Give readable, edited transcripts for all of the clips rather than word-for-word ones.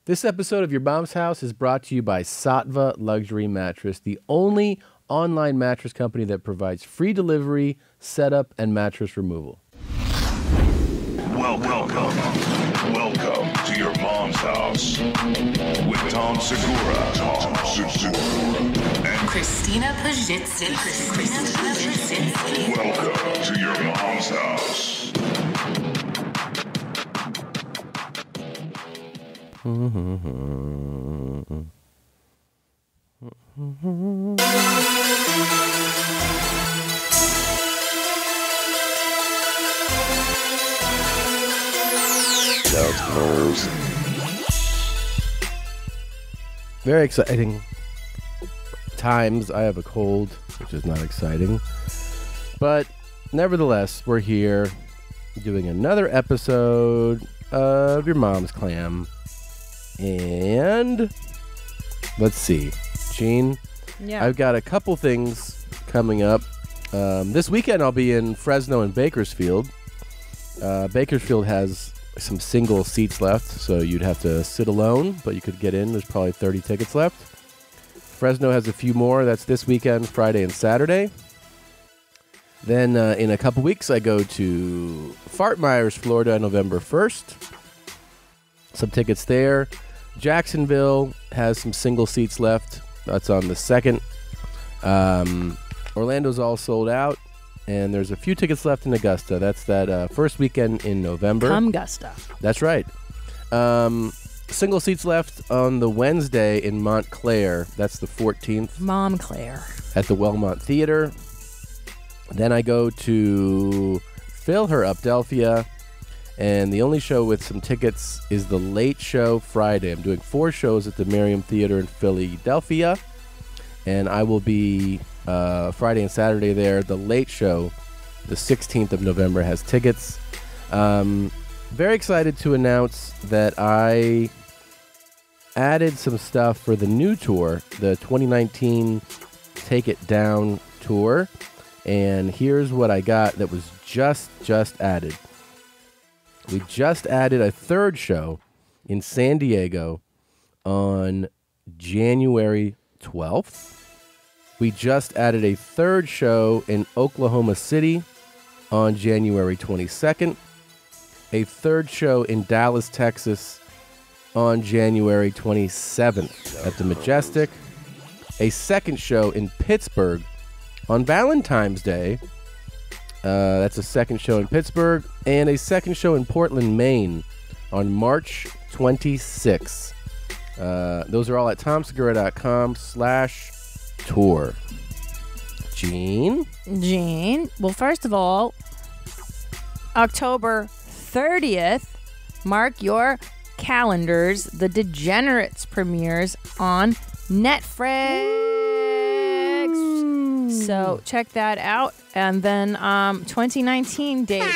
This episode of Your Mom's House is brought to you by Sattva Luxury Mattress, the only online mattress company that provides free delivery, setup, and mattress removal. Welcome to Your Mom's House with Tom Segura, and Christina Pajitsky. welcome to Your Mom's House. Very exciting times. I have a cold, which is not exciting. But nevertheless, we're here doing another episode of Your Mom's Clam. And let's see. Gene, Yeah. I've got a couple things coming up. This weekend I'll be in Fresno and Bakersfield. Bakersfield has some single seats left, so you'd have to sit alone, but you could get in. There's probably 30 tickets left. Fresno has a few more. That's this weekend, Friday and Saturday. Then in a couple weeks, I go to Fort Myers, Florida, November 1st. Some tickets there. Jacksonville has some single seats left. That's on the 2nd. Orlando's all sold out. And there's a few tickets left in Augusta. That's that first weekend in November. Come Gusta. That's right. Single seats left on the Wednesday in Montclair. That's the 14th. Montclair. At the Wellmont Theater. Then I go to Philadelphia. And the only show with some tickets is the Late Show Friday. I'm doing 4 shows at the Merriam Theater in Philadelphia. And I will be Friday and Saturday there. The Late Show, the 16th of November, has tickets. Very excited to announce that I added some stuff for the new tour, the 2019 Take It Down tour. And here's what I got that was just added. We just added a 3rd show in San Diego on January 12th. We just added a 3rd show in Oklahoma City on January 22nd. A 3rd show in Dallas, Texas on January 27th at the Majestic. A 2nd show in Pittsburgh on Valentine's Day. That's a 2nd show in Pittsburgh. And a 2nd show in Portland, Maine on March 26th. Those are all at tomsegura.com/tour. Gene? Well, first of all, October 30th, mark your calendars. The Degenerates premieres on Netflix. So check that out. And then 2019 dates.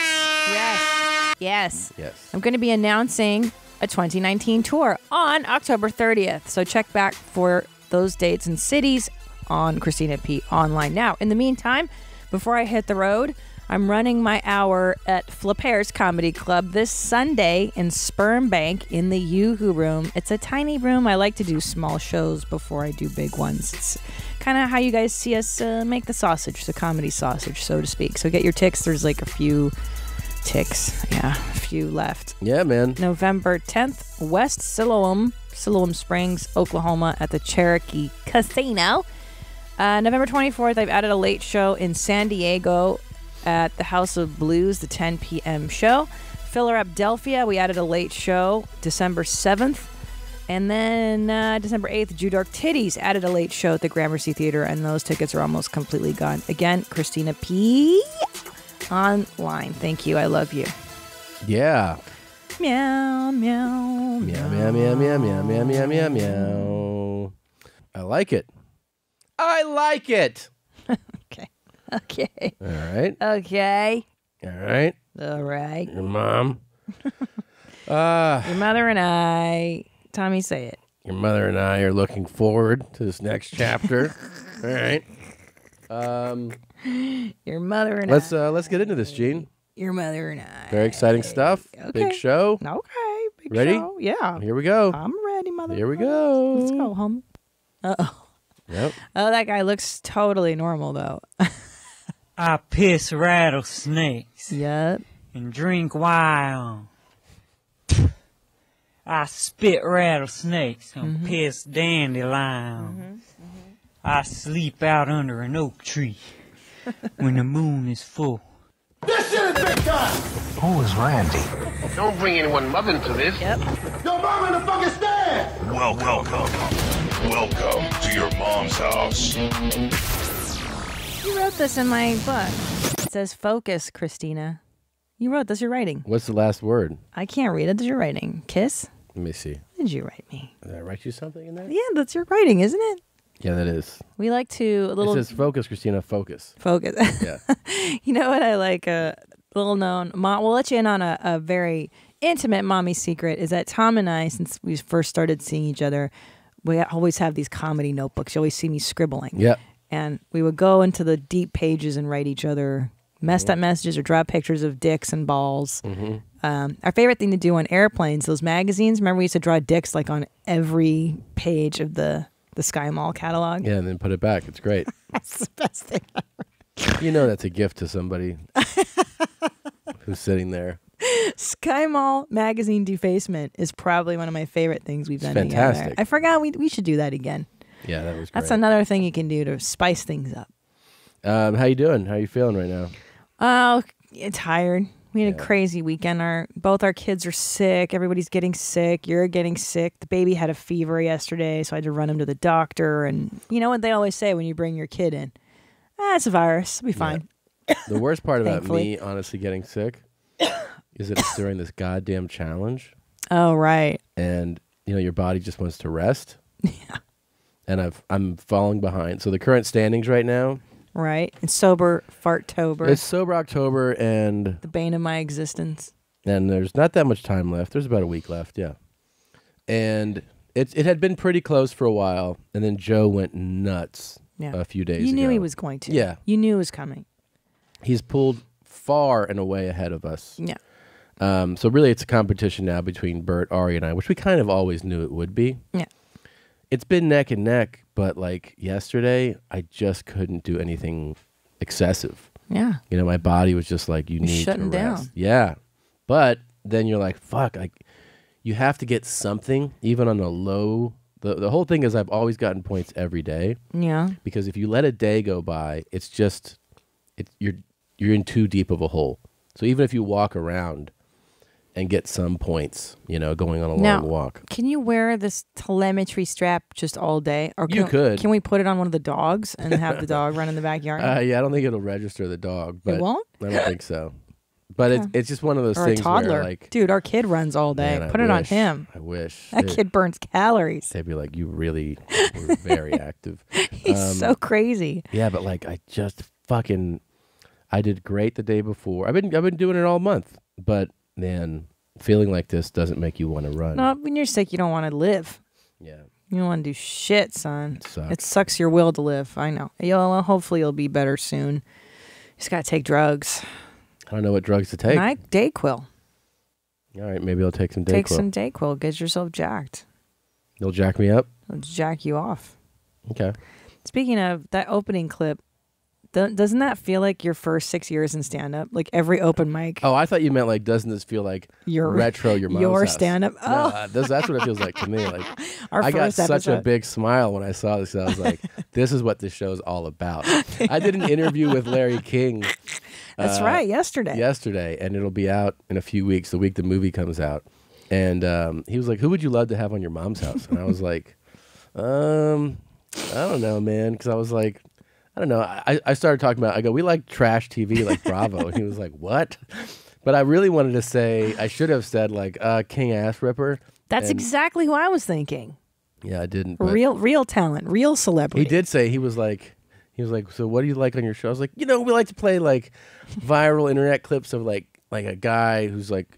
Yes. I'm going to be announcing a 2019 tour on October 30th. So check back for those dates and cities on Christina P. Online. Now, in the meantime, before I hit the road, I'm running my hour at Flippers Comedy Club this Sunday in Sperm Bank in the Yoo-Hoo Room. It's a tiny room. I like to do small shows before I do big ones. It's kind of how you guys see us make the sausage, the comedy sausage, so to speak. So get your ticks. There's like a few ticks. Yeah, a few left. Yeah, man. November 10th, West Siloam Springs, Oklahoma at the Cherokee Casino. November 24th, I've added a late show in San Diego at the House of Blues, the 10 p.m. show. Philadelphia, we added a late show December 7th. And then December 8th, Jew Dark Titties added a late show at the Gramercy Theater, and those tickets are almost completely gone. Again, Christina P. Online. Thank you. I love you. Yeah. Meow, meow, Meow, meow, meow, meow, meow, meow, meow, meow, meow. I like it. Okay. All right. Okay. All right. All right. Your mom. Your mother and I. Tommy, say it. Your mother and I are looking forward to this next chapter. All right. Your mother and Let's get into this, Gene. Your mother and I. Very exciting stuff. Okay. Big show. Okay. Big Ready? show. Yeah. Here we go. I'm ready. ready, mother. Here we go. Let's go, homie. Uh-oh. Yep. Oh, that guy looks totally normal, though. I piss rattlesnakes Yep. and drink wine. I spit rattlesnakes and piss dandelions. I sleep out under an oak tree when the moon is full. This shit is big time! Who is Randy? Don't bring anyone mother into this. Yep. Yo, mom in the fucking stand! Welcome to your mom's house. You wrote this in my book. It says, focus, Christina. You wrote this. You're writing. What's the last word? I can't read it. That's your writing. Kiss? Let me see. What did you write me? Did I write you something in there? Yeah, that's your writing, isn't it? Yeah, that is. We like to a little It says focus, Christina, focus. focus. Yeah. You know what I like? A little known. We'll let you in on a very intimate mommy secret. Is that Tom and I, since we first started seeing each other, we always have these comedy notebooks. You always see me scribbling. Yep. And we would go into the deep pages and write each other messed up messages or draw pictures of dicks and balls. Our favorite thing to do on airplanes, those magazines. Remember, we used to draw dicks like on every page of the Sky Mall catalog. Yeah, and then put it back. It's great. That's the best thing ever. You know that's a gift to somebody who's sitting there. Sky Mall magazine defacement is probably one of my favorite things we've done fantastic. together. I forgot we should do that again. Yeah, that was great. That's another thing you can do to spice things up. How you doing? How you feeling right now? Oh, tired. We had a crazy weekend. Both our kids are sick. Everybody's getting sick. You're getting sick. The baby had a fever yesterday, so I had to run him to the doctor. And you know what they always say when you bring your kid in? It's a virus. It'll be fine. Yeah. The worst part about Thankfully. me, honestly, getting sick is that it's during this goddamn challenge. Oh, right. And, your body just wants to rest. Yeah. And I'm falling behind. So the current standings right now. Right. It's sober Farttober. It's sober October, and the bane of my existence. And there's not that much time left. There's about a week left, yeah. And it had been pretty close for a while, and then Joe went nuts a few days ago. You knew he was going to. Yeah. You knew it was coming. He's pulled far and away ahead of us. Yeah. So really it's a competition now between Bert, Ari, and I, which we kind of always knew it would be. Yeah. It's been neck and neck, but like yesterday, I just couldn't do anything excessive. Yeah. My body was just like, you need shutting to rest. down. Yeah. But then you're like, fuck, you have to get something, even on a low. The whole thing is I've always gotten points every day. Yeah. Because if you let a day go by, it's just, you're in too deep of a hole. So even if you walk around and get some points, going on a long walk. Can you wear this telemetry strap just all day? Or You could. Can we put it on one of the dogs and have the dog run in the backyard? Yeah, I don't think it'll register the dog. But It won't? I don't think so. But it's just one of those Or things a toddler. where, like, dude, our kid runs all day. man, I Put it on wish- him. I wish. That kid burns calories. They'd be like, you really were very active. He's so crazy. Yeah, but like I did great the day before. I've been doing it all month. But man, feeling like this doesn't make you want to run. No, when you're sick, you don't want to live. Yeah. You don't want to do shit, son. It sucks. It sucks your will to live. I know. Hopefully you'll be better soon. You just got to take drugs. I don't know what drugs to take. Dayquil. All right, maybe I'll take some Dayquil. Take some Dayquil. Get yourself jacked. They'll jack me up? It'll jack you off. Okay. Speaking of that opening clip, doesn't that feel like your first 6 years in stand-up? Like every open mic. Oh, I thought you meant like, doesn't this feel like retro your mom's your house? stand-up? Oh. No, that's what it feels like to me. Like Our I got first such a episode. big smile when I saw this. I was like, this is what this show's all about. I did an interview with Larry King. That's right, yesterday. Yesterday, and it'll be out in a few weeks, the week the movie comes out. And he was like, who would you love to have on your mom's house? And I was like, I don't know, man. Because I was like, I don't know. I started talking about, I go, we like trash TV like Bravo. And he was like, what? But I really wanted to say, I should have said like King Ass Ripper. That's exactly who I was thinking. Yeah, I didn't. But Real talent, real celebrity. he did say, he was like, so what do you like on your show? I was like, we like to play like viral internet clips of like a guy who's like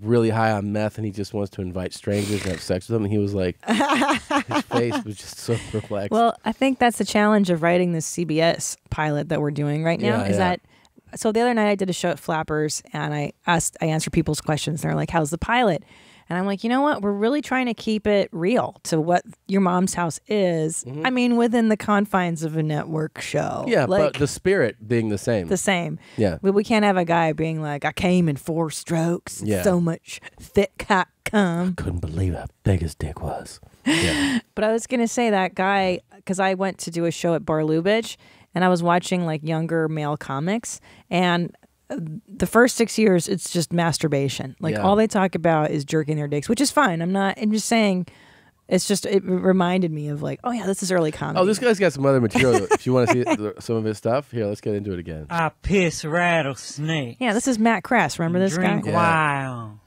really high on meth and he just wants to invite strangers and have sex with them. And he was like, his face was just so perplexed. Well, I think that's the challenge of writing this CBS pilot that we're doing right now. So the other night I did a show at Flappers and I answered people's questions. They're like, how's the pilot? And I'm like, you know what? We're really trying to keep it real to what Your Mom's House is. I mean, within the confines of a network show. Yeah, like, but the spirit being the same. the same. Yeah. But we can't have a guy being like, I came in 4 strokes. Yeah. So much thick cock cum. Couldn't believe how big his dick was. Yeah. But I was going to say that guy, because I went to do a show at Bar Lubitsch, and I was watching like younger male comics, and the first 6 years, it's just masturbation. Like all they talk about is jerking their dicks, which is fine. I'm just saying, it's just, it reminded me of like, oh yeah, this is early comedy. Oh, this guy's got some other material. If you want to see some of his stuff, here, let's get into it again. I piss rattlesnakes. Yeah, this is Matt Kress. Remember this guy? Drink wild.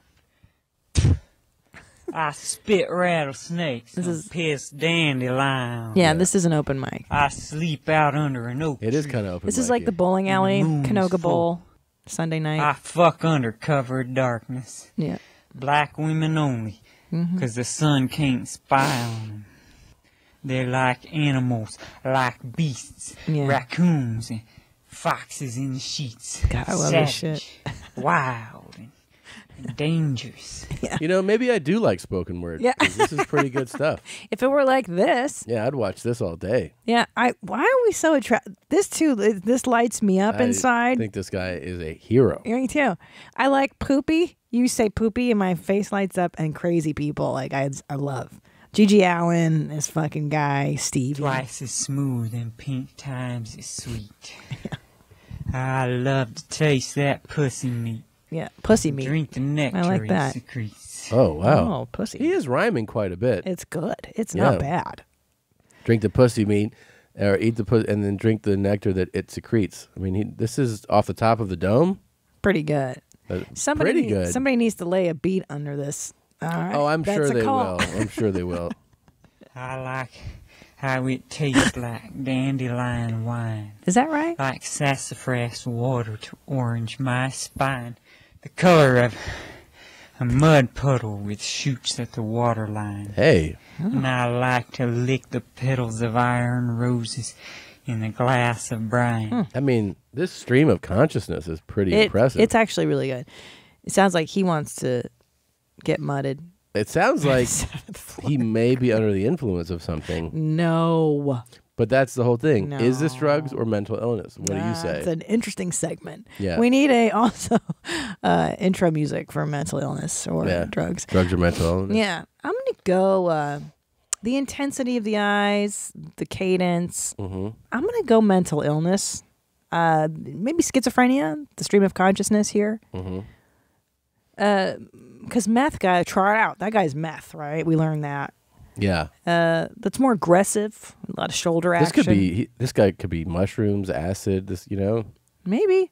I spit rattlesnakes. This is piss dandelion. Yeah, this is an open mic. I sleep out under an oak It is tree. kind of open. This is like the bowling alley, Canoga Bowl, Sunday night. I fuck under cover of darkness. Yeah. Black women only, 'cause the sun can't spy on them. They're like animals, like beasts, raccoons and foxes in the sheets. God, I love this shit. Wild and dangerous. You know, maybe I do like spoken word. Yeah. 'Cause this is pretty good stuff. If it were like this. Yeah, I'd watch this all day. Yeah, why are we so attracted? This too, this lights me up inside. I think this guy is a hero. Me too. I like poopy. You say poopy and my face lights up, and crazy people like I love. Gigi Allen, this fucking guy, Steve. Twice as smooth and pink times as sweet. I love to taste that pussy meat. Yeah, pussy meat. Drink the nectar I like it that. secretes. Oh, wow. Oh, pussy. He is rhyming quite a bit. It's good. It's not bad. Drink the pussy meat, or eat the pussy, and then drink the nectar that it secretes. I mean, this is off the top of the dome. Pretty good. Pretty good. Somebody needs to lay a beat under this. All right. Oh, I'm That's sure a they call. will. I'm sure they will. I like how it tastes like dandelion wine. Is that right? Like sassafras water to orange my spine. The color of a mud puddle with shoots at the waterline. Hey. And I like to lick the petals of iron roses in a glass of brine. I mean, this stream of consciousness is pretty impressive. It's actually really good. It sounds like he wants to get mudded. It sounds like he may be under the influence of something. No. But that's the whole thing. No. Is this drugs or mental illness? What do you say? It's an interesting segment. Yeah. We need also intro music for mental illness or drugs. Drugs or mental illness. Yeah. I'm going to go the intensity of the eyes, the cadence. I'm going to go mental illness. Maybe schizophrenia, the stream of consciousness here. Because meth guy, try it out. That guy's meth, right? We learned that. Yeah. That's more aggressive. A lot of shoulder action. This guy could be mushrooms, acid. Maybe.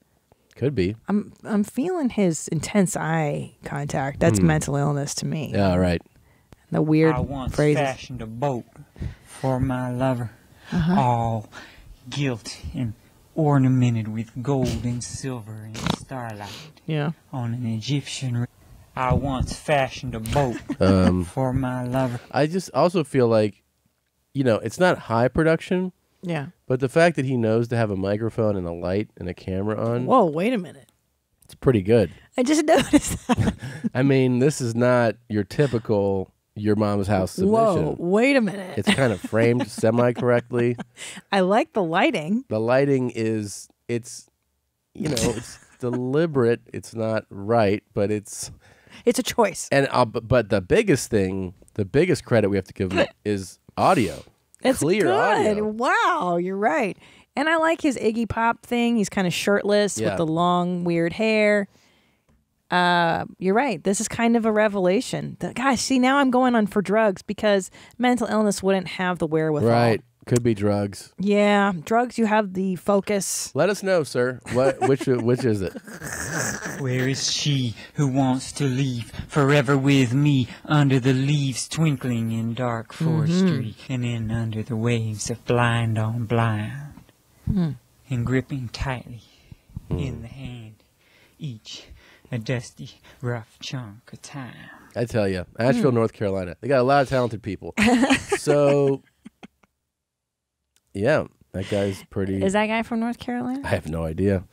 Could be. I'm feeling his intense eye contact. That's mental illness to me. Yeah, right. The weird I once phrases. fashioned a boat for my lover, all gilt and ornamented with gold and silver and starlight. Yeah. On an Egyptian. I once fashioned a boat for my lover. I just also feel like, it's not high production. Yeah. But the fact that he knows to have a microphone and a light and a camera on. Whoa, wait a minute. It's pretty good. I just noticed that. I mean, this is not your typical Your Mom's House submission. Whoa, wait a minute. It's kind of framed semi-correctly. I like the lighting. The lighting is, it's deliberate. It's not right, but it's a choice. And but the biggest credit we have to give him is audio. It's clear good. audio. Wow, you're right. And I like his Iggy Pop thing. He's kind of shirtless with the long, weird hair. You're right. This is kind of a revelation. Guys, see, now I'm going on for drugs because mental illness wouldn't have the wherewithal. Right. Could be drugs. Yeah, drugs. You have the focus. Let us know, sir. Which is it? Where is she who wants to leave forever with me under the leaves twinkling in dark forestry and in under the waves of blind on blind and gripping tightly in the hand each a dusty rough chunk of time. I tell you, Asheville, North Carolina, they got a lot of talented people. So yeah, that guy's pretty. Is that guy from North Carolina? I have no idea,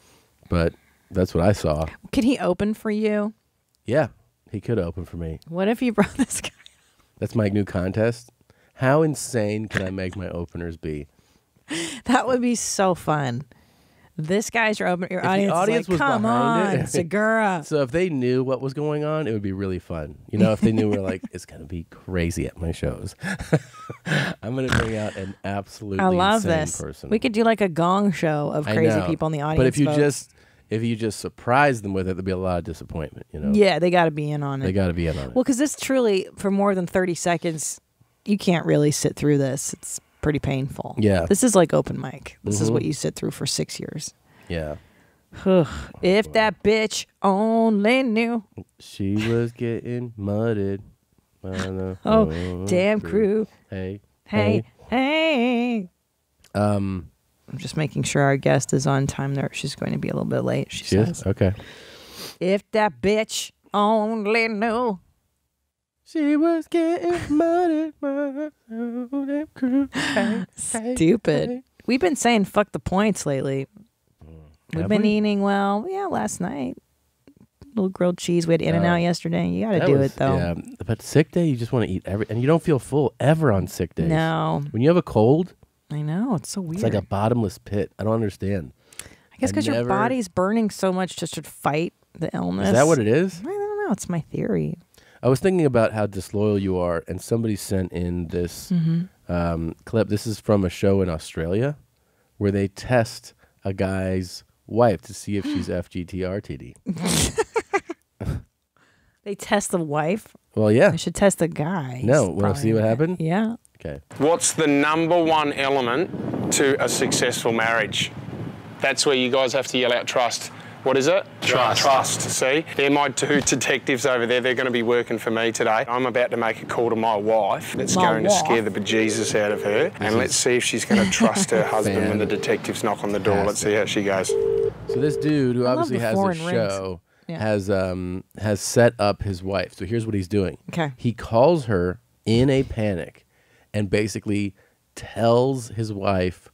but that's what I saw. Could he open for you? Yeah, He could open for me. What if you brought this guy? That's my new contest. How insane can I make my openers be? That would be so fun. This guy's your opener. Your If audience, the audience is was like, come behind on, it. Segura. So if they knew what was going on, it would be really fun. You know, if they knew we're like, it's going to be crazy at my shows. I'm going to bring out an absolutely I love insane this. person. We could do like a gong show of I crazy know. people in the audience. But if you vote. just surprise them with it, there'd be a lot of disappointment, you know? Yeah, they got to be in on it. They got to be in on it. Well, because this truly, for more than 30 seconds, you can't really sit through this. It's pretty painful. Yeah. This is like open mic. This is Mhm. what you sit through for 6 years. Yeah. If that bitch only knew. She was getting mudded. Oh, damn crew. Hey. Hey. I'm just making sure our guest is on time there. She's going to be a little bit late, she She says. is? Okay. If that bitch only knew. She was getting mudded. Damn crew. Hey. Stupid. We've been saying fuck the points lately. We've Have been we? eating well. Yeah, last night. Little grilled cheese. We had In-N-Out yesterday. You got to That do was- it, though. Yeah, but sick day, you just want to eat and you don't feel full ever on sick days. No. When you have a cold, I know. It's so weird. it's like a bottomless pit. I don't understand. I guess because your body's burning so much just to fight the illness. Is that what it is? I don't know. It's my theory. I was thinking about how disloyal you are, and somebody sent in this clip. This is from a show in Australia where they test a guy's wife to see if she's FGTRTD. They test the wife. Well, yeah. They should test the guy. No, want to see what happened? Yeah. Okay. What's the number one element to a successful marriage? That's where you guys have to yell out trust. What is it? Trust. See? They're my two detectives over there. They're going to be working for me today. I'm about to make a call to my wife. That's going to scare the bejesus out of her. And let's see if she's going to trust her husband when the detectives knock on the door. Let's see how she goes. So this dude, who I love obviously the has a foreign show, rings. has set up his wife. So here's what he's doing. Okay. He calls her in a panic and basically tells his wife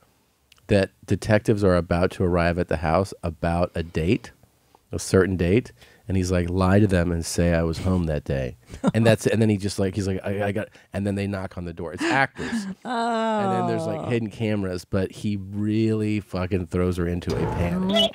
that detectives are about to arrive at the house about a date, a certain date, and he's like, lie to them and say I was home that day, and that's it. And then he's like, I got, and then they knock on the door. It's actors, and then there's like hidden cameras, but he really fucking throws her into a panic.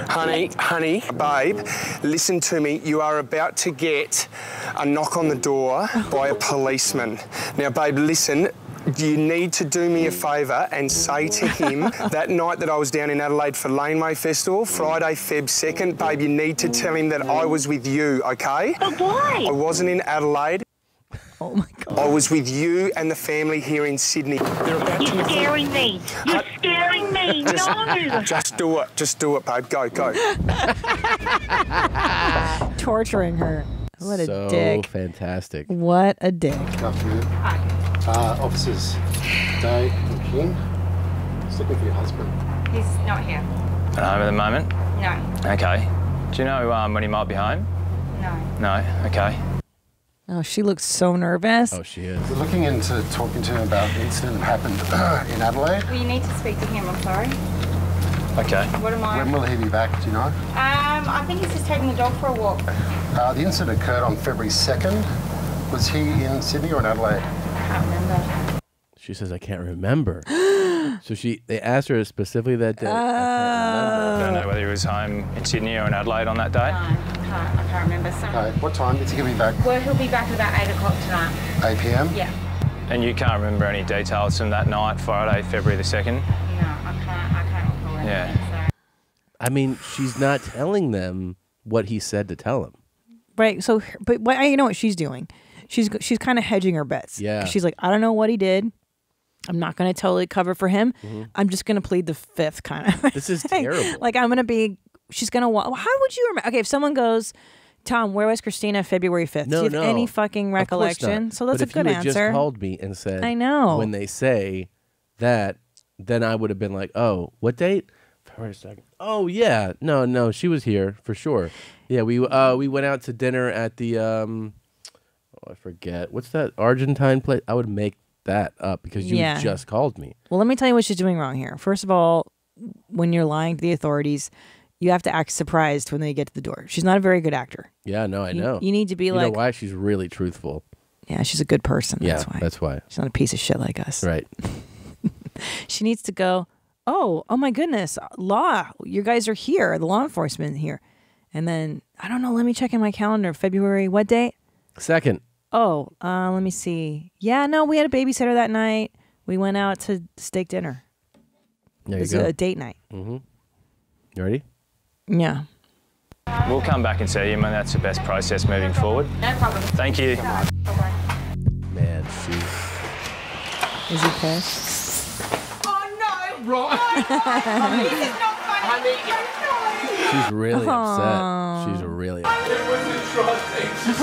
Honey, babe, listen to me. You are about to get a knock on the door by a policeman. Now, babe, listen. You need to do me a favour and say to him that night that I was down in Adelaide for Laneway Festival, Friday, Feb 2nd, babe, you need to tell him that I was with you, okay? But why? I wasn't in Adelaide. Oh, my God. I was with you and the family here in Sydney. They're about You're scaring me. You're scaring me. No. Just do it. Just do it, babe. Go. Torturing her. What a So dick. fantastic. What a dick. Officers Day and King. Just looking for your husband. He's not here. At home at the moment? No. Okay. Do you know when he might be home? No. No? Okay. Oh, she looks so nervous. Oh, she is. We're looking into talking to him about the incident that happened in Adelaide. Well, you need to speak to him, I'm sorry. Okay. What am I? When will he be back, do you know? I think he's just taking the dog for a walk. The incident occurred on February 2nd. Was he in Sydney or in Adelaide? I can't remember. She says, I can't remember. So they asked her specifically that day. I I don't know whether he was home in Sydney or in Adelaide on that day. No, I can't remember. So, What time is he going to be back? well, he'll be back at about 8 o'clock tonight. 8 p.m? Yeah. And you can't remember any details from that night, Friday, February the 2nd? No, I can't recall anything. Yeah. So. I mean, she's not telling them what he said to tell him. Right. So, but you know what she's doing? She's kind of hedging her bets. Yeah. She's like, I don't know what he did. I'm not going to totally cover for him. I'm just going to plead the fifth kind of. This is thing. terrible. Like I'm going to be. She's going to. How would you remember? Okay, if someone goes, Tom, where was Christina February 5th? No, Do you have any fucking Of course recollection? not. So that's But a good if you had answer. just called me and said, I know. when they say that, then I would have been like, oh, what date? February 2nd. Oh yeah, no, she was here for sure. Yeah, we went out to dinner at the I forget what's that Argentine place. I would make that up because you just called me. Well, let me tell you what she's doing wrong here. First of all, when you're lying to the authorities, you have to act surprised when they get to the door. She's not a very good actor. Yeah, no, I know. You need to be like... You know why? She's really truthful. Yeah, she's a good person. Yeah, that's why. That's why. She's not a piece of shit like us. Right. She needs to go, oh my goodness, law, you guys are here, the law enforcement here. And then, I don't know, let me check in my calendar. February, what date? 2nd. Oh, let me see. Yeah, no, we had a babysitter that night. We went out to steak dinner. There it was you go. a date night. Mm-hmm. You ready? Yeah. We'll come back and see you, man. That's the best process moving forward. No problem. Thank you. Man, she's... Is he pissed? This is not funny. She's really upset. She's really upset. It was a trust exercise. I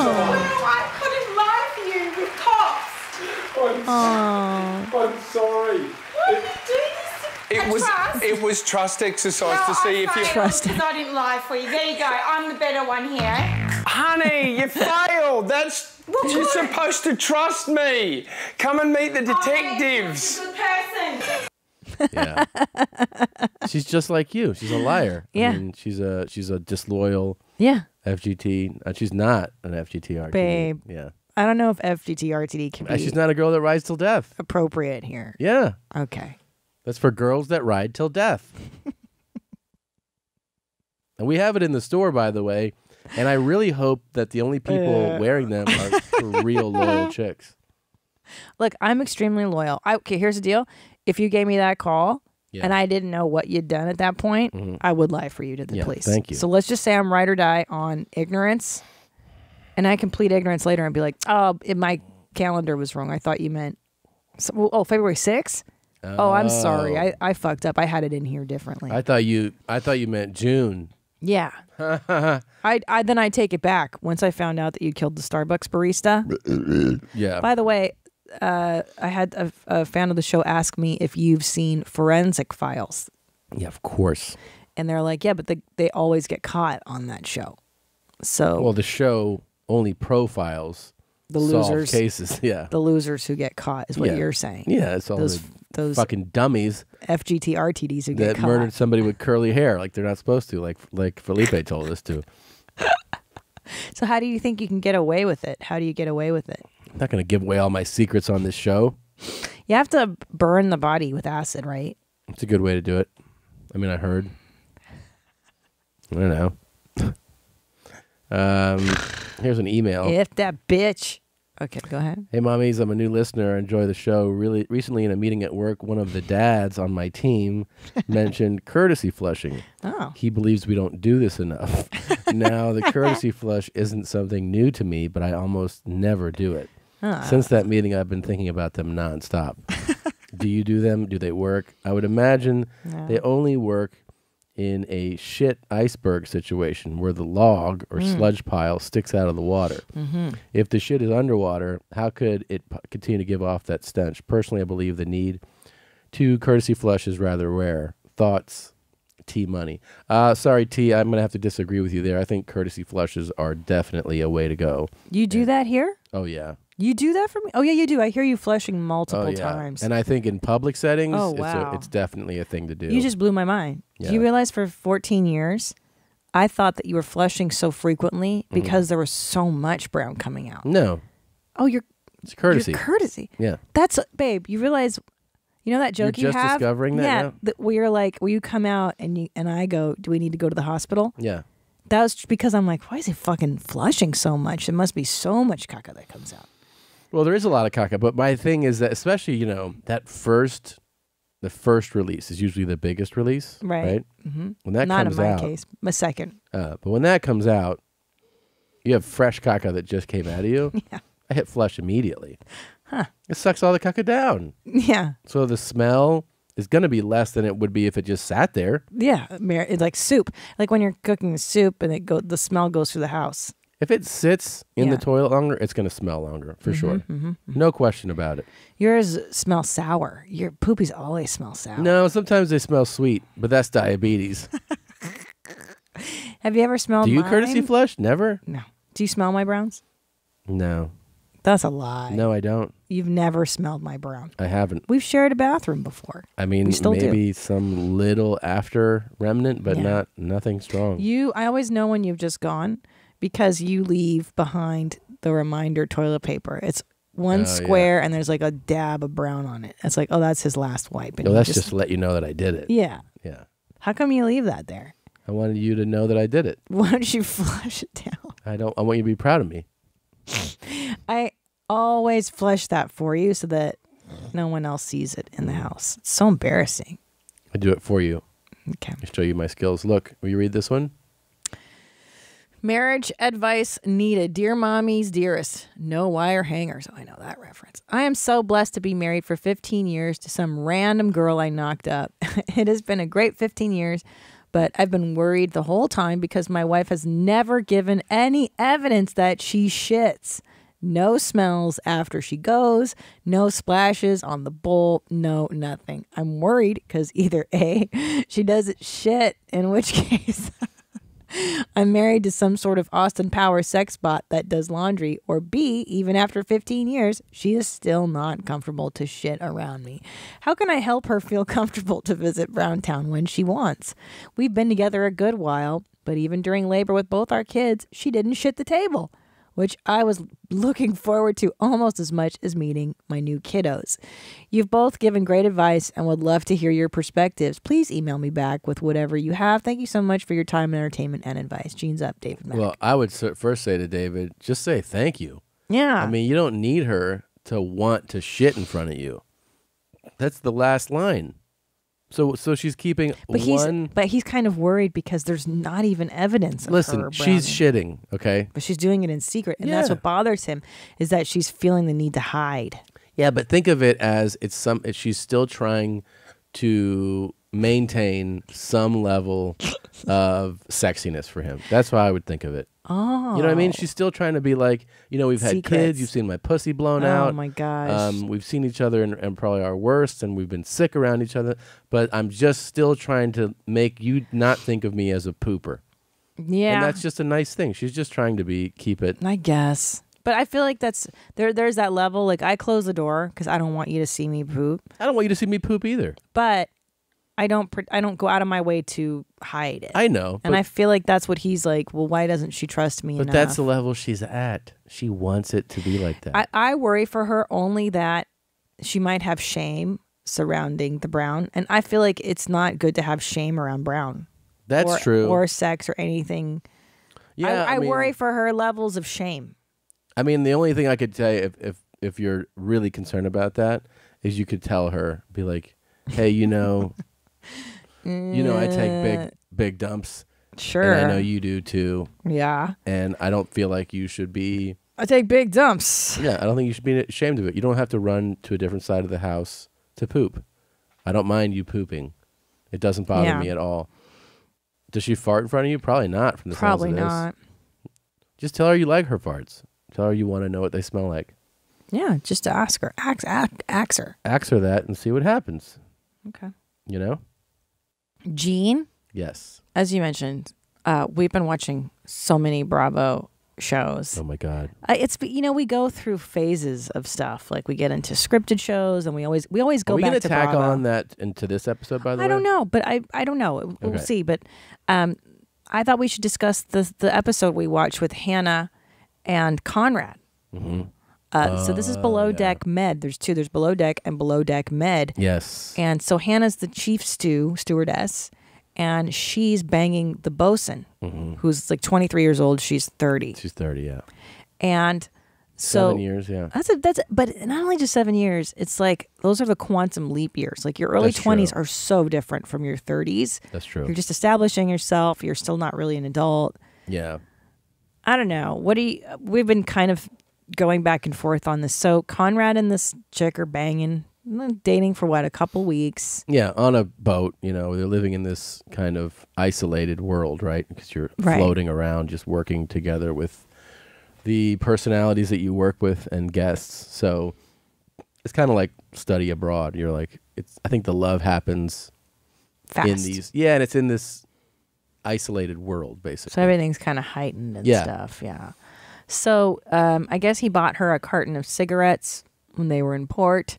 couldn't lie for you with cops. I'm sorry. What did you do this? It was trust exercise to see if you... Because I didn't lie for you. There you go. I'm the better one here. Honey, you failed. You're supposed to trust me. Come and meet the detectives. Good person. Yeah. She's just like you. She's a liar. Yeah. I mean, she's a disloyal FGT. She's not an FGT RTD. Babe. Yeah. I don't know if FGT RTD can be She's not a girl that rides till death. appropriate here. Yeah. Okay. That's for girls that ride till death. And we have it in the store, by the way. And I really hope that the only people wearing them are for real loyal chicks. Look, I'm extremely loyal. Okay, here's the deal. If you gave me that call and I didn't know what you'd done at that point, I would lie for you to the police. Thank you. So let's just say I'm ride or die on ignorance, and I can plead ignorance later and be like, oh, my calendar was wrong. I thought you meant, February 6th? Oh, I'm sorry. I fucked up. I had it in here differently. I thought you meant June. Yeah. Then I take it back once I found out that you killed the Starbucks barista. Yeah. By the way, I had a fan of the show ask me if you've seen Forensic Files. Yeah, of course. And they're like, yeah, but they always get caught on that show. So well, the show only profiles the solved losers cases. Yeah. The losers who get caught is what you're saying. Yeah, it's all those fucking dummies. FGT RTDs who get that caught. murdered somebody with curly hair like they're not supposed to, like Felipe told us to. So how do you think you can get away with it? How do you get away with it? I'm not going to give away all my secrets on this show. You have to burn the body with acid, right? It's a good way to do it. I mean, I heard. I don't know. Here's an email. If that bitch. Okay, go ahead. Hey, mommies, I'm a new listener. I enjoy the show. Really, recently in a meeting at work, one of the dads on my team mentioned courtesy flushing. Oh. He believes we don't do this enough. Now, the courtesy flush isn't something new to me, but I almost never do it. Since that meeting, I've been thinking about them nonstop. Do you do them? Do they work? I would imagine they only work in a shit iceberg situation where the log or sludge pile sticks out of the water. If the shit is underwater, how could it continue to give off that stench? Personally, I believe the need to courtesy flush is rather rare. Thoughts? T Money. Sorry, T, I'm going to have to disagree with you there. I think courtesy flushes are definitely a way to go. You do that here? Oh, yeah. You do that for me? Oh, yeah, you do. I hear you flushing multiple times. And I think in public settings, wow. it's definitely a thing to do. You just blew my mind. Yeah. Do you realize for 14 years, I thought that you were flushing so frequently because there was so much brown coming out. No. Oh, it's courtesy. You're courtesy. Yeah. That's, babe, you realize, you know that joke You're you have? just discovering that now? Where you're like, will you come out and I go, do we need to go to the hospital? Yeah. That was because I'm like, why is he fucking flushing so much? There must be so much caca that comes out. Well, there is a lot of caca, but my thing is that especially, the first release is usually the biggest release, right? Mm-hmm. When that Not comes in my out, case. My second. but when that comes out, you have fresh caca that just came out of you. Yeah. I hit flush immediately. Huh. It sucks all the caca down. Yeah. So the smell is going to be less than it would be if it just sat there. Yeah. It's like soup. Like when you're cooking soup and the smell goes through the house. If it sits in the toilet longer, it's going to smell longer, for sure. No question about it. Yours smells sour. Your poopies always smell sour. No, sometimes they smell sweet, but that's diabetes. Have you ever smelled Do you mine? courtesy flush? Never? No. Do you smell my browns? No. That's a lie. No, I don't. You've never smelled my brown. I haven't. We've shared a bathroom before. I mean, maybe some little after remnant, but nothing strong. I always know when you've just gone because you leave behind the reminder toilet paper. It's one square and there's like a dab of brown on it. It's like, oh, that's his last wipe. And that's just to let you know that I did it. Yeah. Yeah. How come you leave that there? I wanted you to know that I did it. Why don't you flush it down? I want you to be proud of me. I always flush that for you so that no one else sees it in the house. It's so embarrassing. I do it for you. Okay. I show you my skills. Look, will you read this one? Marriage advice needed. Dear mommies, dearest. No wire hangers. Oh, I know that reference. I am so blessed to be married for 15 years to some random girl I knocked up. It has been a great 15 years, but I've been worried the whole time because my wife has never given any evidence that she shits. No smells after she goes, no splashes on the bowl, no nothing. I'm worried because either A, she doesn't shit, in which case I'm married to some sort of Austin Powers sex bot that does laundry, or B, even after 15 years, she is still not comfortable to shit around me. How can I help her feel comfortable to visit Browntown when she wants? We've been together a good while, but even during labor with both our kids, she didn't shit the table, which I was looking forward to almost as much as meeting my new kiddos. You've both given great advice and would love to hear your perspectives. Please email me back with whatever you have. Thank you so much for your time and entertainment and advice. Jeans up, David Mack. Well, I would first say to David, just say thank you. Yeah. I mean, you don't need her to want to shit in front of you. That's the last line. So she's keeping but he's kind of worried because there's not even evidence of Listen, her she's browning. shitting, okay? But she's doing it in secret, and that's what bothers him, is that she's feeling the need to hide. Yeah, but think of it as she's still trying to maintain some level of sexiness for him. That's how I would think of it. Oh. You know what I mean? She's still trying to be like, we've had kids, you've seen my pussy blown out. Oh my gosh. We've seen each other and probably our worst, and we've been sick around each other, but I'm just still trying to make you not think of me as a pooper. Yeah. And that's just a nice thing. She's just trying to keep it. I guess. But I feel like there's that level, like I close the door because I don't want you to see me poop. I don't want you to see me poop either. But I don't go out of my way to hide it. I know. And I feel like that's what he's like, well, why doesn't she trust me enough? But that's the level she's at. She wants it to be like that. I worry for her only that she might have shame surrounding the brown. And I feel like it's not good to have shame around brown. That's true. Or sex or anything. Yeah, I worry for her levels of shame. I mean, the only thing I could say if you're really concerned about that is you could tell her, be like, hey, I take big dumps. Sure. And I know you do too. Yeah. And I don't feel like you should be. I take big dumps. Yeah, I don't think you should be ashamed of it. You don't have to run to a different side of the house to poop. I don't mind you pooping. It doesn't bother me at all. Does she fart in front of you? Probably not. From the Probably sounds of this. not. Just tell her you like her farts. Tell her you want to know what they smell like. Yeah, just to ask her. Ask her. Ask her that and see what happens. Okay. Gene? Yes. As you mentioned, we've been watching so many Bravo shows. Oh my God. We go through phases of stuff. Like we get into scripted shows, and we always go back to Bravo. Are we going to tack on that into this episode? By the way, I don't know, but I don't know. We'll see. But I thought we should discuss the episode we watched with Hannah and Conrad. Mm-hmm. So this is Below Deck Med. There's two. There's Below Deck and Below Deck Med. Yes. And so Hannah's the chief stewardess, and she's banging the bosun, who's like 23 years old. She's 30. She's 30, yeah. And so 7 years, yeah. But not only just 7 years. It's like those are the quantum leap years. Like your early 20s are so different from your 30s. That's true. You're just establishing yourself. You're still not really an adult. Yeah. I don't know. We've been kind of going back and forth on this. So Conrad and this chick are banging, dating for a couple weeks. Yeah, on a boat. They're living in this kind of isolated world, right? Because you're floating around, just working together with the personalities that you work with and guests. So it's kind of like study abroad. You're like, I think the love happens fast in these. Yeah, and it's in this isolated world, basically. So everything's kind of heightened and stuff. Yeah. So I guess he bought her a carton of cigarettes when they were in port.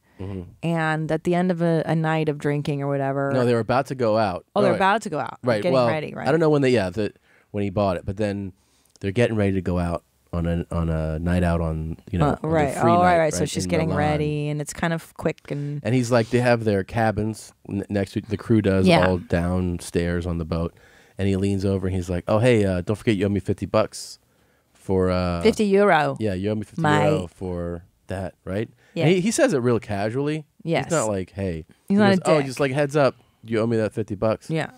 And at the end of a night of drinking or whatever. No, they were about to go out. Oh, they're about to go out. Right. Getting well, ready, right? I don't know when when he bought it, but then they're getting ready to go out on a night out on, on right. the free night, right. So she's getting ready, and it's kind of quick. And he's like, they have their cabins next to the crew does all downstairs on the boat. And he leans over and he's like, oh, hey, don't forget you owe me $50 for... €50. Yeah, you owe me €50 for that, right? Yeah. And he says it real casually. Yes. He's not like, hey. He's not a oh, dick. just like, heads up, you owe me that $50. Yeah.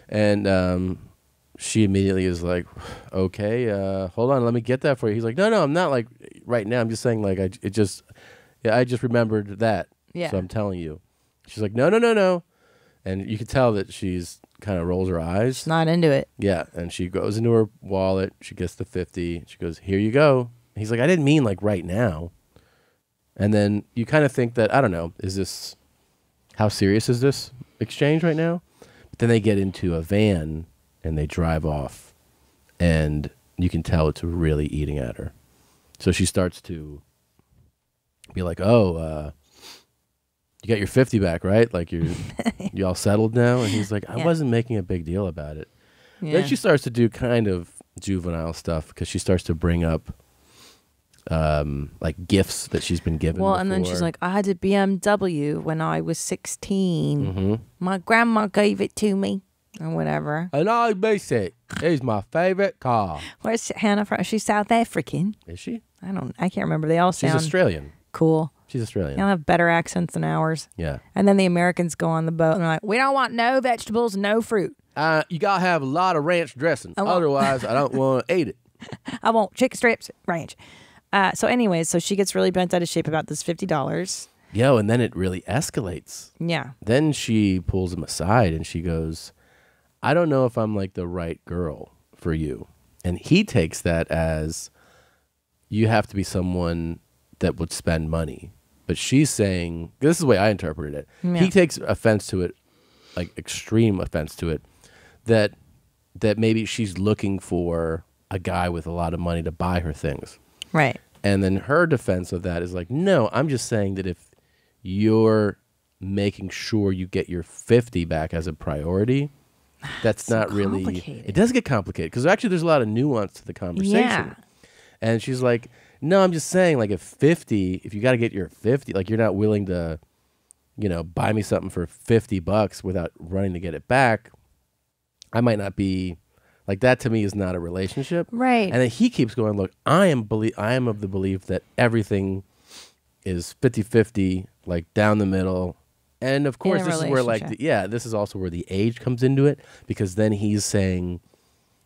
And she immediately is like, okay, hold on, let me get that for you. He's like, no, I'm not like right now. I'm just saying like, I just remembered that. Yeah. So I'm telling you. She's like, no. And you can tell that she's kind of rolls her eyes. She's not into it. Yeah. And she goes into her wallet. She gets the 50. She goes, here you go. And he's like, I didn't mean like right now. And then you kind of think that, I don't know, how serious is this exchange right now? But then they get into a van and they drive off. And you can tell it's really eating at her. So she starts to be like, oh, you got your 50 back, right? Like you all settled now? And he's like, I wasn't making a big deal about it. Yeah. Then she starts to do kind of juvenile stuff because she starts to bring up like gifts that she's been given before. And then she's like, I had a BMW when I was 16. My grandma gave it to me or whatever. And I miss it. It's my favorite car. Where's Hannah from? She's South African. Is she? I can't remember. They all sound... She's Australian. Cool. She's Australian. They'll have better accents than ours. Yeah. And then the Americans go on the boat and they're like, we don't want no vegetables, no fruit. You got to have a lot of ranch dressing. Otherwise, I don't want to eat it. I want chicken strips, ranch. So anyways, so she gets really bent out of shape about this $50. Yo, and then it really escalates. Yeah. Then she pulls him aside and she goes, I don't know if I'm like the right girl for you. And he takes that as you have to be someone that would spend money. But she's saying, this is the way I interpreted it. Yeah. He takes offense to it, like extreme offense to it, that maybe she's looking for a guy with a lot of money to buy her things. Right. And then her defense of that is like, no, I'm just saying that if you're making sure you get your 50 back as a priority, that's not really, it does get complicated because actually there's a lot of nuance to the conversation. Yeah. And she's like, no, I'm just saying like if you got to get your 50, like you're not willing to, buy me something for $50 without running to get it back, I might not be, like that to me is not a relationship. Right. And then he keeps going, look, I am of the belief that everything is 50-50, like down the middle. And of course, this is where this is also where the age comes into it, because then he's saying,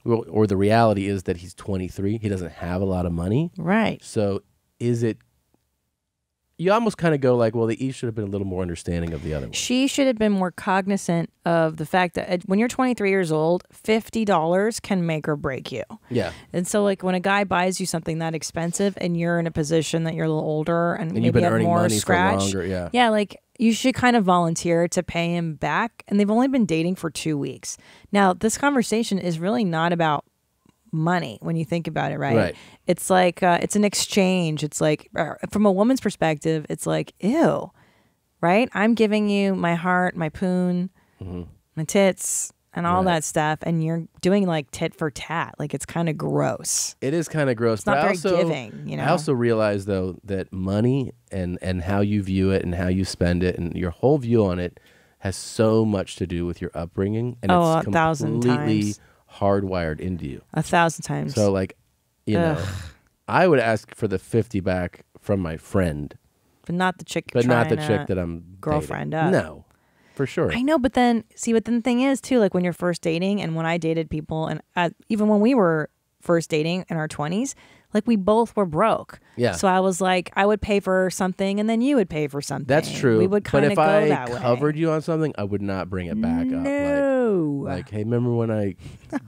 or the reality is that he's 23. He doesn't have a lot of money. Right. So you almost kind of go like, well, they each should have been a little more understanding of the other one. She should have been more cognizant of the fact that when you're 23 years old, $50 can make or break you. Yeah. And so like when a guy buys you something that expensive and you're in a position that you're a little older and maybe you've been have earning more money scratch. For longer, yeah, like you should kind of volunteer to pay him back. And they've only been dating for 2 weeks. Now, this conversation is really not about money when you think about it, right? It's like it's an exchange. It's like from a woman's perspective, it's like, ew, right? I'm giving you my heart, my poon, my tits, and all that stuff, and you're doing like tit for tat. Like it's kind of gross. It is kind of gross. It's not very giving. I also realize though that money and how you view it and how you spend it and your whole view on it has so much to do with your upbringing, and it's 1,000 completely times. Hardwired into you 1,000 times. So like, I would ask for the 50 back from my friend, but not the chick. But not the chick that I'm girlfriend dating. No, for sure. I know, but then the thing is too, like when you're first dating, and when I dated people, and even when we were first dating in our 20s, like we both were broke. Yeah. So I was like, I would pay for something, and then you would pay for something. That's true. We would kind of go that way. But if I covered you on something, I would not bring it back up. Like, hey, remember when I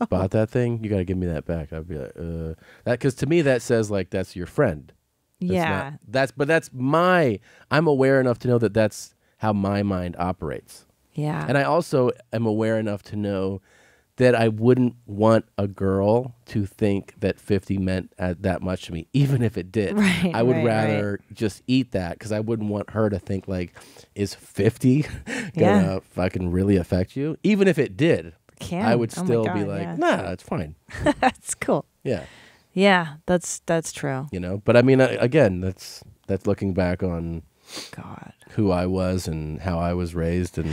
bought that thing? You got to give me that back. I'd be like, that, because to me that says like that's your friend. That's I'm aware enough to know that that's how my mind operates. Yeah. And I also am aware enough to know that I wouldn't want a girl to think that 50 meant that much to me, even if it did. Right, I would right, rather just eat that because I wouldn't want her to think like, is 50 gonna Yeah. fucking really affect you? Even if it did, I would Oh my still be God, like, yeah. nah, it's fine. That's cool. Yeah. Yeah, that's true. You know, but I mean, again, that's looking back on God who I was and how I was raised, and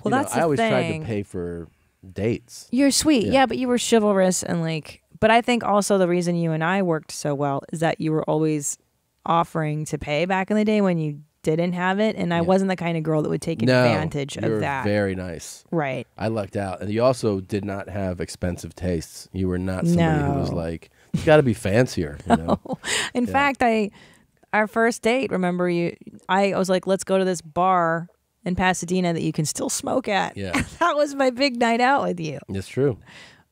Well, that's I the always tried to thing. pay for dates. You're sweet, Yeah. yeah, but you were chivalrous and like. But I think also the reason you and I worked so well is that you were always offering to pay back in the day when you didn't have it, and I wasn't the kind of girl that would take advantage you were of that. Very nice. Right. I lucked out, and you also did not have expensive tastes. You were not somebody who was like, "You got to be fancier." You know? In fact, our first date. Remember I was like, "Let's go to this bar in Pasadena that you can still smoke at." Yeah. That was my big night out with you. It's true.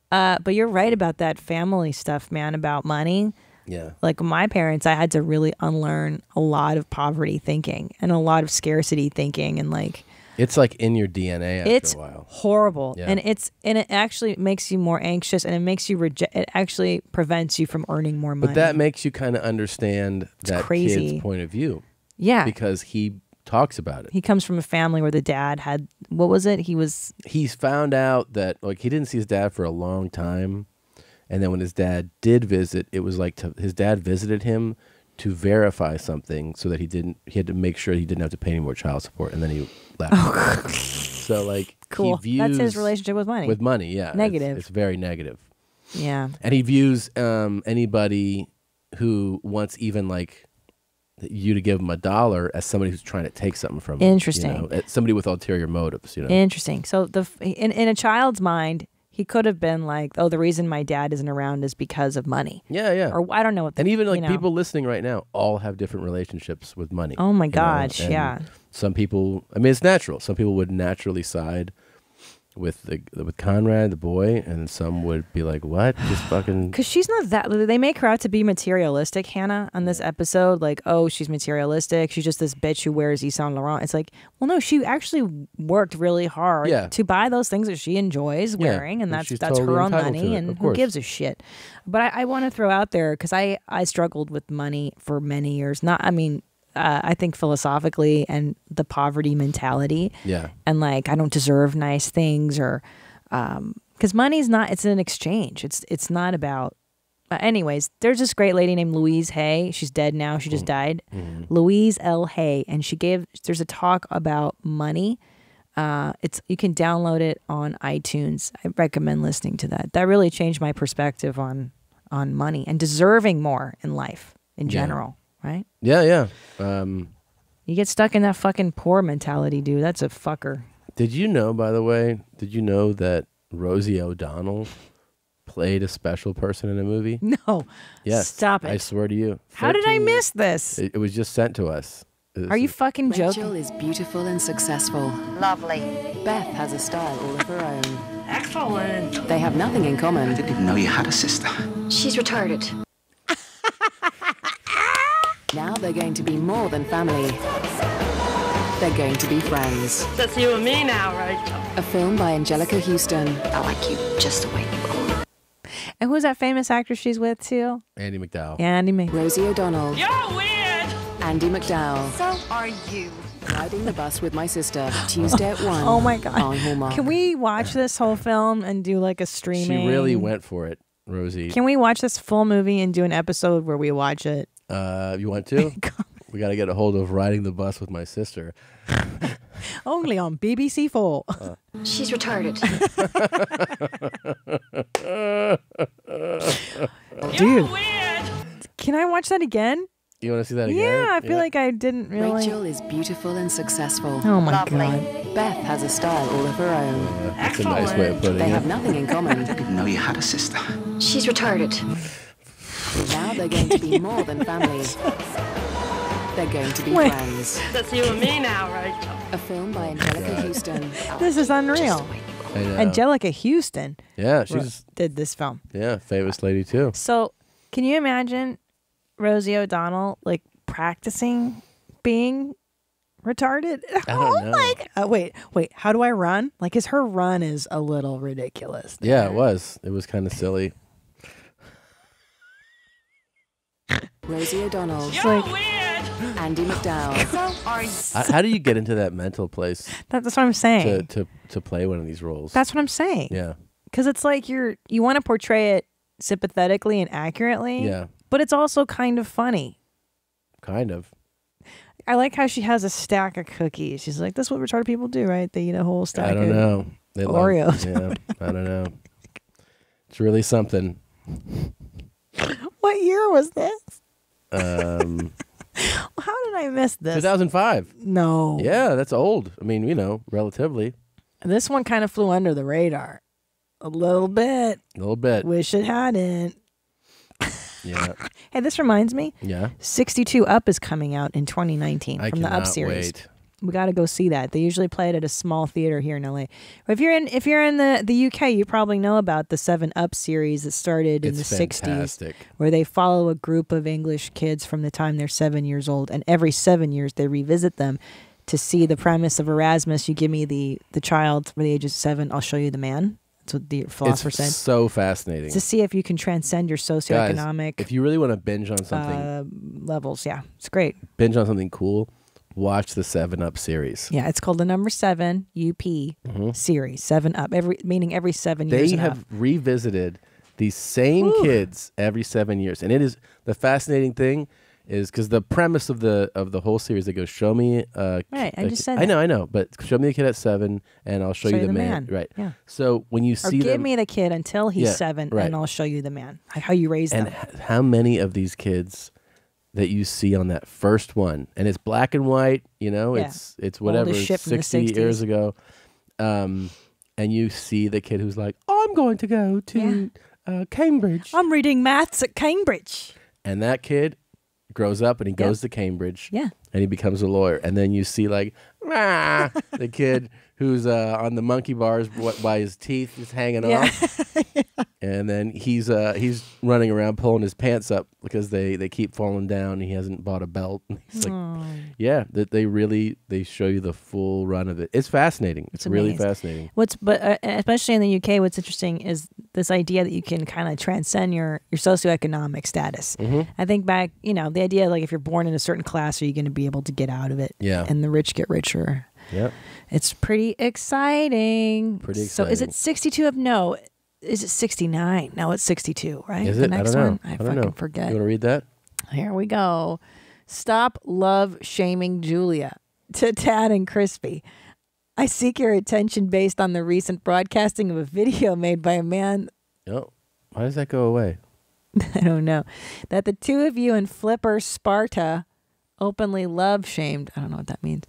But you're right about that family stuff, man, about money. Yeah. Like my parents, I had to really unlearn a lot of poverty thinking and a lot of scarcity thinking, and like It's like in your DNA after it's a while. horrible. Yeah. And it actually makes you more anxious, and it makes you it actually prevents you from earning more money. But that makes you kind of understand that crazy. kid's point of view. Yeah. Because he talks about it. He comes from a family where the dad had, what was it? He's found out that like he didn't see his dad for a long time, and then when his dad did visit, it was like his dad visited him to verify something so that he had to make sure he didn't have to pay any more child support, and then he left. So like Cool. he views That's his relationship with money. With money, yeah. Negative. It's very negative. Yeah. And he views anybody who wants even like you to give him $1 as somebody who's trying to take something from him. Interesting. You know? Somebody with ulterior motives, you know. Interesting. So in a child's mind, he could have been like, "Oh, the reason my dad isn't around is because of money." Yeah, yeah. Or I don't know what. And even like people listening right now all have different relationships with money. Oh my you know? gosh, And yeah. Some people, I mean, it's natural. Some people would naturally side with Conrad, the boy, and some would be like, "What? Just fucking." Because she's not that. They make her out to be materialistic, Hannah, on this episode. Like, oh, she's materialistic. She's just this bitch who wears Yves Saint Laurent. It's like, well, no, she actually worked really hard to buy those things that she enjoys wearing, and that's totally her own entitled to money, it, and of who course. gives a shit. But I want to throw out there because I struggled with money for many years. I think philosophically and the poverty mentality. Yeah. And like, I don't deserve nice things or, because money's not, it's an exchange. It's not about, anyways, there's this great lady named Louise Hay. She's dead now. She just died. Louise L. Hay. And there's a talk about money. You can download it on iTunes. I recommend listening to that. That really changed my perspective on money and deserving more in life in general. Right? Yeah, yeah. You get stuck in that fucking poor mentality, dude. That's a fucker. Did you know, by the way, that Rosie O'Donnell played a special person in a movie? No. Yes. Stop it. I swear to you. How did I 13 miss this? It was just sent to us. Are you fucking joking? Rachel is beautiful and successful. Lovely. Beth has a style all of her own. Excellent. They have nothing in common. I didn't even know you had a sister. She's retarded. Now they're going to be more than family. They're going to be friends. That's you and me now, Rachel. A film by Angelica Houston. I like you just the way you are. And who's that famous actress she's with too? Andy McDowell. Andy McDowell. Rosie O'Donnell. You're weird. Andy McDowell. So are you. Riding the Bus with My Sister. Tuesday at 1. Oh my God. On Hallmark. Can we watch this whole film and do like a streaming? She really went for it, Rosie. Can we watch this full movie and do an episode where we watch it? You want to? We got to get a hold of Riding the Bus with My Sister. Only on BBC 4. She's retarded. Dude, can I watch that again? You want to see that again? Yeah, I feel like I didn't really. Rachel is beautiful and successful. Oh my Lovely. God. Beth has a style all of her own. That's a nice way of putting They it. have nothing in common. I didn't even know you had a sister. She's retarded. Now they're going to be more than family. They're going to be Wait. friends. That's you and me now, Rachel. A film by Angelica Houston. This is unreal. I know. Angelica Houston Yeah, she's did this film. famous lady too. So, can you imagine Rosie O'Donnell like practicing being retarded? I don't know. Wait. How do I run? Like, her run is a little ridiculous. Yeah, it was. It was kind of silly. Rosie O'Donnell. You're weird. Andy McDowell. How do you get into that mental place? That's what I'm saying. To play one of these roles. That's what I'm saying. Yeah. Because it's like you want to portray it sympathetically and accurately. Yeah. But it's also kind of funny. Kind of. I like how she has a stack of cookies. She's like, "That's what retarded people do, right? They eat a whole stack." I don't know. Oreos. Yeah. I don't know. It's really something. What year was this? How did I miss this? 2005. No. Yeah, that's old. I mean, relatively. This one kind of flew under the radar. A little bit. A little bit. Wish it hadn't. Yeah. Hey, this reminds me. Yeah. 62 Up is coming out in 2019 I from the Up cannot series. wait. We got to go see that. They usually play it at a small theater here in LA. If you're in the UK, you probably know about the 7 Up series that started in the 60s, where they follow a group of English kids from the time they're 7 years old, and every 7 years they revisit them to see the premise of Erasmus. You give me the child from the age of 7, I'll show you the man. That's what the philosopher said. It's so fascinating. To see if you can transcend your socioeconomic Guys, if you really want to binge on something, levels. Yeah, it's great. Binge on something cool. Watch the 7 Up series. Yeah, it's called the number 7 UP series. 7 Up. Meaning every 7 years. They have revisited these same kids every 7 years, and it is the fascinating thing is because the premise of the whole series, they go, show me right. I just said I know, but show me a kid at 7, and I'll show you the man. Right. Yeah. So when you see give me the kid until he's 7, right. and I'll show you the man. How you raise them. And how many of these kids that you see on that first one, and it's black and white, it's whatever, 60 years ago, and you see the kid who's like, I'm going to go to Cambridge. I'm reading maths at Cambridge. And that kid grows up and he goes to Cambridge. Yeah. And he becomes a lawyer. And then you see the kid who's on the monkey bars while his teeth is hanging off. And then he's running around pulling his pants up because they keep falling down and he hasn't bought a belt. He's like, they show you the full run of it. It's fascinating. It's really fascinating. Especially in the UK, what's interesting is this idea that you can kind of transcend your socioeconomic status. I think back, the idea like if you're born in a certain class, are you going to be able to get out of it? Yeah. And the rich get richer. Yep. It's pretty exciting. So is it 62 of no? Is it 69? No, it's 62, right? Is it? The next I don't know. one? I don't know. fucking forget. You want to read that? Here we go. Stop love shaming Julia to Tad and Crispy. I seek your attention based on the recent broadcasting of a video made by a man. Oh, why does that go away? I don't know. That the two of you and Flipper Sparta openly love shamed. I don't know what that means.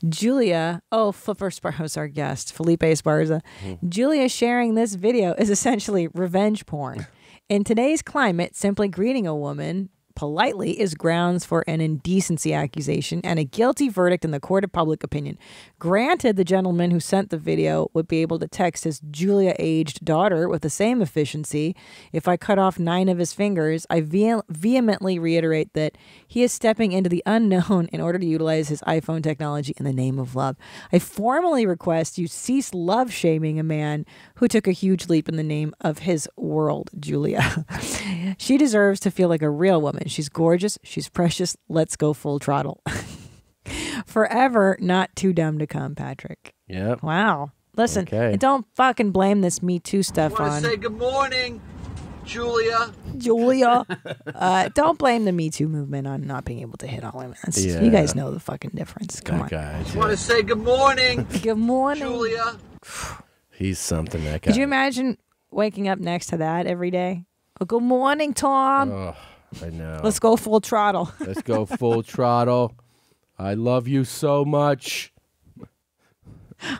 Julia, Flipper Sparta was our guest, Felipe Esparza. Julia sharing this video is essentially revenge porn. In today's climate, simply greeting a woman politely is grounds for an indecency accusation and a guilty verdict in the court of public opinion. Granted, the gentleman who sent the video would be able to text his Julia-aged daughter with the same efficiency. If I cut off 9 of his fingers, I vehemently reiterate that he is stepping into the unknown in order to utilize his iPhone technology in the name of love. I formally request you cease love shaming a man who took a huge leap in the name of his world, Julia. She deserves to feel like a real woman. She's gorgeous. She's precious. Let's go full throttle. Forever not too dumb to come, Patrick. Yep. Wow. Listen, and don't fucking blame this Me Too stuff on. Say good morning, Julia. Don't blame the Me Too movement on not being able to hit all women. You guys know the fucking difference. Come on. Just want to say good morning. Good morning, Julia. He's something, that guy. Could you imagine waking up next to that every day? Oh, good morning, Tom. Oh, I know. Let's go full throttle. Let's go full throttle. I love you so much.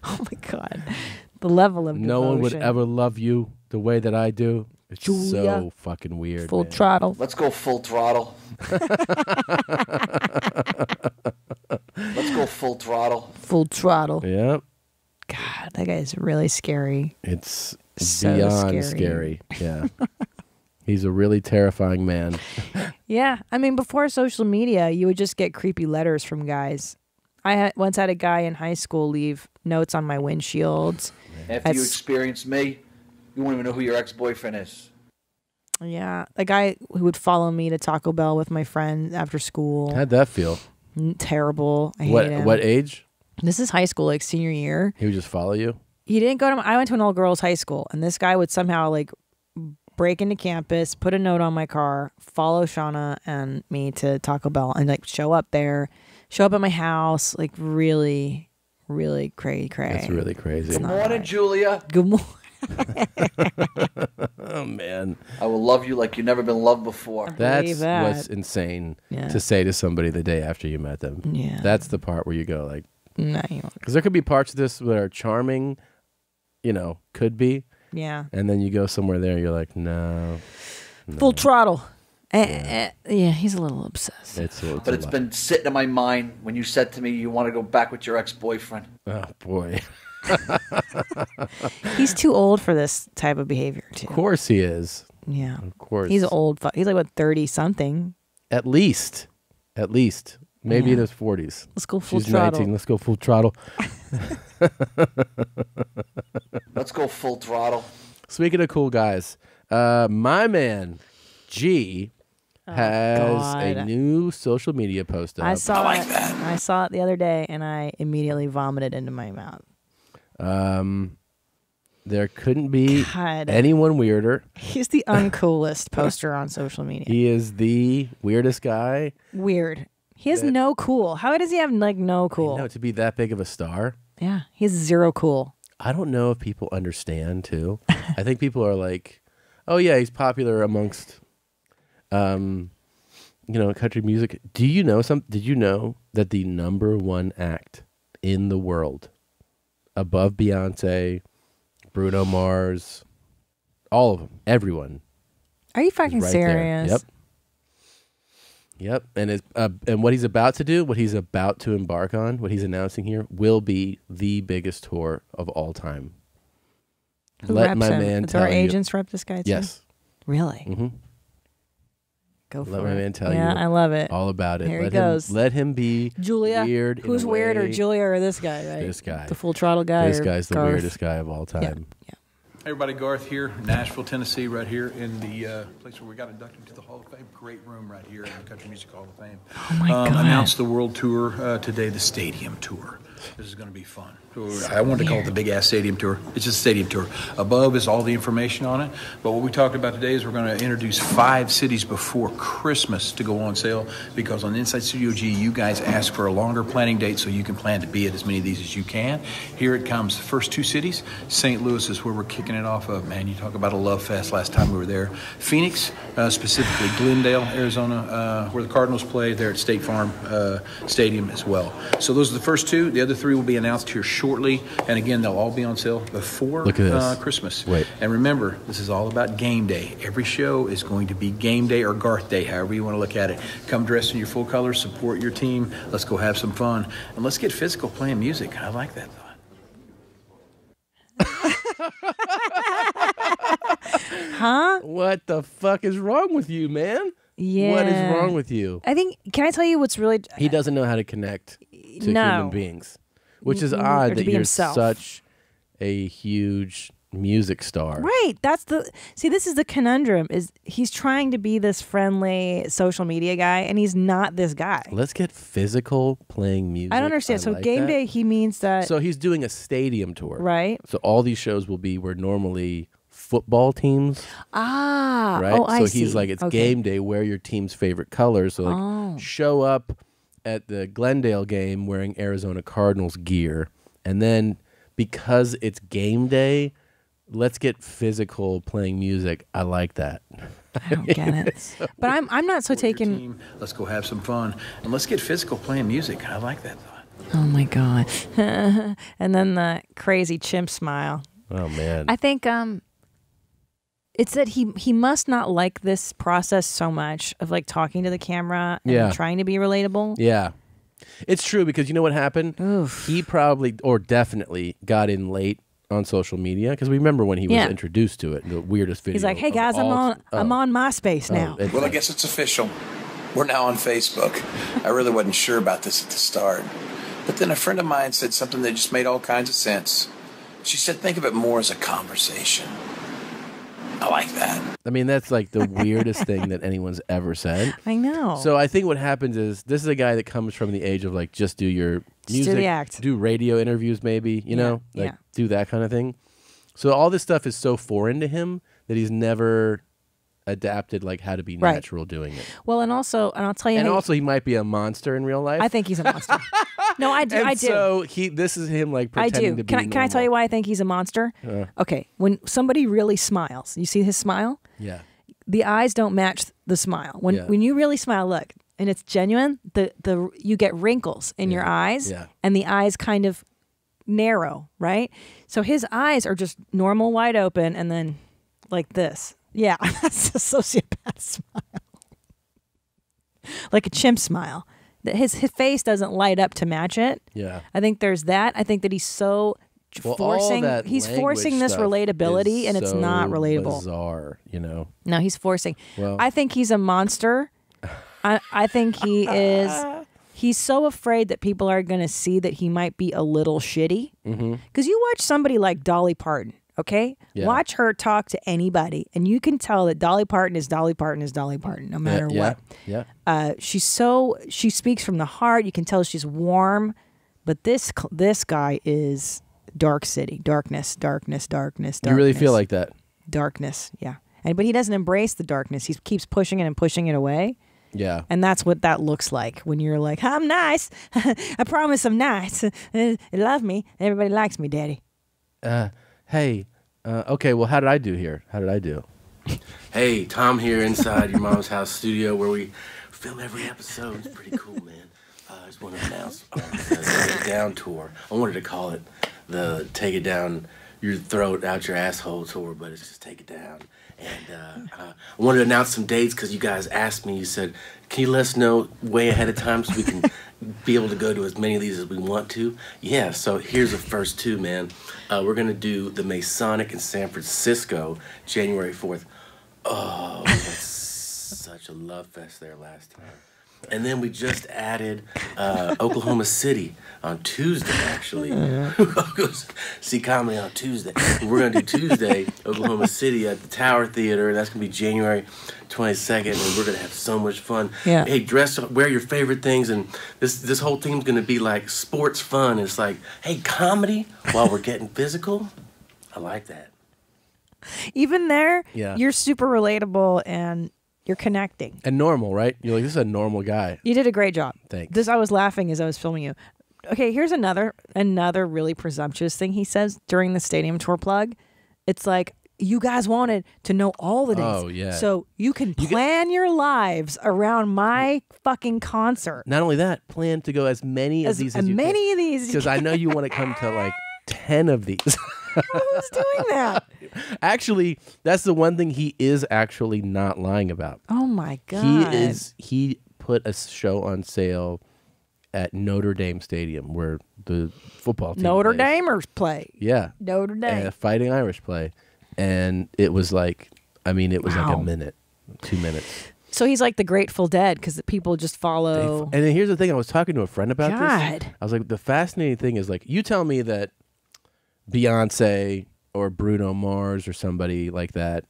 Oh my God. The level of no devotion. one would ever love you the way that I do. It's Julia. so fucking weird. Full throttle. Let's go full throttle. Let's go full throttle. Full throttle. Yep. God, that guy is really scary. It's so beyond scary. Yeah. He's a really terrifying man. Yeah. I mean, before social media, you would just get creepy letters from guys. I once had a guy in high school leave notes on my windshields. After you experienced me, you won't even know who your ex-boyfriend is. Yeah, a guy who would follow me to Taco Bell with my friend after school. How'd that feel? Terrible. I hate him. What age? This is high school, like senior year. He would just follow you? He didn't go to. I went to an all girls high school, and this guy would somehow like break into campus, put a note on my car, follow Shauna and me to Taco Bell, and like show up at my house, like really, really cray. That's really crazy. Good morning, Julia. Good morning. Oh man, I will love you like you've never been loved before. That's what's insane to say to somebody the day after you met them. Yeah, that's the part where you go like, no, because there could be parts of this that are charming, could be. Yeah, and then you go somewhere there, you're like, no. Full throttle. Yeah, he's a little obsessed. But it's been sitting in my mind when you said to me you want to go back with your ex-boyfriend. Oh boy. He's too old for this type of behavior too. Of course he is. Yeah. Of course. He's old. He's like, what, 30 something? At least. Maybe in his 40s. Let's go full She's throttle. 19. Let's go full throttle. Let's go full throttle. Speaking of cool guys, my man G has a new social media post up. I saw it. I saw it the other day, and I immediately vomited into my mouth. There couldn't be anyone weirder. He's the uncoolest poster on social media. He is the weirdest guy. Weird. He has no cool. How does he have like no cool? To be that big of a star. Yeah, he's zero cool. I don't know if people understand too. I think people are like, "Oh yeah, he's popular amongst, country music." Do you know Did you know that the #1 act in the world, above Beyonce, Bruno Mars, all of them, everyone? Are you fucking right serious? There. Yep. And what he's about to do, what he's about to embark on, what he's announcing here, will be the biggest tour of all time. Who Let reps my him? man Do tell our you. agents rep this guy too? Yes. Really? Mm-hmm. Go for it. Let my man tell you. Yeah, I love it. All about it. Here he goes. Let him be Julia. weird. in Who's a weirder, way. Julia or this guy? Right? This guy. The full throttle guy. This or guy's the Garth? weirdest guy of all time. Yeah. Hey everybody, Garth here, Nashville, Tennessee, right here in the place where we got inducted to the Hall of Fame. Great room right here in the Country Music Hall of Fame. Oh my God. Announced the world tour today, the stadium tour. This is going to be fun. I wanted to call it the Big Ass Stadium Tour. It's just a stadium tour. Above is all the information on it. But what we talked about today is we're going to introduce 5 cities before Christmas to go on sale, because on Inside Studio G, you guys ask for a longer planning date so you can plan to be at as many of these as you can. Here it comes. The first 2 cities. St. Louis is where we're kicking it off of. Man, you talk about a love fest last time we were there. Phoenix, specifically Glendale, Arizona, where the Cardinals play. There at State Farm Stadium as well. So those are the first 2. The other 3 will be announced here shortly. And again, they'll all be on sale before Christmas. Wait. And remember, this is all about game day. Every show is going to be game day or Garth day, however you want to look at it. Come dressed in your full colors, support your team. Let's go have some fun. And let's get physical playing music. I like that thought. Huh? What the fuck is wrong with you, man? Yeah. What is wrong with you? I think, can I tell you what's really... He doesn't know how to connect to human beings, which is Or odd to that be you're himself. such a huge music star. Right. That's this is the conundrum, is he's trying to be this friendly social media guy, and he's not this guy. Let's get physical playing music. I don't understand. So like game that. day, he means that... So he's doing a stadium tour. Right. So all these shows will be where normally football teams. Ah. Right. Oh, I so he's see. like, it's Okay. game day, wear your team's favorite colors. So like show up at the Glendale game wearing Arizona Cardinals gear. And then because it's game day, let's get physical playing music. I like that. I don't get it. But I'm not so taken... Let's go have some fun. And let's get physical playing music. I like that thought. Oh my God. And then the crazy chimp smile. Oh man. I think it's that he must not like this process so much of like talking to the camera and trying to be relatable. Yeah. It's true, because you know what happened? He probably, or definitely, got in late on social media, because we remember when he was introduced to it, the weirdest video. He's like, "Hey guys, I'm on MySpace now." Well, I guess it's official. We're now on Facebook. I really wasn't sure about this at the start. But then a friend of mine said something that just made all kinds of sense. She said, think of it more as a conversation. I like that. I mean, that's like the weirdest thing that anyone's ever said. I know. So I think what happens is this is a guy that comes from the age of like just do your music, do the act, do radio interviews, maybe like do that kind of thing. So all this stuff is so foreign to him that he's never adapted like how to be natural doing it. Well, and also, and I'll tell you, and also he might be a monster in real life. I think he's a monster. No, I do. And I do. So this is him like pretending to be Can I tell you why I think he's a monster? Okay, when somebody really smiles, you see his smile. Yeah. The eyes don't match the smile. When you really smile, look, and it's genuine. The you get wrinkles in your eyes, and the eyes kind of narrow, right? So his eyes are just normal, wide open, and then like this. Yeah, that's a sociopath smile. Like a chimp smile. His face doesn't light up to match it. Yeah. I think there's that. I think that he's so forcing. He's forcing this relatability, and it's not relatable. Bizarre, No, he's forcing. Well, I think he's a monster. I think he is. He's so afraid that people are going to see that he might be a little shitty. Because you watch somebody like Dolly Parton. Okay? Yeah. Watch her talk to anybody, and you can tell that Dolly Parton is Dolly Parton is Dolly Parton, no matter what. Yeah. She speaks from the heart. You can tell she's warm, but this guy is dark city, darkness. You really feel like that? Darkness, yeah. But he doesn't embrace the darkness. He keeps pushing it and pushing it away. Yeah. And that's what that looks like when you're like, I'm nice. I promise I'm nice. They love me. Everybody likes me, Daddy. Hey, okay, well, how did I do here? How did I do? Hey, Tom here inside your mom's house studio where we film every episode. It's pretty cool, man. I just want to announce the Take It Down tour. I wanted to call it the Take It Down Your Throat Out Your Asshole tour, but it's just Take It Down. And I wanted to announce some dates because you guys asked me. You said, can you let us know way ahead of time so we can be able to go to as many of these as we want to? Yeah, so here's the first two, man. We're going to do the Masonic in San Francisco, January 4th. Oh, we had such a love fest there last time. And then we just added Oklahoma City on Tuesday, actually. See comedy on Tuesday. We're going to do Tuesday, Oklahoma City at the Tower Theater. That's going to be January 22nd, and we're going to have so much fun. Yeah. Hey, wear your favorite things, and this whole thing's going to be like sports fun. It's like, hey, comedy while we're getting physical. I like that. Even there, you're super relatable and you're connecting. And normal, right? You're like, this is a normal guy. You did a great job. Thanks. I was laughing as I was filming you. Okay, here's another really presumptuous thing he says during the stadium tour plug. It's like, you guys wanted to know all the dates. Oh, yeah. So you can plan your lives around my fucking concert. Not only that, plan to go as many of these as you can. Because I know you want to come to like 10 of these. Who's doing that? Actually, that's the one thing he is actually not lying about. Oh my God. He put a show on sale at Notre Dame Stadium where the football team Notre plays. Damers play. Yeah. Notre Dame. And Fighting Irish play. And it was like, like a minute, 2 minutes. So he's like the Grateful Dead because the people just follow. And then here's the thing. I was talking to a friend about God. this. I was like, the fascinating thing is like, you tell me that Beyonce or Bruno Mars or somebody like that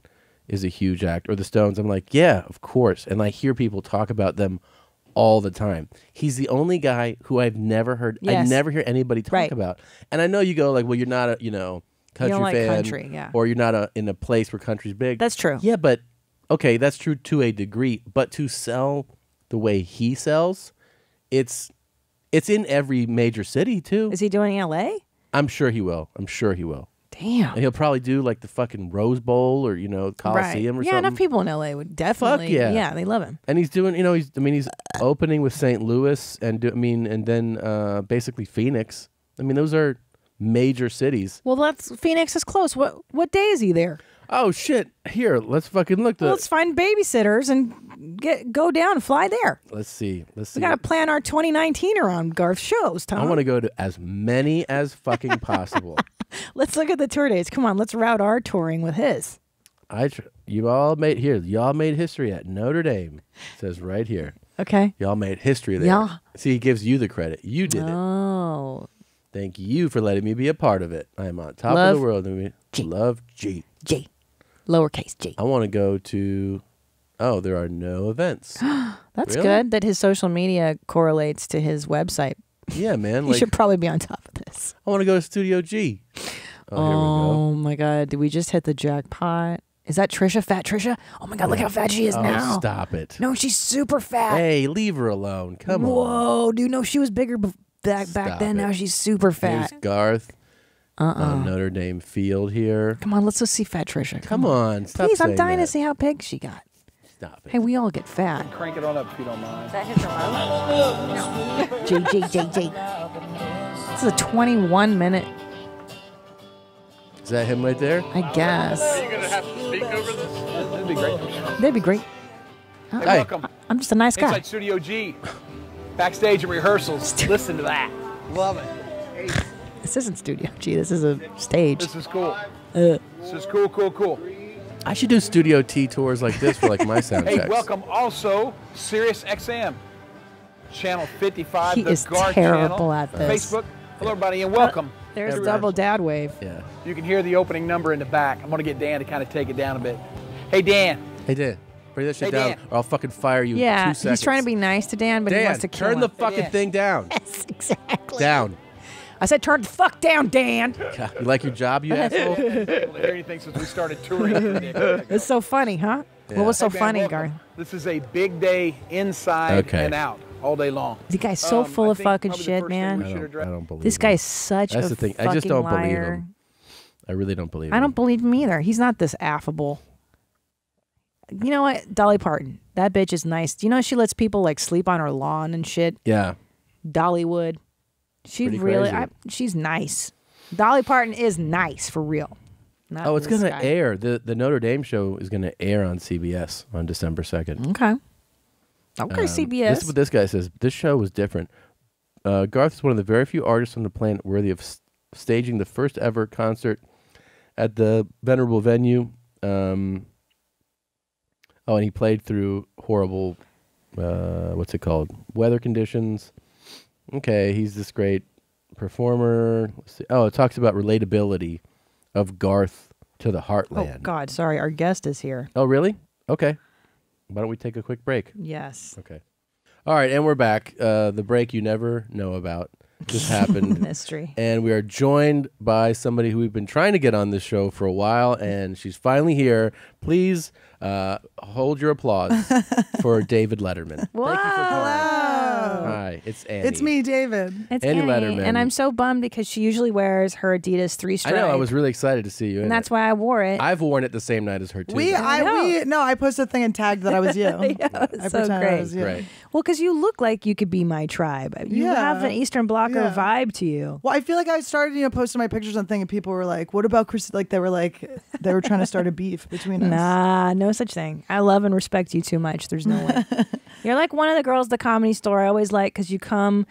is a huge act, or the Stones. I'm like, yeah, of course. And I hear people talk about them all the time. He's the only guy who I've never heard. Yes. I never hear anybody talk about. And I know you go like, well, you're not a country you don't like fan, country, yeah. or you're not in a place where country's big. That's true. Yeah, but okay, that's true to a degree. But to sell the way he sells, it's in every major city too. Is he doing L.A.? I'm sure he will. Damn. And he'll probably do like the fucking Rose Bowl or Coliseum or something. Yeah, enough people in LA would definitely. Fuck yeah. Yeah, they love him. And he's doing, he's opening with St. Louis and then basically Phoenix. I mean, those are major cities. Well, Phoenix is close. What day is he there? Oh shit! Here, let's fucking look. Let's find babysitters and go down and fly there. Let's see. We got to plan our 2019 around Garth shows, Tom. I want to go to as many as fucking possible. Let's look at the tour dates. Come on, let's route our touring with his. Y'all made history at Notre Dame. It says right here. Okay. Y'all made history there. Yeah. See, he gives you the credit. You did it. Oh. Thank you for letting me be a part of it. I am on top Love of the world. Love G. G. Lowercase G. I want to go to... Oh, there are no events. That's Really? good that his social media correlates to his website. Yeah, man. You should probably be on top of this. I want to go to Studio G. Oh, here we go. My God. Did we just hit the jackpot? Is that Trisha? Fat Trisha? Oh my God, look how fat she is now. Stop it. No, she's super fat. Hey, leave her alone. Come on. Whoa, dude. No, she was bigger back then. it. Now she's super fat. Here's Garth on Notre Dame Field here. Come on, let's go see Fat Trisha. Come on. Stop Please, I'm saying dying that. to see how big she got. Stop it. Hey, we all get fat. Crank it on up if you don't mind. Is that his remote? JJ. This is a 21-minute. Is that him right there? I guess. Are you going to have to speak over this? That'd be great. That'd be great. Hey, welcome. I'm just a nice guy. Inside Studio G. Backstage and rehearsals. Listen to that. Love it. Hey. This isn't Studio G. This is a stage. This is cool. This is cool. I should do Studio T tours like this for like my sound Hey, checks. welcome also Sirius XM, channel 55, He the is Garth terrible channel, at this. Facebook. Hello, everybody, and welcome. There's everyone. double dad wave. Yeah. You can hear the opening number in the back. I'm going to get Dan to kind of take it down a bit. Hey, Dan. Hey, Dan. Bring that shit Hey, down Dan. or I'll fucking fire you in Yeah, 2 seconds. he's trying to be nice to Dan, but he Dan, wants to kill turn him. the fucking thing down. Yes, exactly. Down. I said turn the fuck down, Dan. You like your job, you asshole? I haven't been able to hear anything since we started touring. It's so funny, huh? Yeah. What was so Hey, man, funny, welcome. Garth? This is a big day inside Okay. and out all day long. The guy's so full I of think fucking probably the shit, first thing man. we should address- I don't believe This him. guy's such That's a the thing. fucking I just don't liar. believe him. I really don't believe him. I don't believe him either. He's not this affable. You know what? Dolly Parton. That bitch is nice. Do you know she lets people like sleep on her lawn and shit? Yeah. Dollywood. She Pretty really, crazy. she's nice. Dolly Parton is nice for real. Not Oh, it's this going to guy. air. The Notre Dame show is going to air on CBS on December 2nd. Okay. Okay, CBS. This is what this guy says. This show was different. Garth is one of the very few artists on the planet worthy of staging the first ever concert at the venerable venue. And he played through horrible, what's it called? Weather conditions. Okay, he's this great performer. Let's see. Oh, it talks about relatability of Garth to the heartland. Oh, God, sorry. Our guest is here. Oh, really? Okay. Why don't we take a quick break? Yes. Okay. All right, and we're back. The break you never know about just happened. Mystery. And we are joined by somebody who we've been trying to get on this show for a while, and she's finally here. Please hold your applause for David Letterman. Whoa. Thank you for coming. Hello. Hi, it's Annie. It's me, David. It's Annie Annie, Lederman. and I'm so bummed because she usually wears her Adidas 3-stripe. I know. I was really excited to see you in and that's it. why I wore it. I've worn it the same night as her, too. though. I posted a thing and tagged that I was you. Yeah, I it's so pretended great. I was you. Great. Well, because you look like you could be my tribe. You have an Eastern Blocker Yeah. vibe to you. Well, I feel like I started, posting my pictures on thing, and people were like, "What about Chris?" Like they were trying to start a beef between us. Nah, no such thing. I love and respect you too much. There's no way. You're like one of the girls at the Comedy Store I always like because you come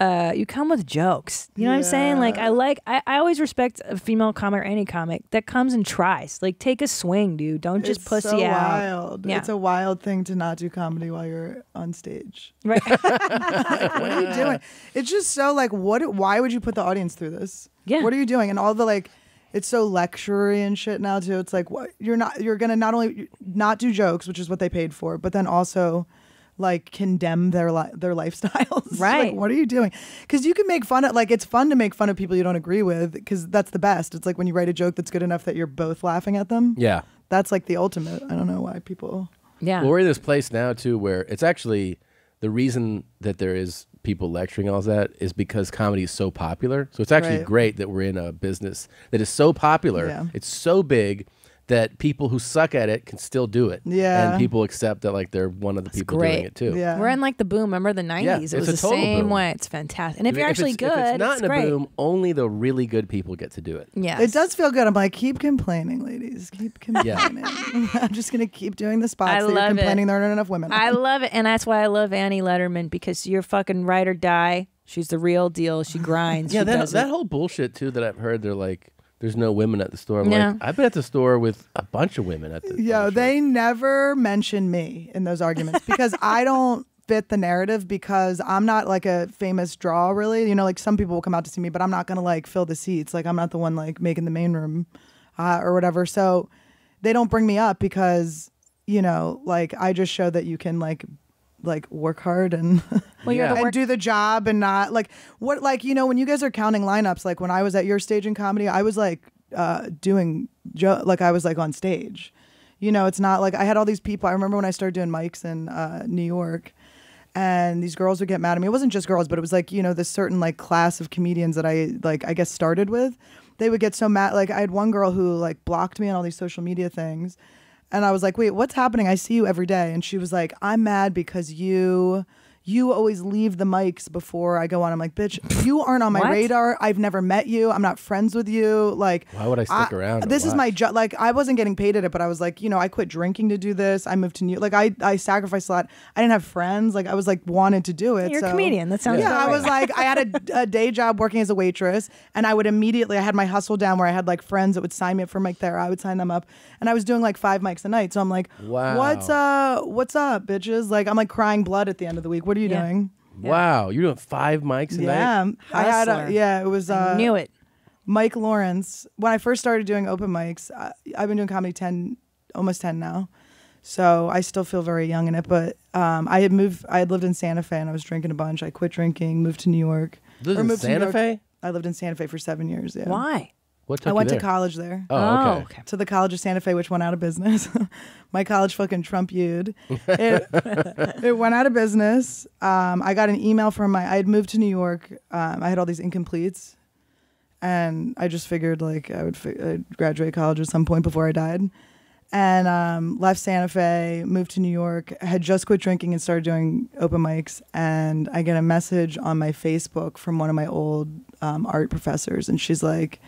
with jokes. You know what I'm saying? Like I always respect a female comic or any comic that comes and tries. Like take a swing, dude. Don't just It's pussy so out. wild. Yeah. It's a wild thing to not do comedy while you're on stage. Right. What are you doing? It's just so like, why would you put the audience through this? Yeah. What are you doing? And all the like, it's so lectury and shit now too. It's like, what you're gonna not only not do jokes, which is what they paid for, but then also like condemn their lifestyles. Right. Like, what are you doing? Because you can make fun of, like, it's fun to make fun of people you don't agree with, because that's the best. It's like when you write a joke that's good enough that you're both laughing at them. Yeah. That's like the ultimate. I don't know why people. Yeah. Well, we're in this place now, too, where it's actually the reason that there is people lecturing all that is because comedy is so popular. So it's actually Right. great that we're in a business that is so popular. Yeah. It's so big that people who suck at it can still do it. Yeah. And people accept that like they're one of the people doing it too. Yeah. We're in like the boom. Remember the 90s? Yeah, it was it's the a total same boom. way. It's fantastic. And if you're If actually it's- good, if it's not in a great. boom, only the really good people get to do it. Yes. It does feel good. I'm like, keep complaining, ladies. Keep complaining. I'm just going to keep doing the spots I that you're love complaining it. there aren't enough women. I love it. And that's why I love Annie Lederman, because you're fucking ride or die. She's the real deal. She grinds. Yeah, she that does that it. whole bullshit too that I've heard. They're like, there's no women at the store. I'm Yeah. like, I've been at the store with a bunch of women at the. Yo, they never mention me in those arguments because I don't fit the narrative because I'm not like a famous draw really. You know, like some people will come out to see me, but I'm not gonna like fill the seats. Like I'm not the one like making the main room or whatever. So they don't bring me up because, you know, like I just show that you can like work hard and and do the job and not like what, like, you know, when you guys are counting lineups, like when I was at your stage in comedy, I was like doing like I was like on stage, you know. It's not like I had all these people. I remember when I started doing mics in New York and these girls would get mad at me. It wasn't just girls, but it was like, you know, this certain like class of comedians that I guess started with. They would get so mad. Like I had one girl who like blocked me on all these social media things. And I was like, wait, what's happening? I see you every day. And she was like, I'm mad because you always leave the mics before I go on. I'm like, bitch, you aren't on my radar. I've never met you. I'm not friends with you. Like, why would I stick around? This is my job. Like, I wasn't getting paid at it, but I was like, you know, I quit drinking to do this. I moved to New York. Like, I sacrificed a lot. I didn't have friends. Like, I was like, wanted to do it. You're a comedian. That sounds I was like, I had a day job working as a waitress, and I would immediately, I had my hustle down where I had like friends that would sign me up for a mic there. I would sign them up, and I was doing like 5 mics a night. So I'm like, wow, what's up, bitches? Like, I'm like crying blood at the end of the week. What are you doing? Wow, you're doing 5 mics a night? I had it was I knew it. Mike Lawrence. When I first started doing open mics, I've been doing comedy almost 10 now. So I still feel very young in it, but I had lived in Santa Fe and I was drinking a bunch. I quit drinking, moved to New York. Lived in Santa Fe? I lived in Santa Fe for 7 years, yeah. Why? What took I went you there? to college there. Oh, okay. To the College of Santa Fe, which went out of business. My college fucking Trump you'd. It went out of business. I got an email from I had moved to New York. I had all these incompletes. And I just figured like I'd graduate college at some point before I died. And left Santa Fe, moved to New York, had just quit drinking and started doing open mics. And I get a message on my Facebook from one of my old art professors. And she's like,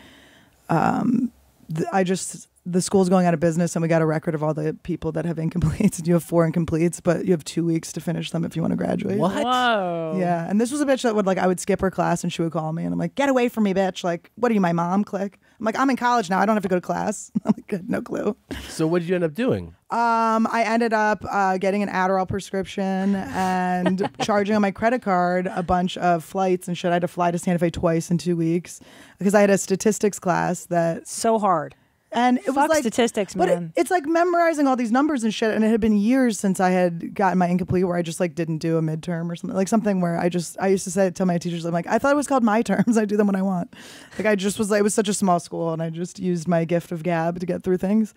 the school's going out of business and we got a record of all the people that have incompletes. You have 4 incompletes, but you have 2 weeks to finish them if you want to graduate. What? Whoa. Yeah. And this was a bitch that would like, I would skip her class and she would call me and I'm like, get away from me, bitch. Like, what are you, my mom? Click. I'm like, I'm in college now. I don't have to go to class. I'm like, no clue. So what did you end up doing? I ended up getting an Adderall prescription and charging on my credit card a bunch of flights and shit. I had to fly to Santa Fe twice in 2 weeks because I had a statistics class that so hard. And it was like statistics, man. But it's like memorizing all these numbers and shit. And it had been years since I had gotten my incomplete where I just like didn't do a midterm or something, like something where I used to tell my teachers, I'm like, I thought it was called my terms. I do them when I want. Like I just was like, it was such a small school and I just used my gift of gab to get through things.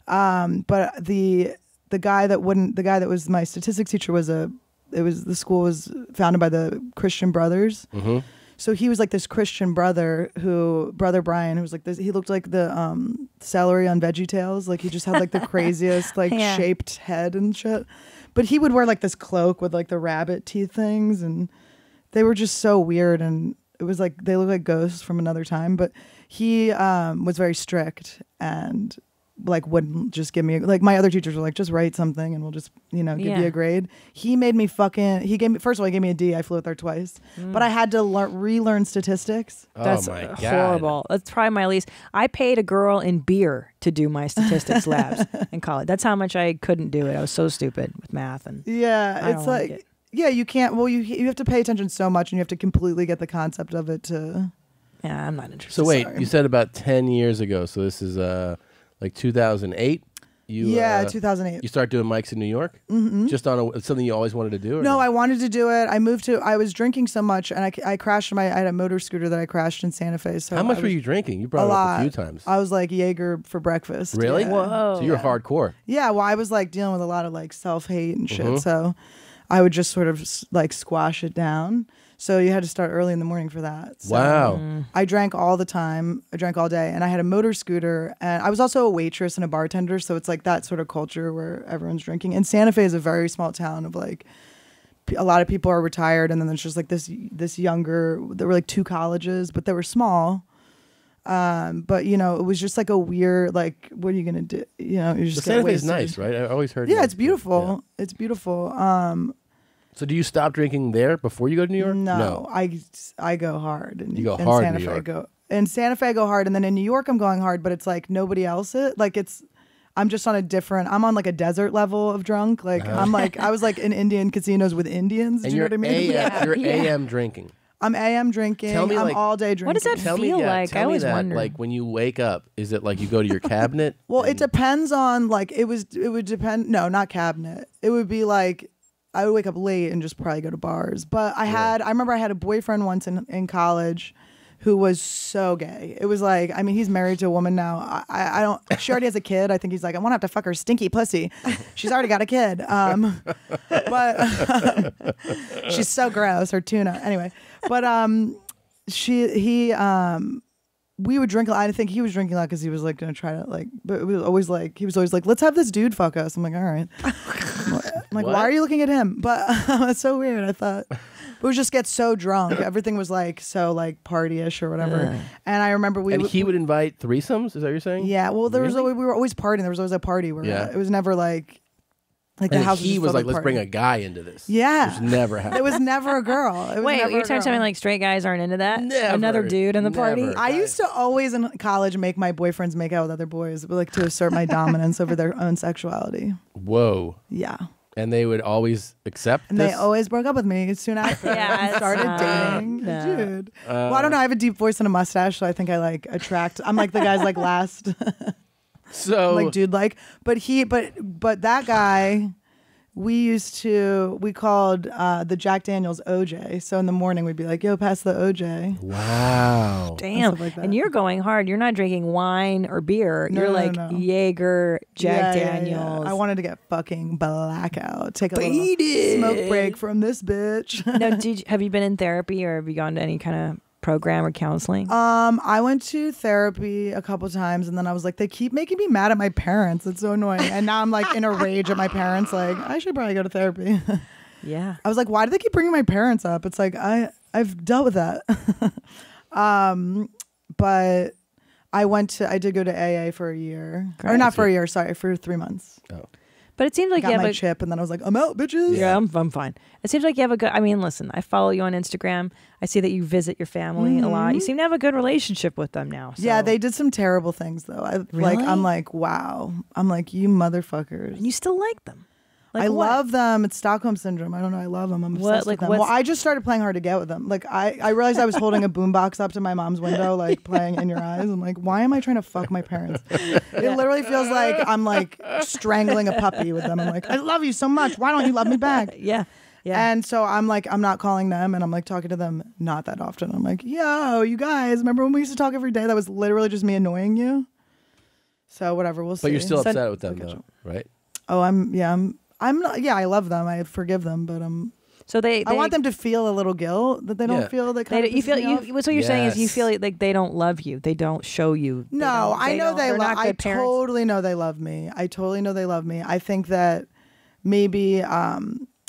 But the guy that was my statistics teacher the school was founded by the Christian Brothers. Mm-hmm. So he was like this Christian brother Brother Brian, who was like this. He looked like the celery on VeggieTales. Like he just had like the craziest like shaped head and shit. But he would wear like this cloak with like the rabbit teeth things, and they were just so weird. And it was like they looked like ghosts from another time. But he was very strict and like wouldn't just give me like my other teachers were like, just write something and we'll just give you a grade. He made me first of all he gave me a D. I flew with her twice, but I had to relearn statistics. That's my God. horrible. That's probably my least. I paid a girl in beer to do my statistics labs in college. That's how much I couldn't do it. I was so stupid with math and it's like you can't. Well, you have to pay attention so much and you have to completely get the concept of it to. Yeah, I'm not interested. So wait, you said about 10 years ago. So this is like 2008. 2008. You start doing mics in New York? Mm-hmm. Just on something you always wanted to do? Or no, I wanted to do it. I was drinking so much, and I crashed I had a motor scooter that I crashed in Santa Fe. So how much were you drinking? You brought it up a few times. I was like Jaeger for breakfast. Really? Yeah. Whoa. So you're hardcore. Yeah, well, I was like dealing with a lot of like self-hate and shit, so I would just sort of like squash it down. So you had to start early in the morning for that. So wow. I drank all the time. I drank all day. And I had a motor scooter. And I was also a waitress and a bartender. So it's like that sort of culture where everyone's drinking. And Santa Fe is a very small town of like, a lot of people are retired. And then there's just like this younger, there were like 2 colleges, but they were small. But it was just like a weird, like, what are you going to do? You just Santa Fe is nice, right? I always heard. Yeah, it's beautiful. Yeah. It's beautiful. So do you stop drinking there before you go to New York? No. I go hard. You go hard in New York. In Santa Fe I go hard, and then in New York I'm going hard, but it's like nobody else. I'm just on a different. I'm on like a desert level of drunk. Like I'm like I was like in Indian casinos with Indians. And Do you know what I mean? You're AM drinking. I'm AM drinking. Tell me, I'm like, all day drinking. What does that feel like? I always wonder. Like when you wake up, is it like you go to your cabinet? Well, it depends on like it would depend. No, not cabinet. It would be like I would wake up late and just probably go to bars. But I remember I had a boyfriend once in college who was so gay. It was like, I mean, he's married to a woman now. I don't, she already has a kid. I think he's like, I want to have to fuck her stinky pussy. She's already got a kid. But she's so gross, her tuna. Anyway, but we would drink. I think he was drinking a lot because he was like going to try to like, but it was always like, he was always like, let's have this dude fuck us. I'm like, all right. I'm like, why are you looking at him? But it's so weird. I thought. We would just get so drunk. Everything was like so like party-ish or whatever. And I remember he would invite threesomes. Is that what you're saying? Yeah. Well, there was always, we were always partying. There was always a party where it was never like the house. He was like, let's bring a guy into this. Yeah. Which never happened. It was never a girl. It was Wait, never you're a girl. telling me like straight guys aren't into that? Never. Another dude in the party? I used to always in college make my boyfriends make out with other boys, like to assert my dominance over their own sexuality. Whoa. Yeah. And they would always accept and this? they always broke up with me soon after. And started dating. Dude. Well, I don't know. I have a deep voice and a mustache, so I think I like attract. I'm like the guy's like last. So like dude, like, but that guy, we called the Jack Daniels OJ. So in the morning we'd be like, yo, pass the OJ. Wow. Damn. Like and you're going hard. You're not drinking wine or beer. No, you're no, like no. Jaeger, Jack Daniels. Yeah. I wanted to get fucking blackout. Take a little smoke break from this bitch. No, have you been in therapy or have you gone to any kind of program or counseling? I went to therapy a couple times and then I was like, they keep making me mad at my parents. It's so annoying. And now I'm like in a rage at my parents. Like, I should probably go to therapy. Yeah. I was like, why do they keep bringing my parents up? It's like, I've dealt with that. But I did go to AA for a year. Or not for a year, sorry, for 3 months. Oh. But it seems like got you have my a chip and then I was like, I'm out, bitches. Yeah, I'm fine. It seems like you have a good. I mean, listen, I follow you on Instagram. I see that you visit your family a lot. You seem to have a good relationship with them now. So. Yeah, they did some terrible things though. Really? I'm like, wow. I'm like, you motherfuckers. And you still like them. Like I what? love them. It's Stockholm syndrome. I don't know. I love them. I'm obsessed with them. Well, I just started playing hard to get with them. Like I realized I was holding a boombox up to my mom's window, like playing In Your Eyes. I'm like, why am I trying to fuck my parents? It literally feels like I'm like strangling a puppy with them. I'm like, I love you so much. Why don't you love me back? Yeah. And so I'm like, I'm not calling them and I'm like talking to them not that often. I'm like, yo, you guys, remember when we used to talk every day? That was literally just me annoying you. So whatever, we'll see. But you're still upset with them though, right? Oh, I'm not, yeah, I love them. I forgive them, but so I want them to feel a little guilt that they don't feel that kind of you feel pisses me off. what's what you're saying is you feel like they don't love you. They don't show you. No, I know they love. I parents. totally know they love me. I totally know they love me. I think that maybe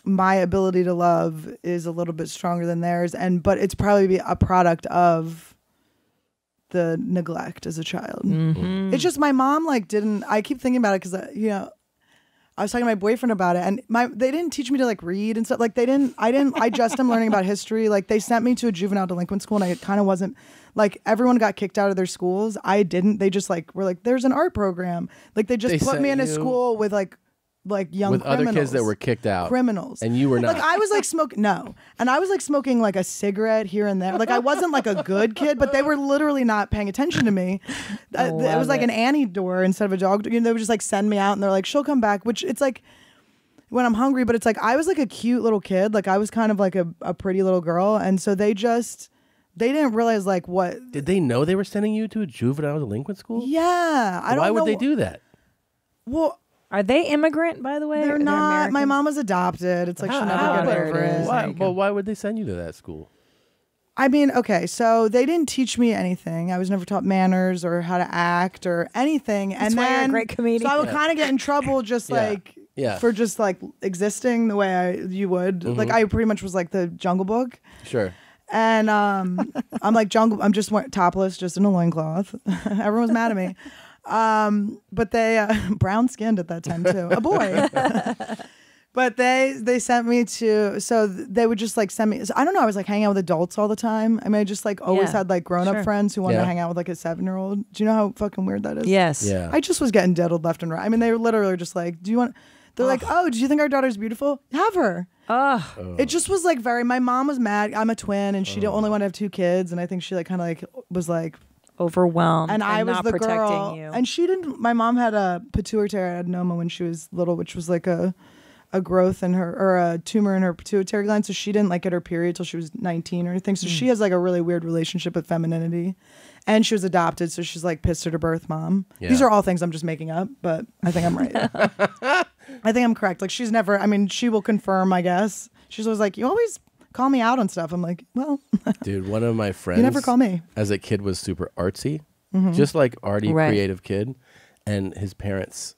my ability to love is a little bit stronger than theirs, but it's probably a product of the neglect as a child. Mm-hmm. It's just my mom like didn't. I keep thinking about it because I was talking to my boyfriend about it, and they didn't teach me to like read and stuff. Like I just am learning about history. Like they sent me to a juvenile delinquent school, and I kind of wasn't like everyone got kicked out of their schools. I didn't. They just like were like, there's an art program. Like they just put me in a school with like young with criminals. other kids that were kicked out, criminals, and you were not. Like I was like and I was like smoking like a cigarette here and there. Like I wasn't like a good kid, but they were literally not paying attention to me. It was like an Annie door instead of a dog door. They would just like send me out, and they're like, she'll come back. Which it's like when I'm hungry, but it's like I was like a cute little kid. Like I was kind of like a pretty little girl, and so they didn't realize like what. Did they know they were sending you to a juvenile delinquent school? Yeah, I don't know. Why would they do that? Well. Are they immigrant, by the way? They're not. My mom was adopted. It's like she'll never get over it. Why would they send you to that school? I mean, okay, so they didn't teach me anything. I was never taught manners or how to act or anything. That's why you're a great comedian. So I would kind of get in trouble just for just like existing the way you would. Mm-hmm. Like I pretty much was like the Jungle Book. Sure. And I'm like I'm just topless, just in a loincloth. Everyone was mad at me. But they brown skinned at that time too, a boy. But they sent me to, so they would just like send me, so I don't know, I was like hanging out with adults all the time. I mean, I just like always had like grown-up friends who wanted to hang out with like a 7-year-old. Do you know how fucking weird that is? Yes. Yeah. I just was getting diddled left and right. I mean, they were literally just like, do you want, they're like, oh, do you think our daughter's beautiful? Have her. It just was like my mom was mad. I'm a twin and she only wanted to have 2 kids. And I think she like kind of like was like, overwhelmed and I was not the protecting girl. you. And she didn't, my mom had a pituitary adenoma when she was little, which was like a growth in her, or a tumor in her pituitary gland. So she didn't like get her period till she was 19 or anything. So she has like a really weird relationship with femininity. And she was adopted, so she's like pissed at her birth mom. Yeah. These are all things I'm just making up, but I think I'm right. I think I'm correct. Like she's never, I mean, she will confirm, I guess. She's always like, you always call me out on stuff. I'm like, well. Dude, one of my friends. You never call me. As a kid was super artsy. Just like arty, creative kid. And his parents,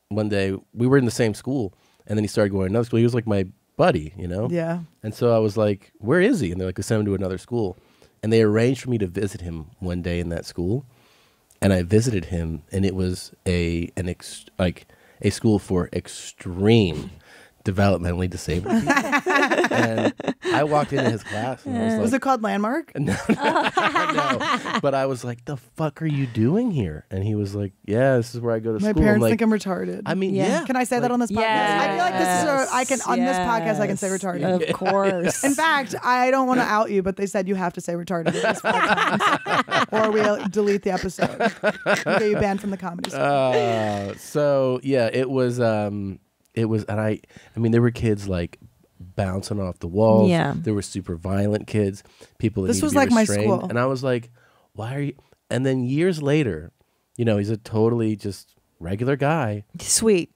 one day, we were in the same school. And then he started going to another school. He was like my buddy, you know? Yeah. And so I was like, where is he? And they're like, send him to another school. And they arranged for me to visit him one day in that school. And I visited him, and it was a school for extreme developmentally disabled people. And I walked into his class and I was like, was it called Landmark? No. But I was like, the fuck are you doing here? And he was like, yeah, this is where I go to My school. parents I'm like, think I'm retarded. I mean, yeah. Can I say that on this podcast? I feel like this is on this podcast I can say retarded. Of course. In fact, I don't want to out you, but they said you have to say retarded at least 5 times, or we'll delete the episode. We'll get you banned from the comedy store. So yeah, it was, and I mean, there were kids like bouncing off the walls. Yeah. There were super violent kids, people that This needed was to be like my restrained. school. And I was like, why are you? And then years later, you know, he's a totally just regular guy. Sweet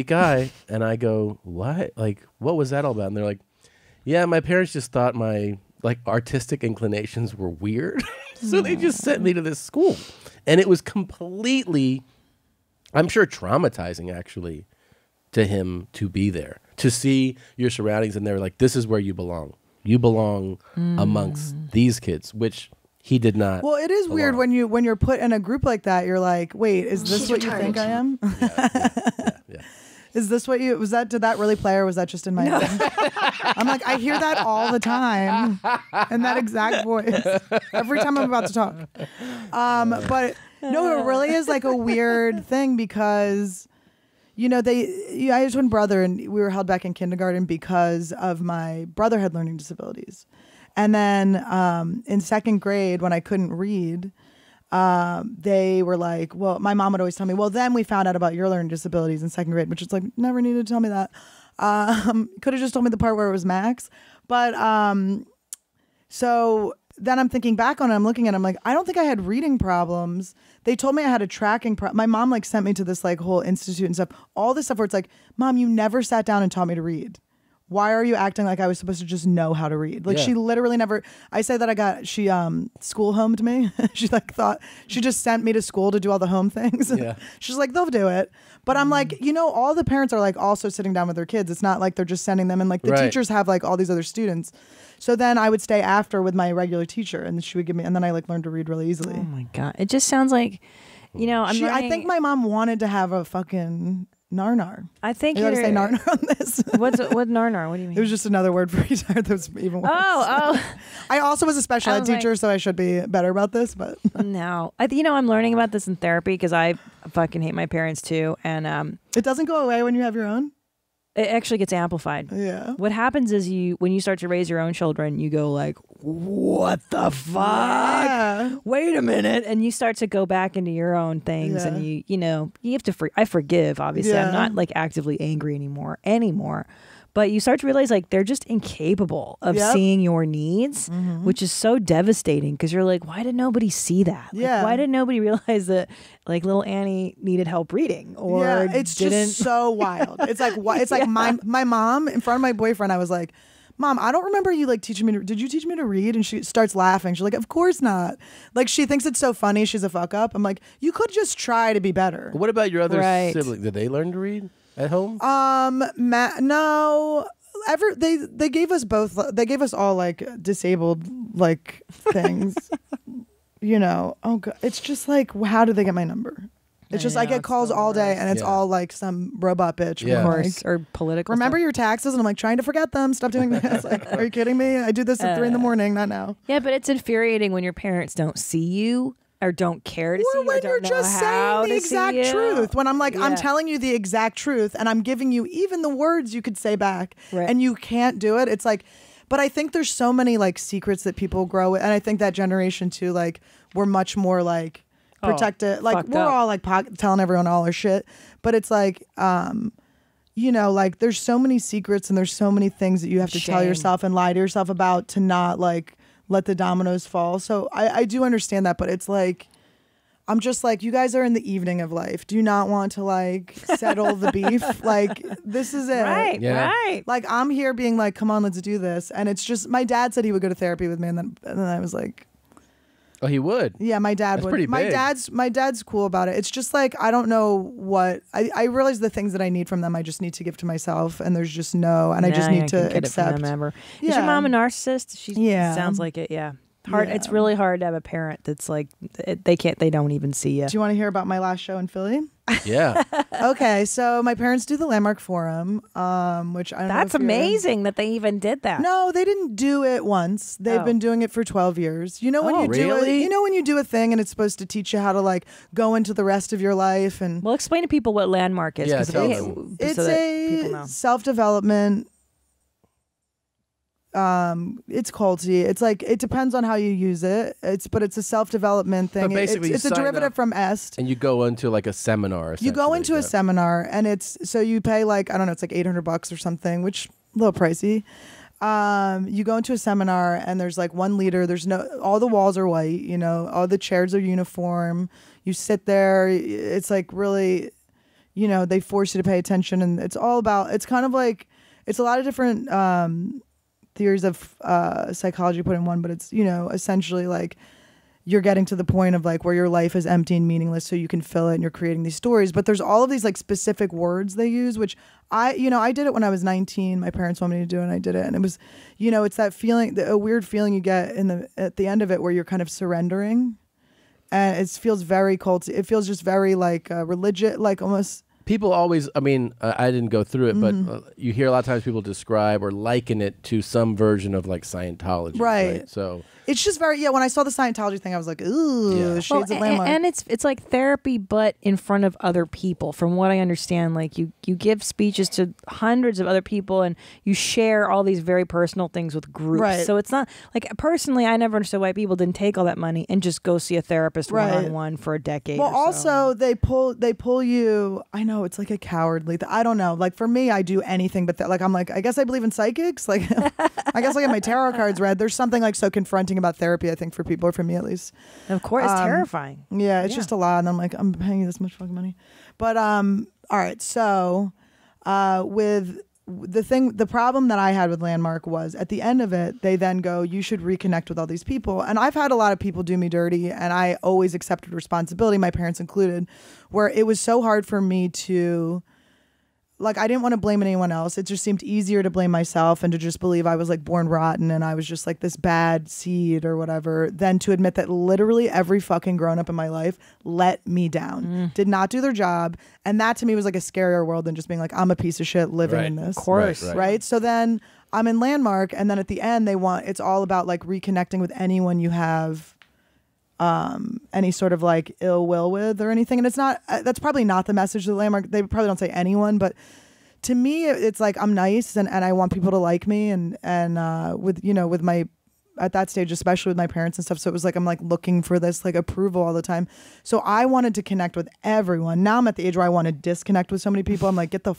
guy. And I go, what? Like, what was that all about? And they're like, yeah, my parents just thought my like artistic inclinations were weird. So they just sent me to this school. And it was completely, I'm sure, traumatizing actually to him to be there, to see your surroundings, and they're like, this is where you belong. You belong amongst these kids, which he did not. Well, it is weird when you're put in a group like that. You're like, wait, is this what you think I am? Yeah. Is this what you, did that really play, or was that just in my head? I'm like, I hear that all the time in that exact voice every time I'm about to talk. But no, it really is like a weird thing because, you know, I had a twin brother and we were held back in kindergarten because of my brother had learning disabilities. And then in 2nd grade, when I couldn't read, they were like, well, my mom would always tell me, well, then we found out about your learning disabilities in 2nd grade, which is like, never needed to tell me that. Could have just told me the part where it was Max. But so then I'm thinking back on it, I'm looking at it, I'm like, I don't think I had reading problems. They told me I had a tracking problem. My mom like sent me to this like whole institute and stuff, all this stuff where it's like, Mom, you never sat down and taught me to read. Why are you acting like I was supposed to just know how to read? Like she literally never, I say that she school homed me. She like thought, she just sent me to school to do all the home things. Yeah. She's like, they'll do it. But I'm like, you know, all the parents are like also sitting down with their kids. It's not like they're just sending them, and like the teachers have like all these other students. So then I would stay after with my regular teacher, and she would give me, and then I like learned to read really easily. Oh my God. It just sounds like, you know, I think my mom wanted to have a fucking narnar. I think you got to say narnar on this. What narnar? What do you mean? It was just another word for retard that was even worse. Oh. I also was a special ed teacher, so I should be better about this, but no. You know, I'm learning about this in therapy because I fucking hate my parents too, and it doesn't go away when you have your own. It actually gets amplified. Yeah. What happens is when you start to raise your own children, you go like, what the fuck? Yeah. Wait a minute. And you start to go back into your own things, and you know, you have to, I forgive, obviously. I'm not like actively angry anymore. But you start to realize like they're just incapable of seeing your needs, which is so devastating because you're like, why did nobody see that? Like, why did nobody realize that like little Annie needed help reading? Or it's just so wild. It's like my mom in front of my boyfriend, I was like, Mom, I don't remember you like teaching me did you teach me to read? And she starts laughing. She's like, of course not. Like she thinks it's so funny. She's a fuck up. I'm like, you could just try to be better. What about your other siblings? Did they learn to read at home? No. They gave us both. They gave us all like disabled like things. You know. Oh God. It's just like, how did they get my number? It's just I get calls all day, and it's all like some robot bitch. Yeah. Of being course, like, or political. remember stuff. your taxes, and I'm like trying to forget them. Stop doing this. Like, are you kidding me? I do this at 3 a.m, not now. Yeah, but it's infuriating when your parents don't see you or don't care to see Or you. when or you're don't know just how saying the to see exact you. truth. When I'm like, I'm Yeah. telling you the exact truth, and I'm giving you even the words you could say back, Right. and you can't do it. It's like, but I think there's so many like secrets that people grow with, and I think that generation too, like we're much more like protected. Like fucked we're up. all like telling everyone all our shit, but it's like, you know, like there's so many secrets and there's so many things that you have to tell Shame. yourself and lie to yourself about to not like let the dominoes fall. So I do understand that, but it's like, I'm just like, you guys are in the evening of life. Do you not want to like settle the beef? Like, this is it. Right, Yeah. right. Like, I'm here being like, come on, let's do this. And it's just, my dad said he would go to therapy with me. And then I was like, Oh, he would. yeah, my dad That's would. pretty My big. dad's cool about it. It's just like, I don't know what, I realize the things that I need from them, I just need to give to myself. And there's just no, and I just need to accept. Is Yeah. your mom a narcissist? She Yeah. sounds like it. Yeah. Hard. Yeah. It's really hard to have a parent that's like they don't even see you. Do you want to hear about my last show in Philly? Yeah. Okay, so my parents do the Landmark Forum, which I don't know That's if you're- amazing that they even did that. No, they didn't do it once. They've Oh. been doing it for 12 years. You know when Oh, you do it, really? you know when you do a thing and it's supposed to teach you how to like go into the rest of your life and Well, explain to people what Landmark is. Yeah, 'cause tell they- them. it's so that people know. a self-development. It's culty. It's like it depends on how you use it. But it's a self-development thing. But basically, it's you a sign derivative up from est. And you go into like a seminar. You go into essentially. a seminar and it's so you pay like, I don't know, it's like $800 or something, which a little pricey. You go into a seminar and there's like one leader. There's no, all the walls are white, you know, all the chairs are uniform. You sit there. It's like really, you know, they force you to pay attention, and it's all about, it's kind of like, it's a lot of different theories of psychology put in one, but it's, you know, essentially like you're getting to the point of like where your life is empty and meaningless so you can fill it, and you're creating these stories. But there's all of these like specific words they use, which I did it when I was 19. My parents wanted me to do it and I did it. And it was, you know, it's that feeling, a weird feeling you get at the end of it where you're kind of surrendering. And it feels very cult. It feels just very like religious, like almost. People always, I mean, I didn't go through it, but you hear a lot of times people describe or liken it to some version of like Scientology. Right. So it's just very, when I saw the Scientology thing, I was like, ooh, shades of Landmark. And it's like therapy, but in front of other people. From what I understand, like you give speeches to hundreds of other people, and you share all these very personal things with groups. Right. So it's not like, personally, I never understood why people didn't take all that money and just go see a therapist one-on-one for a decade. Well, or so. also they pull you. I know it's like a cowardly. I don't know. Like for me, I do anything but that. Like I'm like, I guess I believe in psychics. Like I guess I get my tarot cards read. There's something like so confronting about therapy, I think, for people, or for me at least. Of course, it's terrifying. Yeah, it's just a lot, and I'm like, I'm paying you this much fucking money. But all right. So with the problem that I had with Landmark was at the end of it, they then go, you should reconnect with all these people. And I've had a lot of people do me dirty, and I always accepted responsibility, my parents included, where it was so hard for me to, like, I didn't want to blame anyone else. It just seemed easier to blame myself and to just believe I was like born rotten and I was just like this bad seed or whatever, than to admit that literally every fucking grown up in my life let me down, did not do their job. And that to me was like a scarier world than just being like, I'm a piece of shit living in this. Of course. Right. So then I'm in Landmark, and then at the end it's all about like reconnecting with anyone you have any sort of like ill will with or anything. And it's not, that's probably not the message of the Landmark. They probably don't say anyone, but to me it's like I'm nice and I want people to like me and with, you know, with my, at that stage, especially with my parents and stuff. So it was like, I'm like looking for this like approval all the time. So I wanted to connect with everyone. Now I'm at the age where I want to disconnect with so many people. I'm like, get the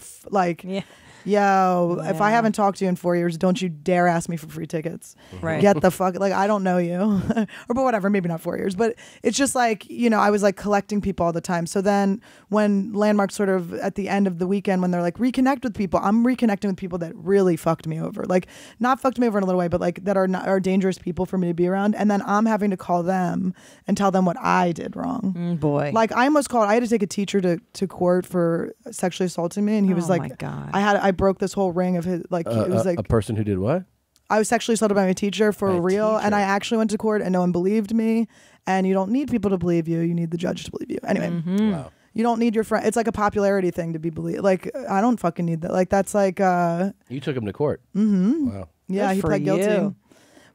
if I haven't talked to you in 4 years, don't you dare ask me for free tickets. Right. Get the fuck, like, I don't know you. Or but whatever, maybe not 4 years. But it's just like, you know, I was like collecting people all the time. So then when Landmark sort of at the end of the weekend, when they're like reconnect with people, I'm reconnecting with people that really fucked me over. Like not fucked me over in a little way, but like that are dangerous people for me to be around. And then I'm having to call them and tell them what I did wrong. Boy. Like I had to take a teacher to court for sexually assaulting me. And he was like, my God. I broke this whole ring of his, like, it was like a person who did what? I was sexually assaulted by my teacher for real. And I actually went to court and no one believed me. And you don't need people to believe you. You need the judge to believe you. Anyway. Wow. You don't need your friend. It's like a popularity thing to be believed. Like, I don't fucking need that. Like, that's like. You took him to court. Mm-hmm. Wow. Yeah, Good he for pled guilty. you.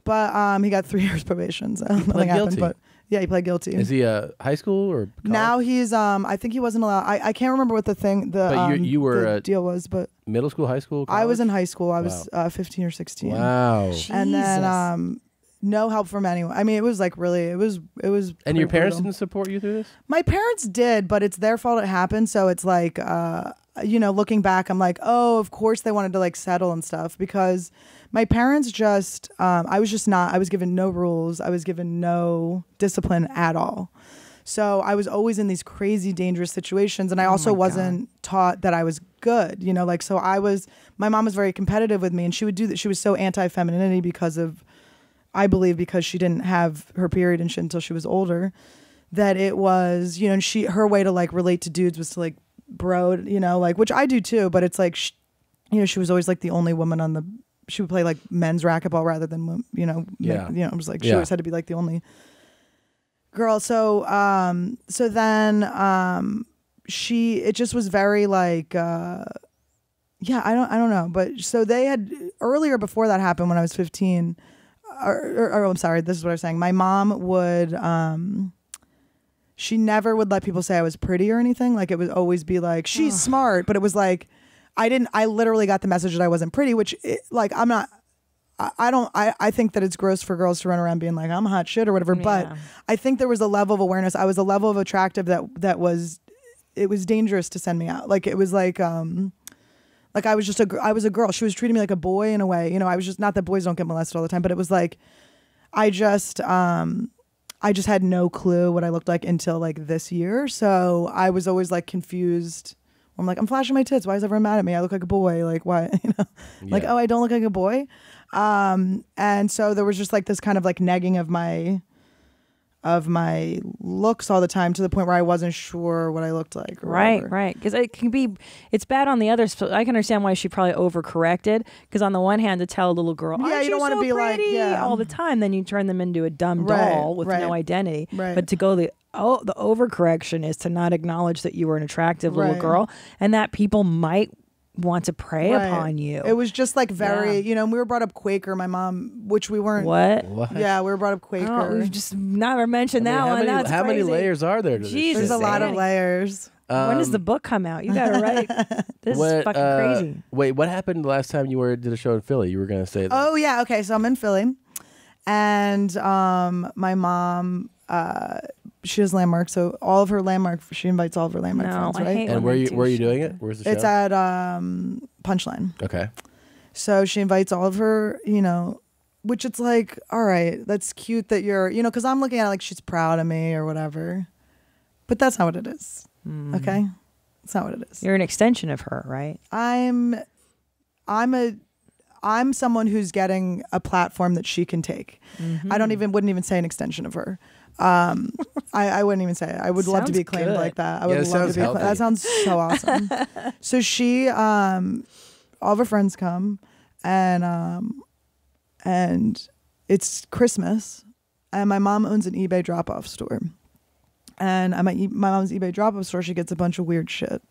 But he got 3 years probation. So nothing happened. guilty? But yeah, he pled guilty. Is he high school or college? Now he's I think he wasn't allowed. I can't remember what But you were the deal was, but middle school, high school, I was college? in high school. I was 15 or 16. Wow. And then no help from anyone. I mean, it was like really, it was. And your pretty parents brutal. didn't support you through this? My parents did, but it's their fault it happened. So it's like, looking back, I'm like, oh, of course they wanted to like settle and stuff because my parents just, I was given no rules. I was given no discipline at all. So I was always in these crazy, dangerous situations. And I also wasn't taught that I was good, so my mom was very competitive with me and she would do that. She was so anti-femininity I believe because she didn't have her period and shit until she was older, that it was, her way to like relate to dudes was to like bro, which I do too, but it's like, she was always like the only woman she would play like men's racquetball rather than, it was like, she always had to be like the only girl. So, then, it just was very like, I don't know. But so they had earlier before that happened when I was 15, or I'm sorry, this is what I was saying. My mom would, she never would let people say I was pretty or anything. Like it would always be like, she's smart, but it was like, I literally got the message that I wasn't pretty, which I'm not, I think that it's gross for girls to run around being like, I'm hot shit or whatever. Yeah. But I think there was a level of awareness. I was a level of attractive that was, it was dangerous to send me out. Like it was like I was I was a girl. She was treating me like a boy in a way. I was just, not that boys don't get molested all the time, but it was like, I just had no clue what I looked like until like this year. So I was always like confused. I'm like, I'm flashing my tits. Why is everyone mad at me? I look like a boy. Like why? Like, oh, I don't look like a boy. And so there was just like this kind of like negging of my looks all the time to the point where I wasn't sure what I looked like. Right. Because it's bad on the other. I can understand why she probably overcorrected. Because on the one hand, to tell a little girl, yeah, you don't want to be pretty like, all the time, then you turn them into a dumb doll with no identity. Right. But to go the overcorrection is to not acknowledge that you were an attractive little girl and that people might want to prey upon you. It was just like very, we were brought up Quaker, my mom, which we weren't. What? Yeah, we were brought up Quaker. Oh, we've just never mentioned that one. That's how many layers are there to this? There's a lot of layers. When does the book come out? You got to write. This is fucking crazy. Wait, what happened the last time you did a show in Philly? You were going to say that. Oh, yeah. Okay, so I'm in Philly. And my mom, she has landmarks, so all of her she invites all of her landmark friends, right? And where are you doing it? Where's the show? It's at Punchline. Okay. So she invites all of her, which it's like, all right, that's cute that you're, because I'm looking at it like she's proud of me or whatever, but that's not what it is. Okay, that's not what it is. You're an extension of her, right? I'm someone who's getting a platform that she can take. Mm-hmm. I wouldn't even say an extension of her. I wouldn't even say it. I would love to be claimed like that. I would love to be claimed. That sounds so awesome. So she, all of her friends come and it's Christmas and my mom owns an eBay drop-off store. And at my mom's eBay drop-off store, she gets a bunch of weird shit.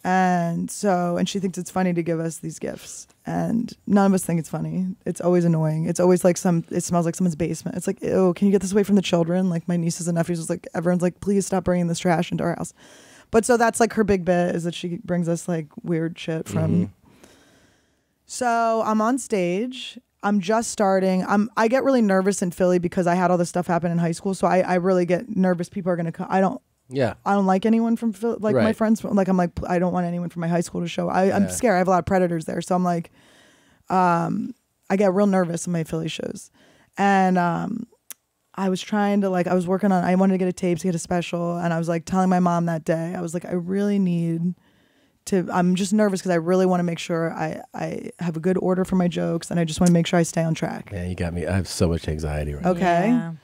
And she thinks it's funny to give us these gifts, and none of us think it's funny. It's always annoying. It's always like it smells like someone's basement. It's like, ew, can you get this away from the children? Like my nieces and nephews, like everyone's like, please stop bringing this trash into our house. But so that's like her big bit, is that she brings us like weird shit from. Mm-hmm. So I'm on stage. I'm just starting. I get really nervous in Philly because I had all this stuff happen in high school. So I really get nervous. People are gonna come. I don't like anyone from Philly, like my friends. Like I'm like, I don't want anyone from my high school to show. I'm scared. I have a lot of predators there, so I'm like, I get real nervous in my Philly shows, and I was trying to I was working on. I wanted to get a tape to get a special, and I was like telling my mom that day. I was like, I really need to. I'm just nervous because I really want to make sure I have a good order for my jokes, and I just want to make sure I stay on track. Yeah, you got me. I have so much anxiety right now. Okay. Yeah.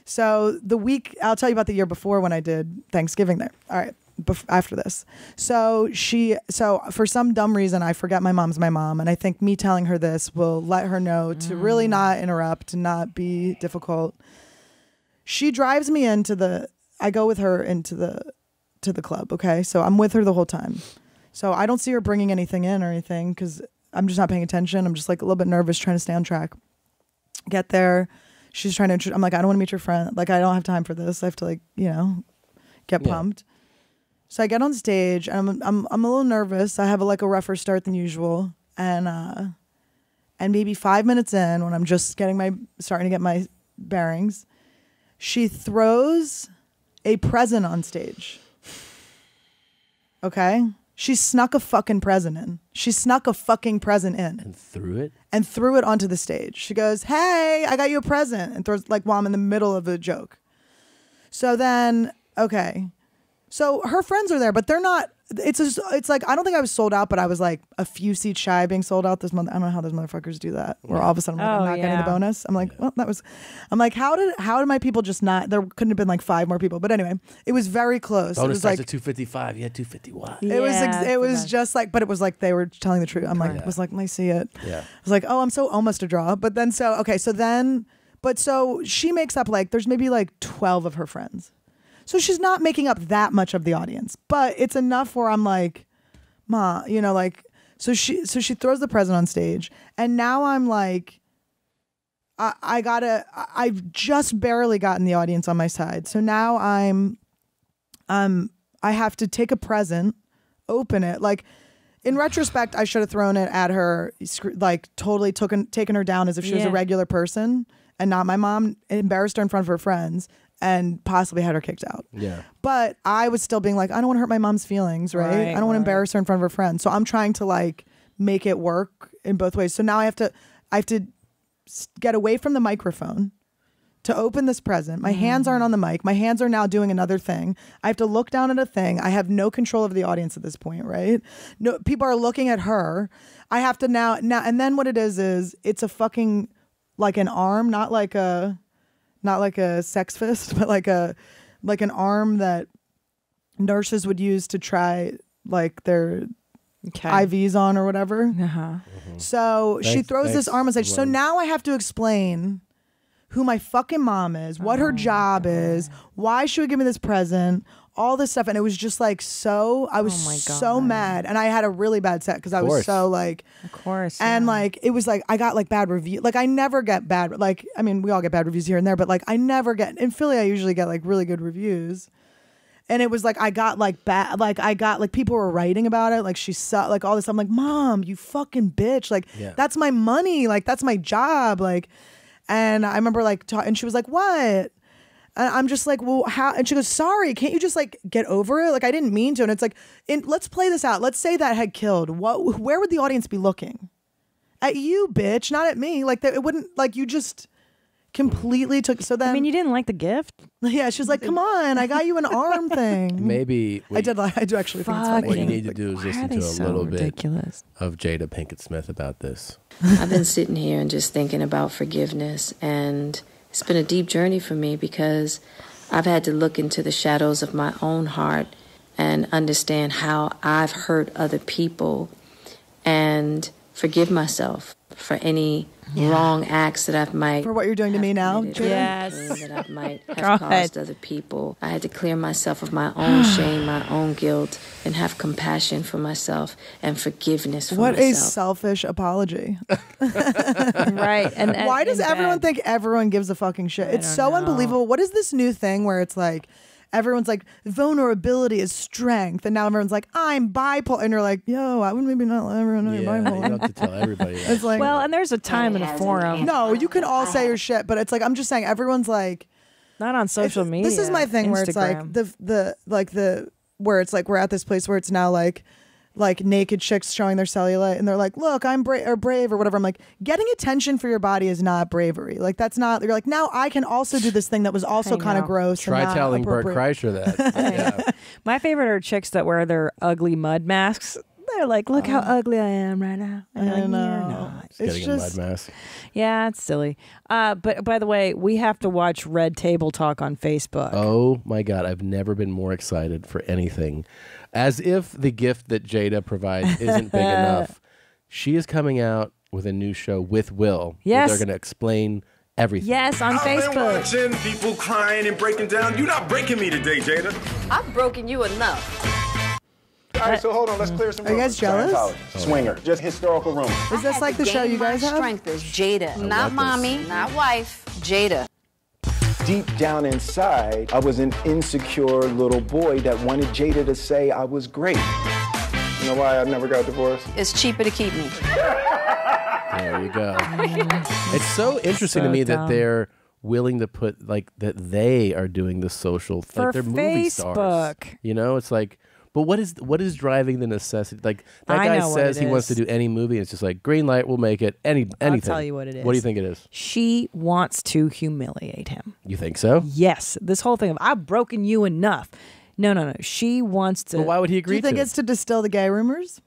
So the week, I'll tell you about the year before when I did Thanksgiving there. All right, after this. So for some dumb reason, I forget my mom's my mom. And I think me telling her this will let her know to really not interrupt, to not be difficult. She drives me I go with her into the to the club. Okay, so I'm with her the whole time. So I don't see her bringing anything in or anything because I'm just not paying attention. I'm just like a little bit nervous, trying to stay on track. Get there. She's trying to. I'm like, I don't want to meet your friend. Like, I don't have time for this. I have to, like, get pumped. So I get on stage. And I'm a little nervous. I have a rougher start than usual. And maybe 5 minutes in, when I'm just starting to get my bearings, she throws a present on stage. Okay. She snuck a fucking present in. She snuck a fucking present in. And threw it? And threw it onto the stage. She goes, hey, I got you a present. And throws, while I'm in the middle of a joke. So then, okay. So her friends are there, but they're not, it's like, I don't think I was sold out, but I was like a few seats shy of being sold out this month. I don't know how those motherfuckers do that. Where all of a sudden I'm not getting the bonus. I'm like, well, I'm like, how did my people just not, there couldn't have been like 5 more people. But anyway, it was very close. Bonus it was starts like at 251. Yeah, 251. It was just like, but it was like they were telling the truth. I'm like, was like, let me see it. Yeah. I was like, oh, I'm so almost a draw. But then so she makes up there's maybe 12 of her friends. So she's not making up that much of the audience, but it's enough where I'm like, Ma, so she throws the present on stage, and now I'm like, I've just barely gotten the audience on my side. So now I have to take a present, open it. Like, in retrospect, I should have thrown it at her, totally taken her down as if she was a regular person and not my mom, embarrassed her in front of her friends, and possibly had her kicked out. Yeah. But I was still being like, I don't want to hurt my mom's feelings, right? I don't want to embarrass her in front of her friends. So I'm trying to make it work in both ways. So now I have to get away from the microphone to open this present. My hands aren't on the mic. My hands are now doing another thing. I have to look down at a thing. I have no control of the audience at this point, right? No, people are looking at her. I have to now, and then what it is it's a fucking, an arm, not like a sex fist, but like an arm that nurses would use to try their IVs on or whatever. So she throws this arm on stage. So now I have to explain who my fucking mom is, what her job is, why she would give me this present, all this stuff. And it was just I was so mad. And I had a really bad set because I was so of course. And it was I got bad review. I never get bad, I mean, we all get bad reviews here and there, but I never get, in Philly, I usually get really good reviews. And it was I got bad, I got people were writing about it. She sucked, all this. I'm like, Mom, you fucking bitch. That's my money. That's my job. And I remember and she was like, what? And I'm just like, well, how? And she goes, sorry, can't you just get over it? I didn't mean to. And it's let's play this out. Let's say that had killed. Where would the audience be looking? At you, bitch, not at me. It wouldn't, you just completely took. So then, I mean, you didn't like the gift? Yeah, she was like, come on, I got you an arm thing. Maybe. I do actually think it's funny. What you need to do is listen to a little bit of Jada Pinkett Smith about this. I've been sitting here and just thinking about forgiveness, and it's been a deep journey for me because I've had to look into the shadows of my own heart and understand how I've hurt other people and forgive myself for any wrong acts that I might for what you're doing to me now. Yes, that I might have caused other people. I had to clear myself of my own shame, my own guilt, and have compassion for myself and forgiveness for myself. What a selfish apology. Right. And why does everyone think everyone gives a fucking shit? It's so unbelievable. What is this new thing where it's everyone's vulnerability is strength, and now everyone's I'm bipolar, and you're like, yo, I would maybe not let everyone know you're bipolar. You don't have to tell everybody that. It's well, and there's a time and a forum. No, you can all say your shit, but it's I'm just saying everyone's not on social media. This is my thing where it's where it's we're at this place where it's now naked chicks showing their cellulite, and they're like, look, I'm brave or whatever. I'm like, getting attention for your body is not bravery. That's not, you're now I can also do this thing that was also kind of gross. Try telling Bert Kreischer that. Yeah. My favorite are chicks that wear their ugly mud masks. They're look how ugly I am right now. And I know. It's getting a mud mask. Yeah, it's silly. But by the way, we have to watch Red Table Talk on Facebook. Oh my God, I've never been more excited for anything. As if the gift that Jada provides isn't big enough, she is coming out with a new show with Will. Yes. They're going to explain everything. Yes, on I've been Facebook. watching people crying and breaking down. You're not breaking me today, Jada. I've broken you enough. All right, so hold on. Let's clear some Are you guys jealous? Swinger. Just historical rumors. Is this like the show you guys have? Strength is Jada, not mommy, not wife, Jada. Deep down inside, I was an insecure little boy that wanted Jada to say I was great. You know why I've never got divorced? It's cheaper to keep me. There you go. It's so interesting to me that they're willing to put like that they are doing the social For like they're movie stars. Facebook. You know, it's like, but what is driving the necessity? Like that I guy know what says it he wants to is. do any movie, and it's just like green light, we'll make it. Anything. I'll tell you what it is. What do you think it is? She wants to humiliate him. You think so? Yes. This whole thing of I've broken you enough. No. She wants to. But why would he Do agree you think to? it's to distill the gay rumors?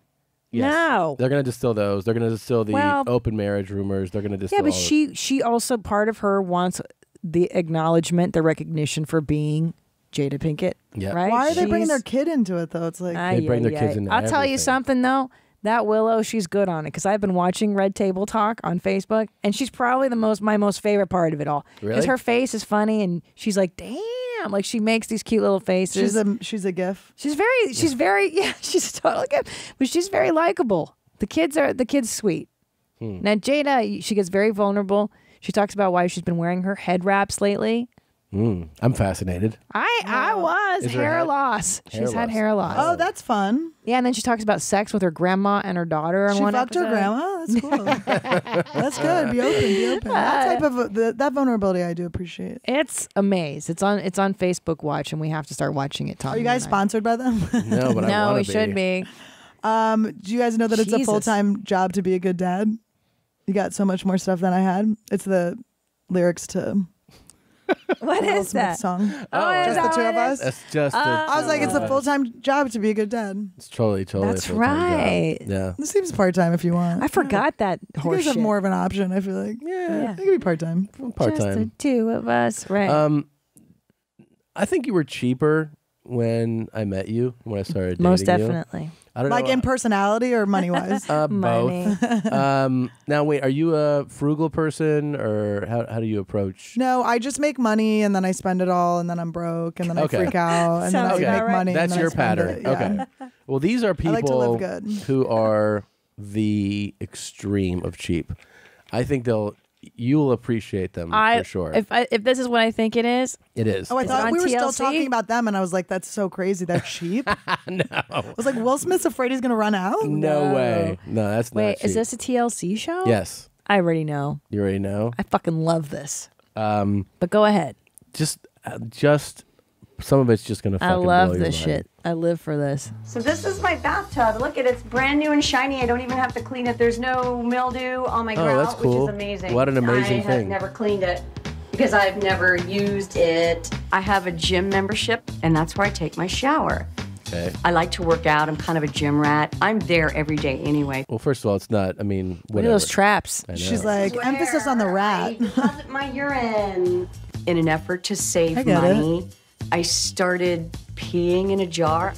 Yes. No. They're gonna distill those. They're gonna distill the Well- open marriage rumors. They're gonna distill. Yeah, but all of she also part of her wants the acknowledgement, the recognition for being Jada Pinkett. Yeah. Right? Why are they bringing She's- their kid into it though? It's like They bring their kids into I'll tell you everything. something though. That Willow, she's good on it because I've been watching Red Table Talk on Facebook, and she's probably my most favorite part of it all. Really? Because her face is funny, and she's like, damn, like she makes these cute little faces. she's a gif. She's very yeah, she's a total gift, but she's very likable. The kid's sweet. Now Jada, she gets very vulnerable. She talks about why she's been wearing her head wraps lately. I'm fascinated. I was Is her hair head- loss. hair She's had loss. hair loss. Oh, that's fun. Yeah, and then she talks about sex with her grandma and her daughter on She one fucked episode. her grandma. That's cool. That's good. Be open. That type of that vulnerability, I do appreciate. It's amazing. It's on Facebook Watch, and we have to start watching it. Tommy Are you guys and I. sponsored by them? No, but I No, wanna we should be. Do you guys know that it's a Jesus. full-time job to be a good dad? You got so much more stuff than I had. It's the lyrics to What Will is Smith that? song. Oh, is Just that the two what of it us. is? That's just. I was like, it's a full-time job to be a good dad. It's totally. That's a full-time job. right. Yeah. This seems part-time if you want. I forgot that You horse guys have shit. more of an option. I feel like Yeah. it could be part-time. Part Just the time. two of us, right? I think you were cheaper when I met you. When I started dating Most you. definitely. I don't Like know. in personality or money-wise? Money. Both. Now wait, are you a frugal person or how do you approach? No, I just make money and then I spend it all and then I'm broke and then Okay. I freak out and then I Sounds make about right. money. That's and then your I spend pattern. it. Yeah. Okay. Well, these are I like to live people good. who are the extreme of cheap. I think you'll appreciate them for sure. If this is what I think it is, It is. Oh, I Is it thought on we were still TLC? talking about them, and I was like, "That's so crazy. They're cheap." No. I was like, "Will Smith's afraid he's gonna run out." No way. No, that's not wait, cheap. is this a TLC show? Yes. I already know. You already know. I fucking love this. But go ahead. Just some of it's just gonna. I Fucking love blow your this mind. shit. I live for this. So this is my bathtub. Look at it. It's brand new and shiny. I don't even have to clean it. There's no mildew on my Oh, grout, that's cool. which is amazing. What an amazing I thing. have never cleaned it because I've never used it. I have a gym membership, and that's where I take my shower. Okay. I like to work out. I'm kind of a gym rat. I'm there every day anyway. Well, first of all, it's not. I mean, Look at whatever. those traps. I know. She's like, emphasis on the rat. I deposit my urine. In an effort to save I get money, I started peeing in a jar.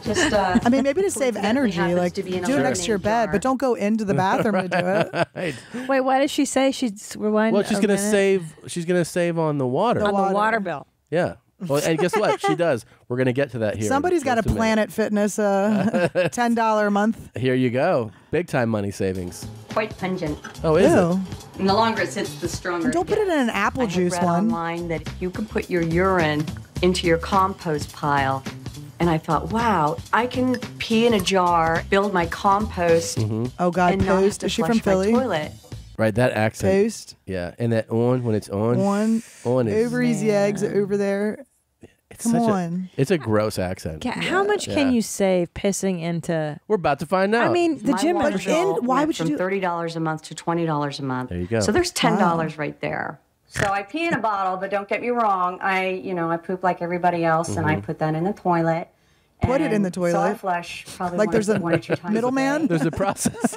Just, I mean, maybe to save coincidentally energy, happens like to do be it in a next to your lemonade bed, jar. but don't go into the bathroom to do it. Right. Wait, what did she say? She's rewind. Well, she's a gonna minute. save. She's gonna save on the water. on the water bill. Yeah. Well, and guess what? She does. We're gonna get to that here. Somebody's got a to Planet Fitness $10 a month. Here you go. Big time money savings. Quite pungent. Oh, is Ew. it? And the longer it sits, the stronger. And don't put it in an apple I had juice read one. online that you can put your urine into your compost pile. And I thought, wow, I can pee in a jar, build my compost, Oh God, and not have Post. to Is she flush from my Philly? toilet. Right, that accent. Post. Yeah, and that on when it's on. On is. over easy eggs over there. It's Come such on. It's a gross accent. How much can you save pissing into? We're about to find out. I mean, the My gym water membership. bill why went would you from do- $30 a month to $20 a month. There you go. So there's $10 right there. So I pee in a bottle, but don't get me wrong. I poop like everybody else, and I put that in the toilet. Put it in And the toilet. So I flush probably Like there's a one or two times middleman? a day. There's a process.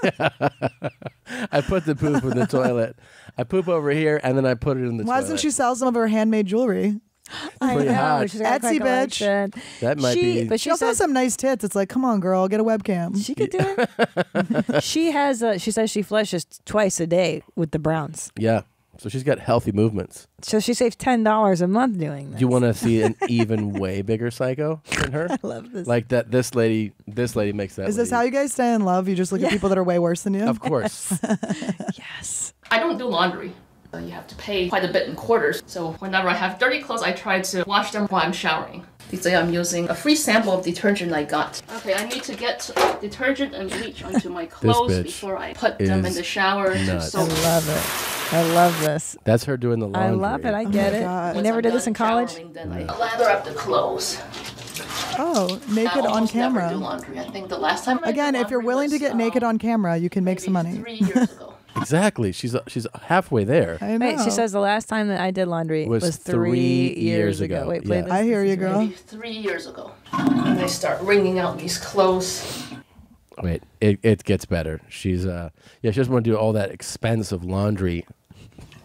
I put the poop in the toilet. I poop over here, and then I put it in the Why toilet. doesn't she sell some of her handmade jewelry? I pretty know. hot. She's got Etsy a bitch. collection. That might be. But She she also has says some nice tits. It's like, come on, girl, get a webcam. she could do it. She has. She says she flushes twice a day with the Browns. Yeah. So she's got healthy movements. So she saves $10 a month doing this. Do you want to see an even way bigger psycho than her? I love this. Like that. This lady makes that. Is this how you guys stay in love? You just look at people that are way worse than you? Of course. Yes. I don't do laundry. You have to pay quite a bit in quarters. So whenever I have dirty clothes, I try to wash them while I'm showering. Today I'm using a free sample of detergent I got. Okay, I need to get detergent and bleach onto my clothes before I put them in the shower. Nuts. I love it. I love this. That's her doing the laundry. I love it. I get it. God. You never did this in college? Then I lather up the clothes. Oh, naked I on almost never camera. do laundry. I think the last time I Again, did if you're laundry willing to was, get naked on camera, you can make some money. 3 years ago. Exactly. She's halfway there. I know. Wait, she says the last time that I did laundry was 3 years ago. Wait, play this. I hear you, girl. Maybe 3 years ago. And I start wringing out these clothes. Wait, it gets better. She's she doesn't want to do all that expensive laundry.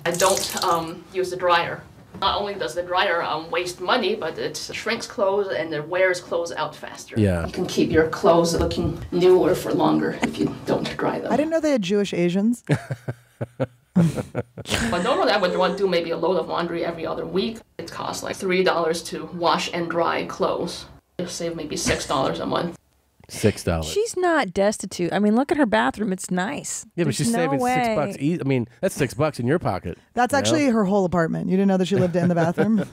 I don't use the dryer. Not only does the dryer waste money, but it shrinks clothes and it wears clothes out faster. Yeah. You can keep your clothes looking newer for longer if you don't dry them. I didn't know they had Jewish Asians. But normally I would want to do maybe a load of laundry every other week. It costs like $3 to wash and dry clothes. You'll save maybe $6 a month. $6. She's not destitute. I mean, look at her bathroom. It's nice. Yeah, but There's she's no saving way. $6. I mean, that's $6 in your pocket. That's actually her whole apartment. You didn't know that she lived in the bathroom?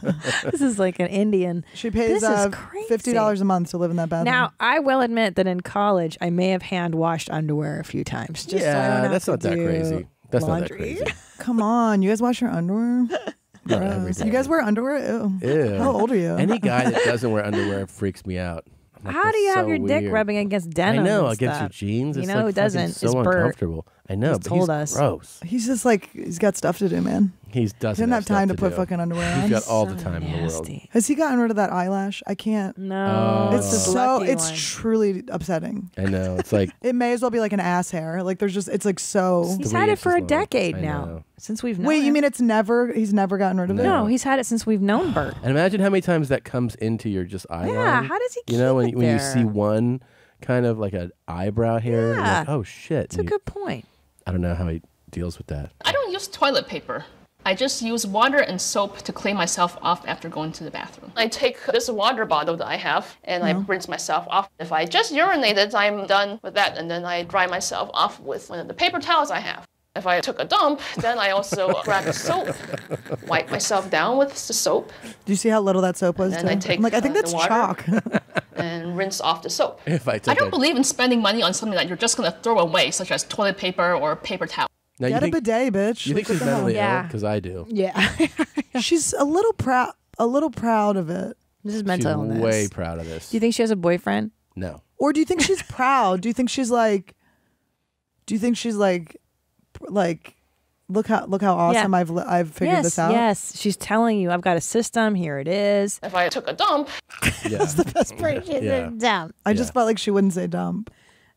This is like an Indian. She pays This is crazy. $50 a month to live in that bathroom. Now, I will admit that in college, I may have hand washed underwear a few times. Just so I don't Yeah, have that's to not that do crazy. That's not that laundry. crazy. Come on, you guys wash your underwear? Not every day. You guys wear underwear? Ew. Ew. How old are you? Any guy that doesn't wear underwear freaks me out. I'm like, How do that's you have so your dick weird. rubbing against denim? I know, and against your stuff? jeans. You It's know like who fucking doesn't? so It's Bert. uncomfortable. I know, He's but told he's us. gross. He's just like, he's got stuff to do, man. He doesn't He didn't have time to stuff put do. fucking underwear on. He's got all the time in the world. Has he gotten rid of that eyelash? I can't. No. It's It's the so, lucky it's one. truly upsetting. I know. It's like It may as well be like an ass hair. Like there's just, it's like so. He's had it for a decade I now. know. Since we've known Wait, him. you mean he's never gotten rid of it? No, he's had it since we've known Bert. And imagine how many times that comes into your just eye Yeah, line. how does he You know, keep when it you there? see one kind of like an eyebrow hair, you're Yeah. like, oh shit. It's a good point. I don't know how he deals with that. I don't use toilet paper. I just use water and soap to clean myself off after going to the bathroom. I take this water bottle that I have and I rinse myself off. If I just urinated, I'm done with that, and then I dry myself off with one of the paper towels I have. If I took a dump, then I also grab the soap, wipe myself down with the soap, Do you see how little that soap was? and then I take I'm like, I think the that's water chalk. and rinse off the soap. If I I took don't believe in spending money on something that you're just going to throw away, such as toilet paper or paper towel. Now, Get a bidet, bitch. You think Like, she's what the hell? mentally ill? Because I do. Yeah. She's a little proud of it. This is mental She's illness. way proud of this. Do you think she has a boyfriend? No. Or do you think she's proud? Do you think she's like look how awesome Yeah. I've figured this out? Yes, she's telling you, I've got a system. Here it is. If I took a dump, That's the best part. She said dump. I just felt like she wouldn't say dump.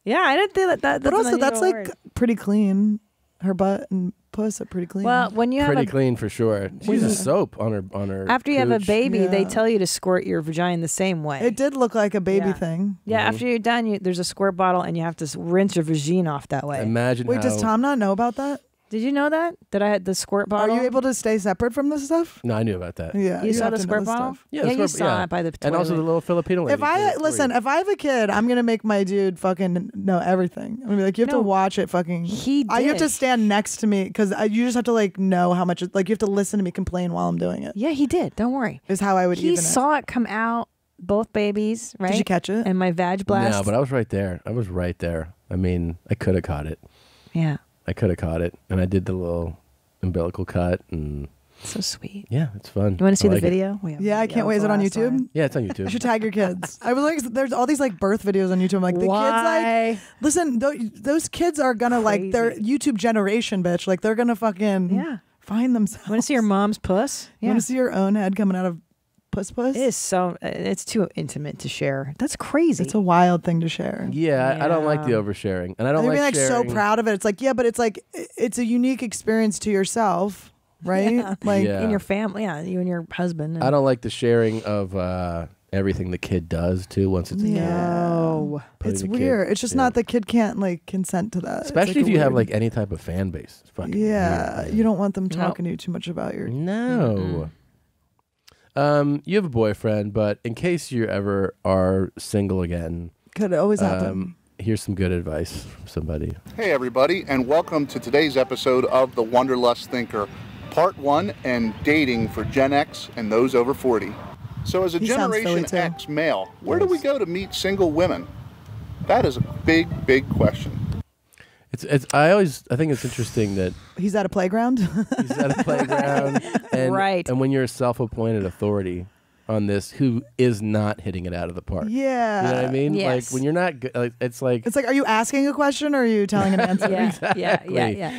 Yeah, I didn't think that. But That's also, an that's unusual like word. pretty clean. Her butt and puss are pretty clean. Well, when you have Pretty a, clean for sure. She uses soap on her. after you have a cooch. baby, they Yeah. tell you to squirt your vagina the same way. it did look like a baby Yeah. thing. Yeah, Mm-hmm. after you're done, there's a squirt bottle, and you have to rinse your vagina off that way. Imagine Wait, how. does Tom not know about that? Did you know that? That I had the squirt Are bottle? you able to stay separate from this stuff? No, I knew about that. Yeah, You saw have the to know squirt this bottle? stuff. Yeah, Yeah, the you squirt- saw yeah. it by the And also the toilet. little Filipino lady. If I have a kid, I'm gonna make my dude fucking know everything. I'm gonna be like, you have to No. watch it. Fucking. He You have to did. stand next to me because you just have to like know how much. Like you have to listen to me complain while I'm doing it. Yeah, he did. Don't worry. Is how I would He even saw it come out, both babies, right? Did you catch it? And my vag blast. No, but I was right there. I was right there. I mean, I could have caught it. Yeah. I could have caught it, and I did the little umbilical cut, and So sweet. yeah, it's fun. You want to see I the like it. video? We have Yeah, I video can't wait. Is for it on last YouTube? time. Yeah, it's on You YouTube. should tag your kids. I was like, there's all these like birth videos on YouTube. I'm like, the kids Why? like, listen, those kids are gonna like their YouTube generation, bitch. Like they're gonna fucking find themselves. Want to see your mom's puss? You want to see your own head coming out of puss? It is so. It's too intimate to share. That's crazy. It's a wild thing to share. Yeah, I don't like the Yeah. oversharing, and I don't You're like being like so sharing. proud of it. It's like, yeah, but it's like it's a unique experience to yourself, right? Yeah. Like Yeah. in your family. Yeah, you and your husband. I don't like the sharing of everything the kid does too once it's No, it's weird. It's just not the kid can't like consent to that. Especially if you have like any type of fan base. It's fucking weird. You don't want them talking to you too much about your. No. You have a boyfriend, but in case you ever are single again, could always happen. Here's some good advice from somebody. Hey everybody, and welcome to today's episode of The Wanderlust Thinker, Part 1 and Dating for Gen X and those over 40. So as a Generation X male, where do we go to meet single women? That is a big, big question. I think it's interesting that he's at a playground. He's at a playground, and, Right. And when you're a self-appointed authority on this, who is not hitting it out of the park? Yeah. You know what I mean? Yes. Like when you're not, it's like It's like, are you asking a question or are you telling an answer? Yeah.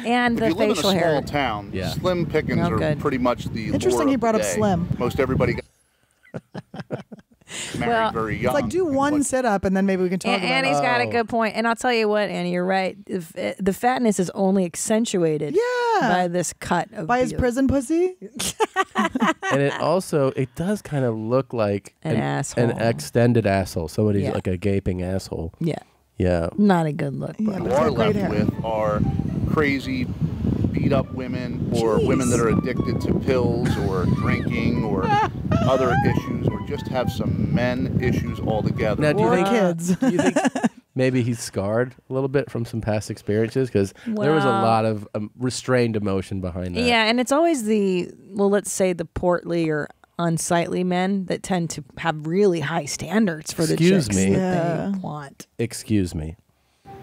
And If the you live in a facial small hair. town, Yeah. slim pickings No are good. pretty much the Interesting lure he of brought the up day. slim. Most everybody got married very It's young. like do one sit up and then maybe we can talk about Annie's it. got a good point. And I'll tell you what, Annie, you're right. The fatness is only accentuated by this cut of by his prison pussy. and it does kind of look like An asshole. an extended asshole. Somebody's Yeah. like a gaping asshole. Yeah. Yeah. Not a good look. you are left with are crazy, beat up women or women that are addicted to pills or drinking or other issues or just have some men issues altogether. Now, do you think maybe he's scarred a little bit from some past experiences? Because there was a Well- lot of restrained emotion behind that. Yeah, and it's always let's say the portly or unsightly men that tend to have really high standards for the Excuse chicks me. that they want. Excuse me.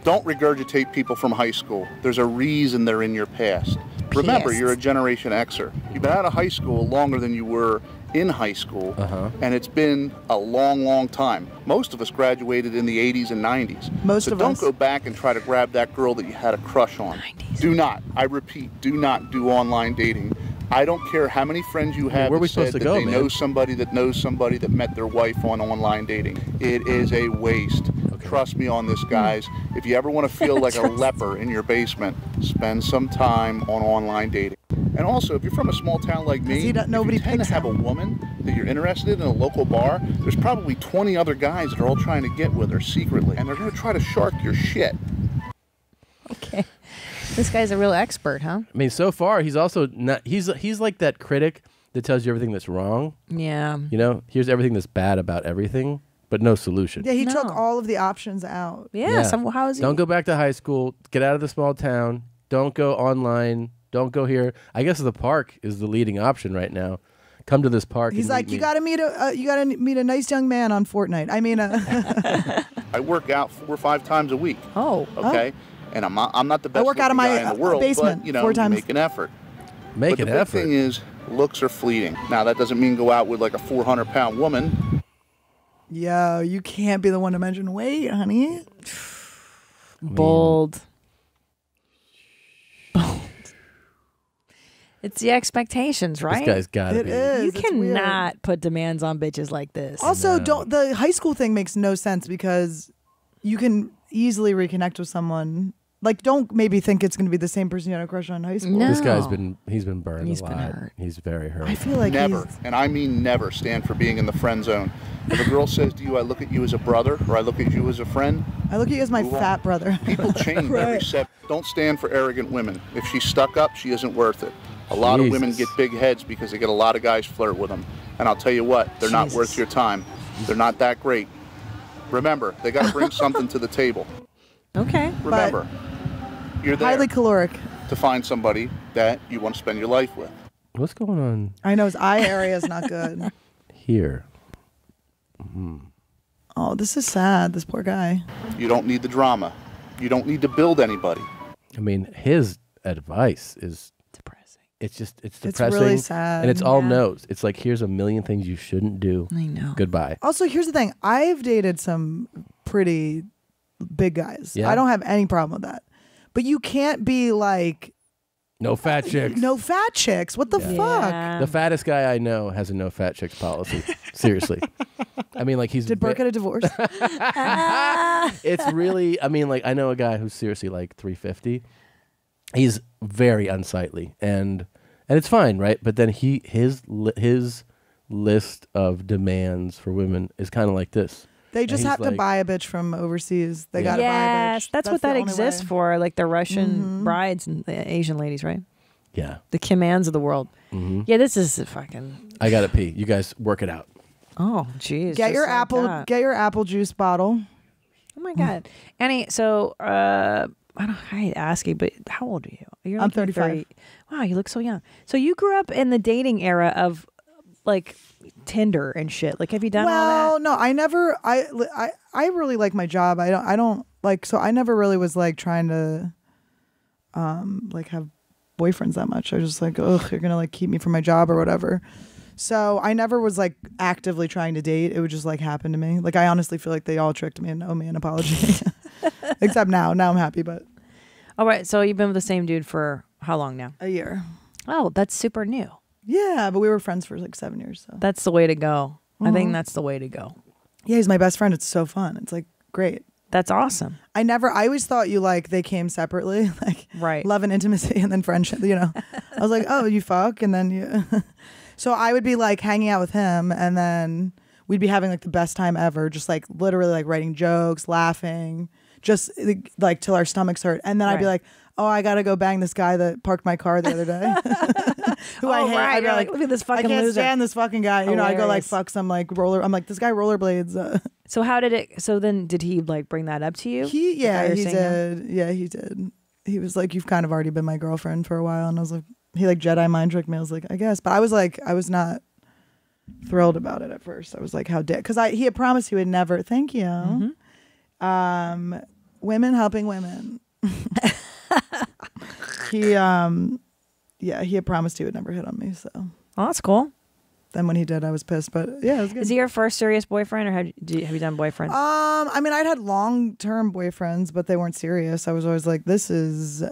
Don't regurgitate people from high school. There's a reason they're in your past. Remember, Pissed. you're a Generation Xer. You've been out of high school longer than you were in high school, and it's been a long, long time. Most of us graduated in the 80s and 90s. Most so of don't us. go back and try to grab that girl that you had a crush on. Do not, I repeat, do not do online dating. I don't care how many friends you have where are we that said supposed to that go, they man? know somebody that met their wife on online dating. It is a waste. Trust me on this, guys. If you ever want to feel like a leper in your basement, spend some time on online dating. And also, if you're from a small town like me, if you tend to have a woman that you're interested in a local bar, there's probably 20 other guys that are all trying to get with her secretly, and they're going to try to shark your shit. Okay. This guy's a real expert, huh? I mean, so far he's also not. He's like that critic that tells you everything that's wrong. Yeah. You know, here's everything that's bad about everything, but no solution. Yeah, he took all of the options out. How is he? Don't go back to high school. Get out of the small town. Don't go online. Don't go here. I guess the park is the leading option right now. Come to this park. He's and like, meet you me." got to meet a nice young man on Fortnite. I mean, I work out 4 or 5 times a week. Oh. Okay? And I'm not the best work out of looking my guy in the world, basement but, you know, 4 you times. make an effort. Make but an the big effort. thing is, looks are fleeting. Now, that doesn't mean go out with like a 400-pound woman. yo, you can't be the one to mention weight, honey. Bold. It's the expectations, right? guy's gotta It be. is. You It's weird. cannot put demands on bitches like this. Also, the high school thing makes no sense because you can easily reconnect with someone. Like, don't maybe think it's going to be the same person you had a crush on in high school. This guy's been burned a lot. He's very hurt. I feel like Never, and I mean never, stand for being in the friend zone. If a girl says to you, I look at you as a brother, or I look at you as a friend, I look at you as my move on. fat brother. People change Right. every step. Don't stand for arrogant women. If she's stuck up, she isn't worth it. A lot of women get big heads because they get a lot of guys flirt with them. And I'll tell you what, they're not worth your time. They're not that great. Remember, they got to bring something to the table. Okay. Remember, you're there Highly caloric. to find somebody that you want to spend your life with. What's going on I know his eye area is not good. here? Oh, this is sad. This poor guy. You don't need the drama. You don't need to build anybody. I mean, his advice is depressing. It's depressing. really sad. And it's all Yeah. no's. It's like, here's a million things you shouldn't do. I know. Goodbye. Also, here's the thing. I've dated some pretty big guys. Yeah? I don't have any problem with that. But you can't be like, No fat chicks. no fat chicks. What the fuck? The fattest guy I know has a no fat chicks policy. Seriously. I mean, like, he's... Did Bert get a divorce? It's really... I mean, like, I know a guy who's seriously like 350. He's very unsightly. And it's fine, right? But then his list of demands for women is kind of like this. They just And have he's to like- buy a bitch from overseas. They got to buy a Yes, bitch. that's what that the only exists way. for, like the Russian brides and the Asian ladies, right? Yeah. The Kim Anns of the world. Mhm. Yeah, this is fucking. I gotta pee. You guys work it out. Oh, jeez. Get just your like apple. that. Get your apple juice bottle. Oh my god, Annie. So I hate asking, but how old are you? You're I'm like in 35. 30 Wow, you look so young. So you grew up in the dating era of like Tinder and shit. Like, have you done all that? Well, no, I never. I really like my job. I don't like. So I never really was like trying to, like have boyfriends that much. I was just like, ugh, you're gonna like keep me from my job or whatever. So I never was like actively trying to date. It would just like happen to me. Like I honestly feel like they all tricked me and owe me an apology. Except now. Now I'm happy, but All right. So you've been with the same dude for how long now? a year. Oh, that's super new. Yeah, but we were friends for like 7 years. So That's the way to go. I think Mhm. that's the way to go. yeah, he's my best friend. It's so fun. It's like great. That's awesome. I always thought you like they came separately, like Right. love and intimacy and then friendship, you know. I was like, oh, you fuck and then you So I would be like hanging out with him and then we'd be having like the best time ever, just like literally like writing jokes, laughing, just like till our stomachs hurt. And then I'd be Right. like, oh, I gotta go bang this guy that parked my car the other day. Who I Oh, hate. right. I'd be You're like, look at this fucking I can't loser. stand this fucking guy. You know, I go like Hilarious. fuck some like roller. I'm like, this guy rollerblades. So how did it? So then, did he like bring that up to you? The guy Yeah, you're he saying now? did. Yeah, he did. He was like, you've kind of already been my girlfriend for a while. And I was like, he like Jedi mind tricked me. I was like, I guess. But I was like, I was not thrilled about it at first. I was like, how dare, because he had promised he would never, thank you. Mm-hmm. Women helping women. He had promised he would never hit on me. So Oh, that's cool. then when he did, I was pissed. But yeah, it was good. Is he your first serious boyfriend, or have you done boyfriends? I mean, I'd had long-term boyfriends, but they weren't serious. I was always like, this is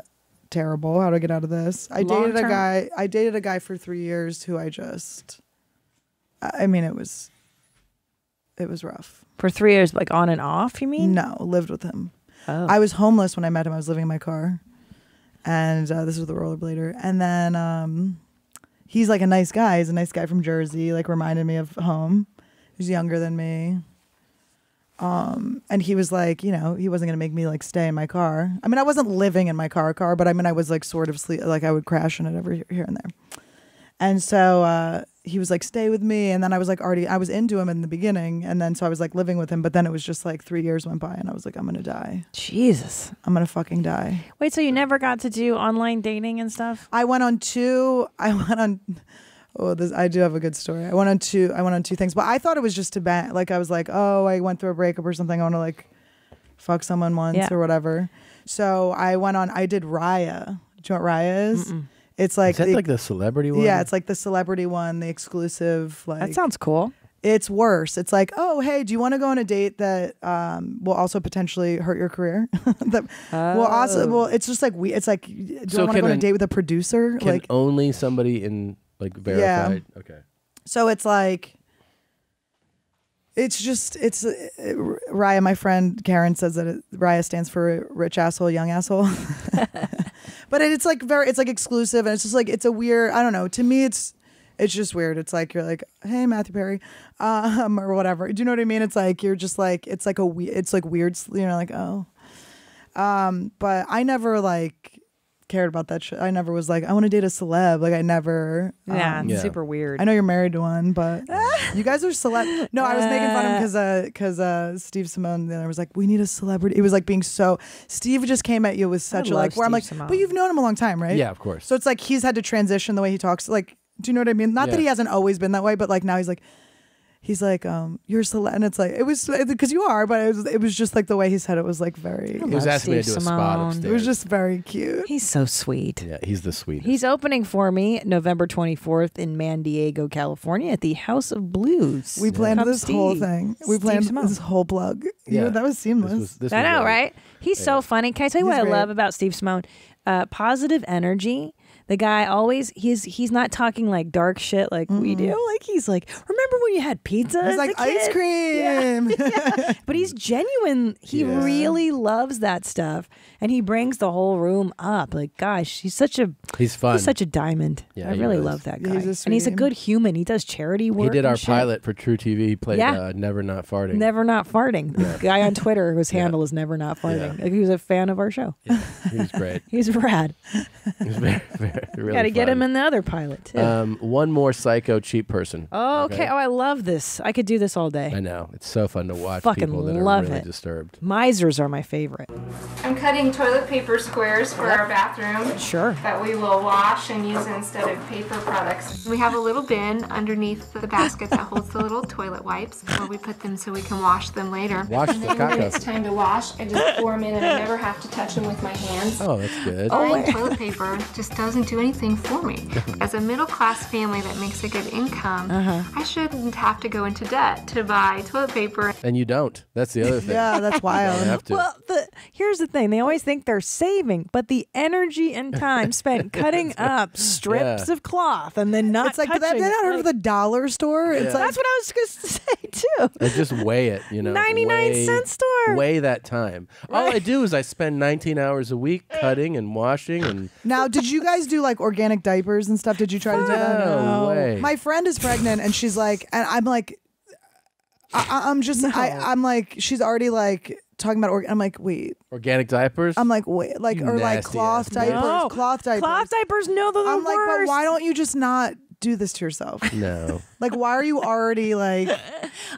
terrible. How do I get out of this? I dated a guy for 3 years who I mean, it was rough. For 3 years, like on and off, you mean? No, lived with him. Oh. I was homeless when I met him. I was living in my car. And this was the rollerblader. And then he's like a nice guy. He's a nice guy from Jersey, like reminded me of home. He's younger than me. And he was like, you know, he wasn't going to make me like stay in my car. I mean, I wasn't living in my car, but I mean, I was like sort of sleep, like I would crash in it every here and there. And so he was like, stay with me. And then I was like, I was into him in the beginning. And then so I was like living with him. But then it was just like 3 years went by and I was like, I'm going to die. Jesus. I'm going to fucking die. Wait, so you never got to do online dating and stuff? I do have a good story. I went on two things, but I thought it was just to bang. Like I was like, oh, I went through a breakup or something. I want to like fuck someone once or whatever. So I did Raya. Do you know what Raya is? Mm-mm. It's like Is that like the celebrity one? Yeah, it's like the celebrity one, the exclusive. Like That sounds cool. It's worse. It's like, oh, hey, do you want to go on a date that will also potentially hurt your career? It's just like it's like, do you want to go on a date with a producer? Can Like only somebody in like verified? Yeah. Okay. So it's like, Raya, my friend Karen says that Raya stands for rich asshole, young asshole. But it's like it's like exclusive and it's just like, it's a weird, I don't know. To me, it's just weird. It's like, you're like, hey, Matthew Perry, or whatever. Do you know what I mean? It's like, you're just like, it's like it's like weird, you know, like, oh. But I never like cared about that shit. I never was like, I want to date a celeb. Like I never. It's super weird. I know you're married to one, but you guys are celeb. No, I was making fun of him because Steve Simone the other was like, we need a celebrity. It was like being so. Steve just came at you with such a like. Where I'm like, Steve Simone. but you've known him a long time, right? Yeah, of course. So it's like he's had to transition the way he talks. Like, do you know what I mean? Not that he hasn't always been that way, but like now he's like, you're celeb, and it's like it was because you are, but it was just like the way he said it was like very. He was asking me to do a spot upstairs. It was just very cute. He's so sweet. Yeah, he's the sweetest. He's opening for me November 24th in Man Diego, California at the House of Blues. We planned Come this whole Steve. thing. We Steve planned Simone. this whole plug. Yeah. That was seamless. I know, right? He's so funny. Can I tell you He's what I great. love about Steve Simone? Positive energy The guy always he's not talking like dark shit like we do. Like he's like, remember when you had pizza? He's as like a kid?" ice cream. Yeah. But he's genuine. He really loves that stuff, and he brings the whole room up. Like, gosh, he's fun. He's such a diamond. Yeah, I he really is. love that guy. He's a And he's a sweetie. good human. He does charity work. He did our and shit. pilot for True TV. He played Yeah. Never Not Farting. Never Not Farting. The guy on Twitter whose handle is Never Not Farting. Yeah. Like, he was a fan of our show. He was great. He's rad. He was very really Got to get fun. him in the other pilot too. One more psycho cheap person. Oh, okay. Oh, I love this. I could do this all day. I know. It's so fun to watch Fucking people that love are really it. disturbed. Misers are my favorite. I'm cutting toilet paper squares for our bathroom. Sure. That we will wash and use instead of paper products. We have a little bin underneath the basket that holds the little toilet wipes where we put them so we can wash them later. Wash and the then when caca. it's time to wash, I just pour them in and I never have to touch them with my hands. Oh, that's good. Buying toilet paper just doesn't do anything for me. As a middle-class family that makes a good income, I shouldn't have to go into debt to buy toilet paper. And you don't. That's the other thing. Yeah, that's wild. You don't have to. Well, here's the thing. They always think they're saving, but the energy and time spent cutting up strips of cloth and then not It's like, touching. have they not heard of the dollar store? It's like, That's what I was going to say, too. And just weigh it, 99-cent store. Weigh that time. All I do is I spend 19 hours a week cutting and washing and now, did you guys do like organic diapers and stuff? Did you try to do that? No way. My friend is pregnant and she's like, and I'm like, I'm like, she's already like talking about, I'm like, wait. Organic diapers? I'm like, wait, like, You or like nasty cloth ass diapers, No. cloth diapers. Cloth diapers, no, they're the I'm like, but worst. why don't you just not do this to yourself? No. Like, why are you already like?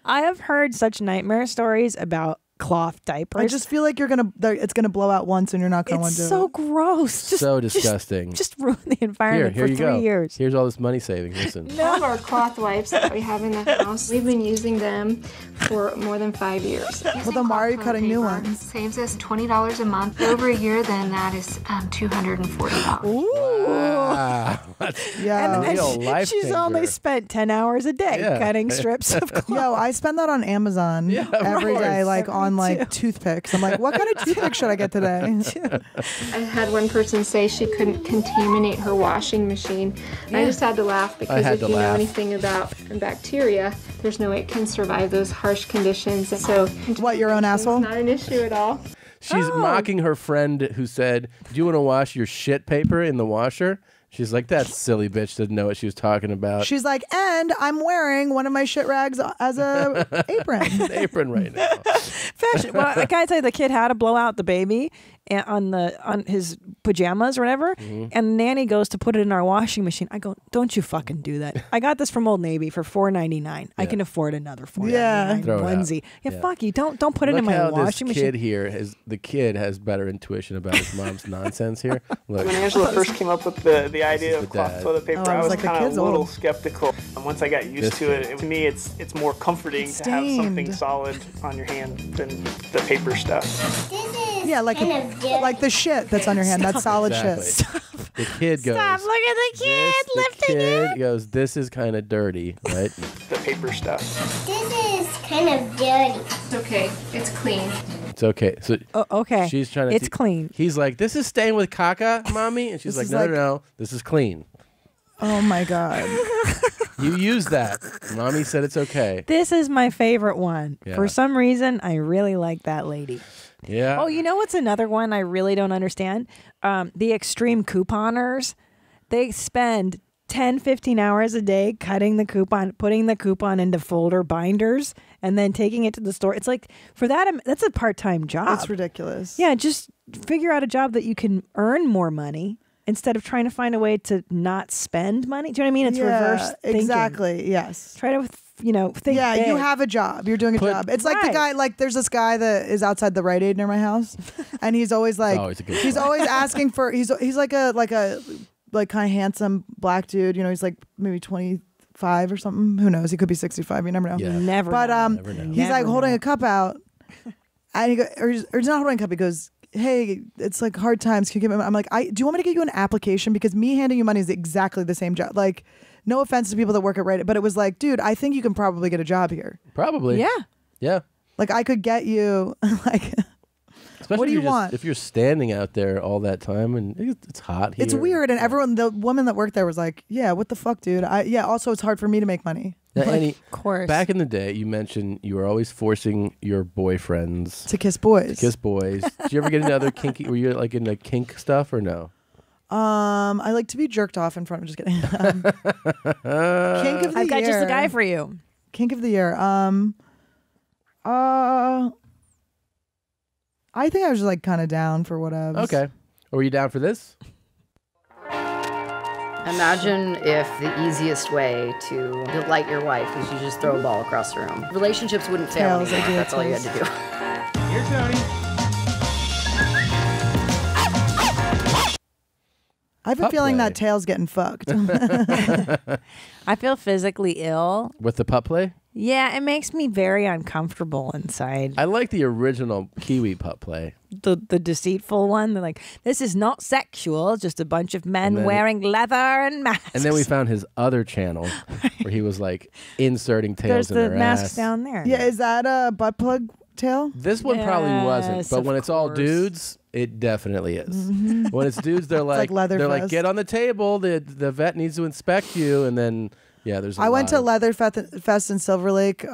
I have heard such nightmare stories about cloth diapers. I just feel like it's gonna blow out once and you're not gonna want to It's do so it. gross. Just, so disgusting. Just ruin the environment here for you 3 go. years. Here's all this money saving. Listen. All of our cloth wipes that we have in the house, we've been using them for more than 5 years. Well, then why are you cutting new ones? Saves us $20 a month. Over a year, then that is $240. Ooh. Wow. That's Yeah. a real life She's changer. only spent 10 hours a day Yeah. cutting strips of cloth. Yo, I spend that on Amazon every day, like on like toothpicks. I'm like, what kind of toothpick should I get today? I had one person say she couldn't contaminate her washing machine. And I just had to laugh because if you know anything about bacteria, there's no way it can survive those harsh conditions. And so, What, your own asshole? Not an issue at all. She's mocking her friend who said, "Do you want to wash your shit paper in the washer?" She's like, "That silly bitch didn't know what she was talking about." She's like, and I'm wearing one of my shit rags as a apron. An apron right now. Fashion. Well, I gotta tell you, the kid had to blow out the baby on his pajamas or whatever, and nanny goes to put it in our washing machine. I go, "Don't you fucking do that! I got this from Old Navy for $4.99. I can afford another $4.99 Throw it out. onesie. Yeah, fuck you! Don't put it Look in my how washing this machine." kid here the kid has better intuition about his mom's nonsense here. Look. When Angela first came up with the idea of cloth dad. toilet paper, Oh, I I was was like, the kind of kid's a little old. skeptical. And once I got used This to it, to me, it's more comforting to have something Stained. solid on your hand than the paper stuff. Yeah, like the shit that's on your hand. That's solid Exactly. shit. The kid goes. Stop! Look at the kid The lifting kid it. goes, "This is kind of dirty, right?" The paper stuff. This is kind of dirty. It's okay. It's clean. It's okay. So okay. she's trying to. It's clean. He's like, "This is staying with caca, mommy," and she's This like, is "No, like- no, this is clean. Oh my god. You use that." Mommy said it's okay. This is my favorite one. Yeah. For some reason, I really like that lady. Yeah. Oh, you know what's another one I really don't understand? The extreme couponers. They spend 10, 15 hours a day cutting the coupon, putting the coupon into folder binders, and then taking it to the store. It's like, for that, that's a part-time job. That's ridiculous. Yeah, just figure out a job that you can earn more money instead of trying to find a way to not spend money. Do you know what I mean? It's reverse thinking. Exactly. Yes. Try to, think Yeah, you big. have a job. You're doing a job. It's like the Right. guy, like there's this guy that is outside the Rite Aid near my house, and he's always like, always a good he's spot. always asking for. He's like a kind of handsome black dude. You know, he's like maybe 25 or something. Who knows? He could be 65. You never know. Yeah. Never But know. Never know. he's Never like holding know. a cup out, and he or he's not holding a cup. He goes, "Hey, it's like hard times. Can you give me?" I'm like, do you want me to get you an application? Because me handing you money is exactly the same job. Like, no offense to people that work at Rite Aid, but it was like, dude, I think you can probably get a job here. Probably. Yeah. Yeah. Like, I could get you like. Especially Especially what do if you you're want? If you're standing out there all that time and it's hot here. It's weird, and the woman that worked there was like, "Yeah, what the fuck, dude? Also, it's hard for me to make money." Now, Like, Annie, of course. back in the day, you mentioned you were always forcing your boyfriends to kiss boys. Did you ever get into other kinky? Were you like into kink stuff or no? I like to be jerked off in front of. Just kidding. Kink of the I've got year. just the guy for you. Kink of the year. I think I was just like kind of down for whatever. Okay. Were you down for this? Imagine if the easiest way to delight your wife is you just throw a ball across the room. Relationships wouldn't fail Tails, anymore. I do That's all you had tails. to do. Here, Tony. I have a feeling that tail's getting fucked. I feel physically ill. With the pup play? Yeah, it makes me very uncomfortable inside. I like the original Kiwi pup play. The deceitful one. They're like, this is not sexual, just a bunch of And men then wearing leather and masks. And then we found his other channel where he was like inserting tails There's in the their masks ass. down there. Yeah, is that a butt plug tail? This one probably wasn't, Yes, but of when it's all course. dudes, it definitely is. Mhm. When it's dudes, they're like Leatherfest. get on the table. The vet needs to inspect you, and then there's. I went to Leatherfest in Silver Lake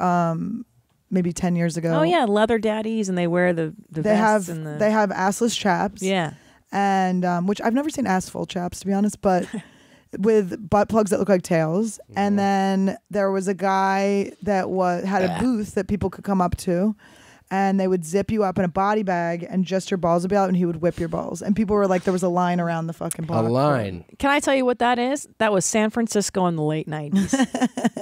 maybe 10 years ago. Oh yeah, leather daddies, and they wear the They vests have and the. they have assless chaps. Yeah. And which I've never seen assful chaps, to be honest, but with butt plugs that look like tails. And then there was a guy that had a booth that people could come up to, and they would zip you up in a body bag, and just your balls would be out, and he would whip your balls. And people were like, there was a line around the fucking block. A line. Can I tell you what that is? That was San Francisco in the late 90s.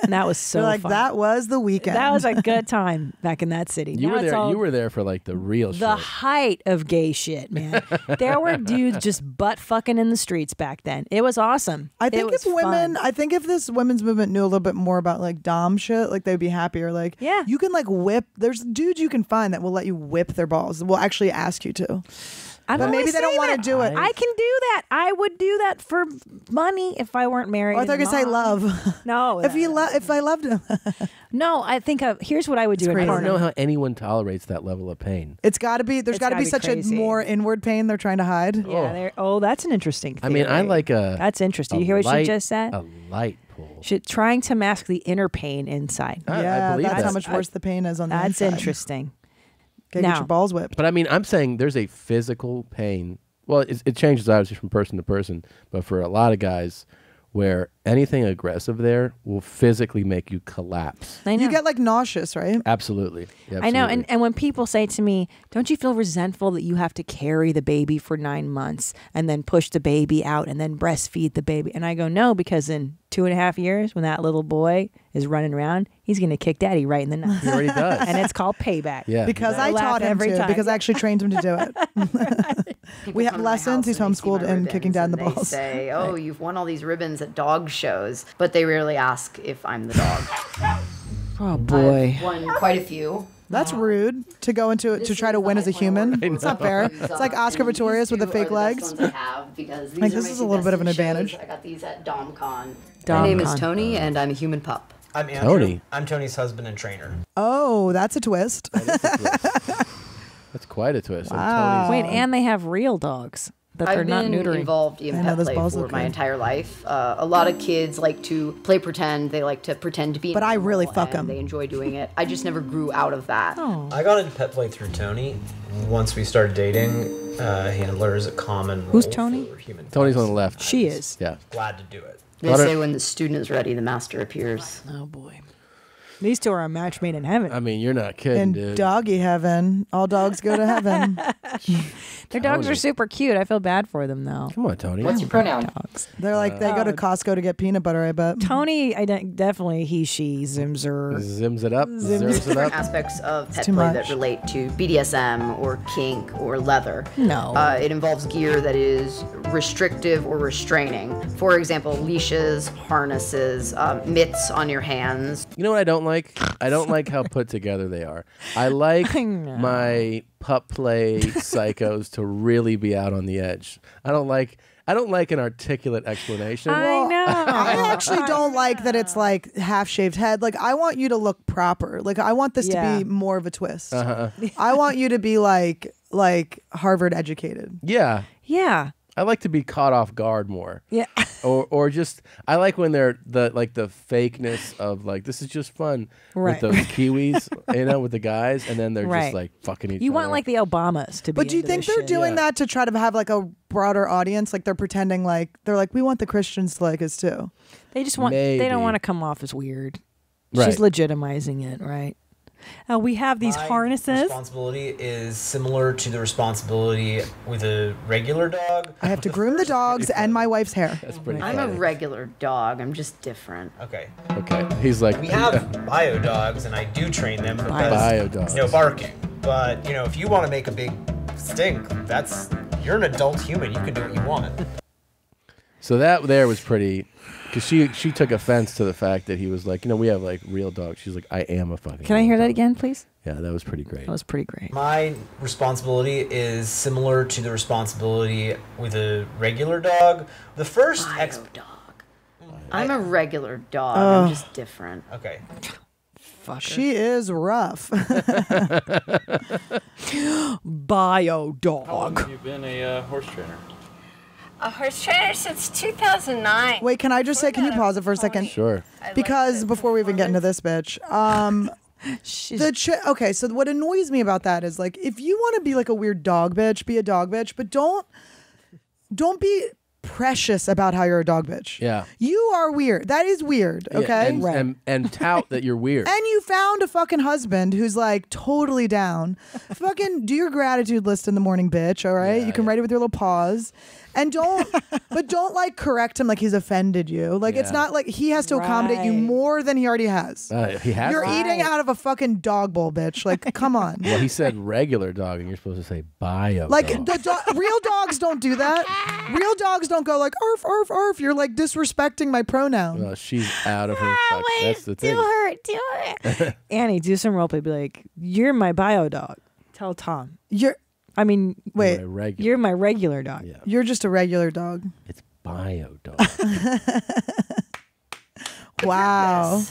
And that was so They're like, fun. that was the weekend. That was a good time back in that city. You Now were it's there. all You were there for like the real the shit. height of gay shit, man. There were dudes just butt fucking in the streets back then. It was awesome. I think if this women's movement knew a little bit more about like dom shit, like they'd be happier. Like, yeah, you can like whip. There's dudes you can find that will let you whip their balls. Will actually ask you to. But maybe they don't want to do it. I can do that. I would do that for money if I weren't married. Oh, I thought you were gonna say Mom. love. No, if I loved him. no, I think here's what I would do. I don't know how anyone tolerates that level of pain. It's got to be. There's It's got to gotta be be such crazy. a more inward pain they're trying to hide. Yeah. That's an interesting. I mean, I theory. like a. That's interesting. a You hear what light- she just said? A light pull. Trying to mask the inner pain inside. Yeah, believe that's that. how much worse the pain is on the That's inside. interesting. Gotta get your balls whipped. But I mean, I'm saying there's a physical pain. Well, it changes obviously from person to person, but for a lot of guys, where anything aggressive there will physically make you collapse. I know. You get like nauseous, right? Absolutely. Yeah, I know, absolutely. and when people say to me, don't you feel resentful that you have to carry the baby for 9 months and then push the baby out and then breastfeed the baby? And I go, no, because in 2.5 years, when that little boy is running around, he's going to kick daddy right in the nuts. He already does. And it's called payback. Yeah. Because I laugh taught him every to. time. Because I actually trained him to do it. We have lessons. He's homeschooled and kicking dad in the They balls. say, oh, you've won all these ribbons at dog shows, but they rarely ask if I'm the dog. Oh boy. I've won quite a few. That's rude to go into to try to win as a human. It's not fair. It's like Oscar Pistorius with the fake legs. I have because these Like are this my is two a little bit of an best in advantage. shows. I got these at DomCon. My name is Tony, and I'm a human pup. I'm Andrew. Tony. I'm Tony's husband and trainer. Oh, that's a twist. That's quite a twist. Wow. Wait, and they have real dogs that they're I've not been neutering. involved in I know pet those play balls for look my good. entire life. A lot of kids like to play pretend. They like to pretend to be. But I really fuck them. 'em. They enjoy doing it. I just never grew out of that. I got into pet play through Tony. Once we started dating, handler is a common role Who's Tony? for human Tony's pets. on the left. She is. Yeah. Glad to do it. They say when the student is ready, the master appears. Oh boy. These two are a match made in heaven. I mean, you're not kidding, In dude. doggy heaven, all dogs go to heaven. Their dogs are super cute. I feel bad for them though. Come on, Tony. What's your pronoun? Dogs. They're like they go to Costco to get peanut butter. I bet. Tony, definitely he, she, zimzer. Zims it up. Zims. Zers it Different up. aspects of pet too play much. that relate to BDSM or kink or leather. No. It involves gear that is restrictive or restraining. For example, leashes, harnesses, mitts on your hands. You know what I don't like? I don't like how put together they are. I like my pup play psychos to really be out on the edge. I don't like an articulate explanation. I know. I actually don't like that it's like half shaved head. Like I want you to look proper. Like I want this to be more of a twist. I want you to be like like Harvard educated. Yeah. Yeah. I like to be caught off guard more. Yeah. or just I like when they're the fakeness of like this is just fun Right. with those Kiwis, with the guys, and then they're Right. just like fucking each other. You want like the Obamas to be. But do you into think this they're shit. doing that to try to have like a broader audience? Like they're pretending like they're like we want the Christians to like us too. They just want. They don't Maybe. want to come off as weird. Right. She's legitimizing it, right? We have these harnesses. Responsibility is similar to the responsibility with a regular dog. I have to groom the dogs and my wife's hair. That's pretty I'm a regular dog. I'm just different. Okay. Okay. He's like We have bio dogs, and I do train them because Bio dogs. no barking. But if you want to make a big stink, you're an adult human. You can do what you want. So that there was pretty, because she took offense to the fact that he was like, we have like real dogs. She's like, I am a fucking. Can I hear that again, please? Yeah, that was pretty great. That was pretty great. My responsibility is similar to the responsibility with a regular dog. The first dog. I'm a regular dog. Oh. I'm just different. Okay. She is rough. Bio dog. How long have you been a horse trainer? A horse trainer since 2009. Wait, can I just say, can you pause it for a second? Sure. Because before we even get into this bitch, okay, so what annoys me about that is like, if you want to be like a weird dog bitch, be a dog bitch, but don't be precious about how you're a dog bitch. Yeah. You are weird. That is weird, okay? Yeah, and tout that you're weird. And you found a fucking husband who's like totally down. Fucking do your gratitude list in the morning, bitch, all right? You can write it with your little paws. And don't like correct him like he's offended you. Like it's not like he has to accommodate you more than he already has. He has. You're eating out of a fucking dog bowl, bitch. Like, come on. Well, he said regular dog, and you're supposed to say bio. Like dog. real dogs don't do that. Real dogs don't go like arf arf arf. You're like disrespecting my pronoun. Well, she's out of her. That's the thing. Do it. Annie, do some roleplay. Be like, you're my bio dog. Tell Tom. Wait. You're my regular dog. Yeah. You're just a regular dog. It's bio dog. Wow.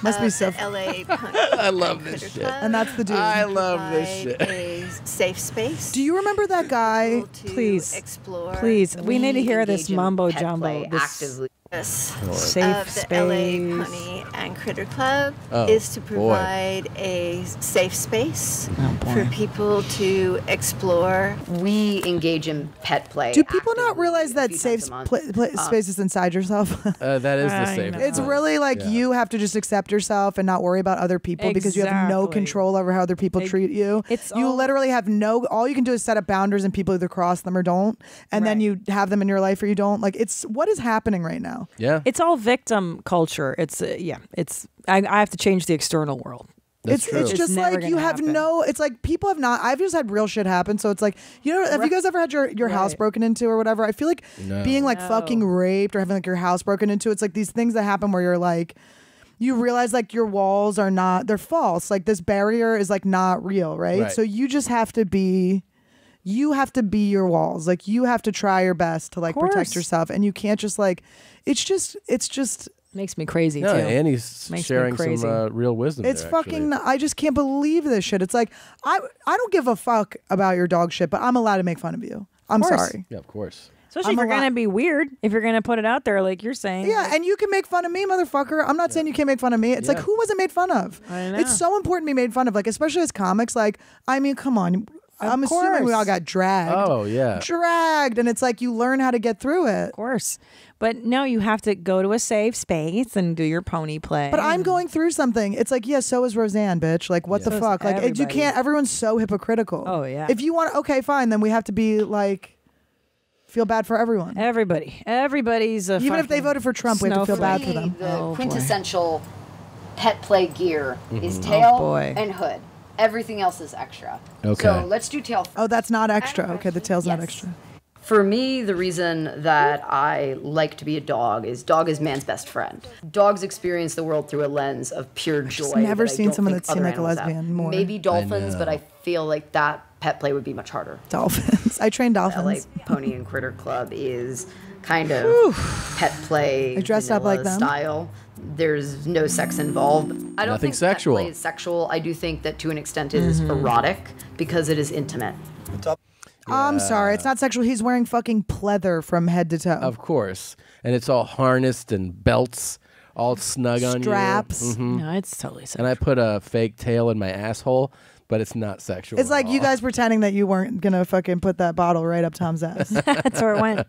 Must be so LA I love this shit. And that's the dude. I love this shit. A safe space. Do you remember that guy? Please. Explore. Please. We need to hear this mumbo pet jumbo. play This actively. safe The space. LA Pony and Critter Club is to provide a safe space for people to explore. We engage in pet play. Do people not realize that safe space is inside yourself? That is the safe. It's really like you have to just accept yourself and not worry about other people because you have no Exactly. control over how other people treat you. You literally have all you can do is set up boundaries and people either cross them or don't. And then you have them in your life or you don't. Like what is happening right now? Yeah. It's all victim culture. It's I have to change the external world. It's just never like you gonna have happen. it's like people have not, I've just had real shit happen. So it's like, have you guys ever had your house broken into or whatever? I feel like being like fucking raped or having like your house broken into, it's like these things that happen where you're like, you realize like your walls are not, they're false. Like this barrier is like not real, right? So you just have to be your walls. Like you have to try your best to like protect yourself. And you can't just like, it's just makes me crazy No, too. Annie's sharing some real wisdom. It's there, fucking. actually. I just can't believe this shit. It's like I don't give a fuck about your dog shit, but I'm allowed to make fun of you. I'm course. sorry. Yeah, of course. Especially if you're gonna be weird, if you're gonna put it out there, like you're saying. Yeah, and you can make fun of me, motherfucker. I'm not saying you can't make fun of me. It's like who wasn't made fun of? I know. It's so important to be made fun of, like especially as comics. Like I mean, come on. I'm assuming we all got dragged. Oh yeah, dragged, and it's like you learn how to get through it. Of course, but no, you have to go to a safe space and do your pony play. But I'm going through something. It's like, yeah, so is Roseanne, bitch. Like, what the So is fuck? Like, you everybody. can't. Everyone's so hypocritical. Oh yeah. If you want, okay, fine. Then we have to be like, feel bad for everyone. Everybody's a even if they voted for Trump, we have to feel bad for them. The quintessential pet play gear is tail and hood. Everything else is extra. Okay. So let's do tail. Oh, that's not extra. Okay, the tail's not extra. For me, the reason that I like to be a dog is man's best friend. Dogs experience the world through a lens of pure joy. I've never that I seen don't someone think that seemed other like a animals have. lesbian more. Maybe dolphins, I but know. I feel like that pet play would be much harder. Dolphins. I train LA dolphins. Pony and Critter Club is kind of pet play. They dressed up like vanilla them. style. There's no sex involved. I don't Nothing think sexual. pet play is sexual. I do think that to an extent it is erotic because it is intimate. I'm sorry, it's not sexual. He's wearing fucking pleather from head to toe. Of course. And it's all harnessed and belts all snug on you. Straps. No, it's totally sexual. And I put a fake tail in my asshole, but it's not sexual. It's like you guys pretending that you weren't gonna fucking put that bottle right up Tom's ass. That's where it went.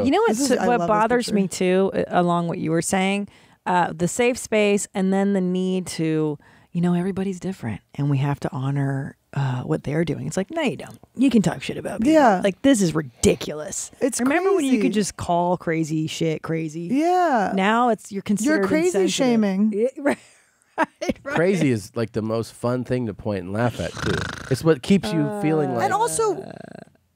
You know what bothers me too, along what you were saying, the safe space, and then the need to, everybody's different, and we have to honor what they're doing. It's like, no, you don't. You can talk shit about people. Yeah. Like, this is ridiculous. Remember when you could just call crazy shit crazy? Yeah. Now you're considered You're crazy insensitive. shaming. Right. Crazy is like the most fun thing to point and laugh at too. It's what keeps you feeling like. And also,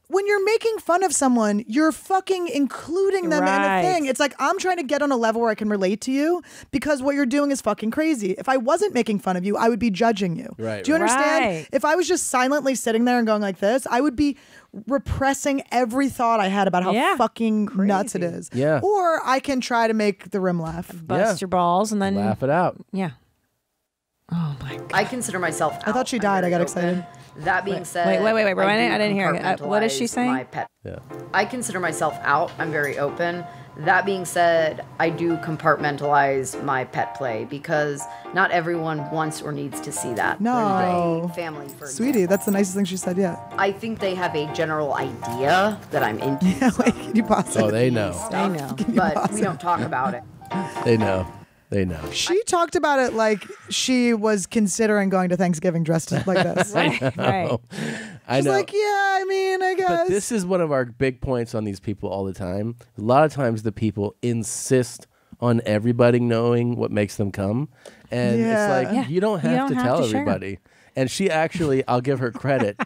when you're making fun of someone, you're fucking including them in a thing. It's like, I'm trying to get on a level where I can relate to you because what you're doing is fucking crazy. If I wasn't making fun of you, I would be judging you. Right. Do you understand? Right. If I was just silently sitting there and going like this, I would be repressing every thought I had about how fucking nuts it is. Yeah. Or I can try to make the rim laugh. Bust your balls and then laugh it out. Yeah. Oh my God. I consider myself I thought she died. I got excited. That being said, wait, I didn't hear it. What is she compartmentalize saying? My pet. Yeah. I consider myself out. I'm very open. That being said, I do compartmentalize my pet play because not everyone wants or needs to see that. No. There's a family, for Sweetie, that's the nicest thing she said yet. I think they have a general idea that I'm into. Yeah, wait, can you pause it? Oh, they know. Stuff, They know. but we don't talk about it. They know. They know. She talked about it like she was considering going to Thanksgiving dressed like this. Right. I She's know. like, yeah, I mean, I guess. But this is one of our big points on these people all the time. A lot of times the people insist on everybody knowing what makes them come. And it's like, you don't have to tell everybody. And she actually, I'll give her credit,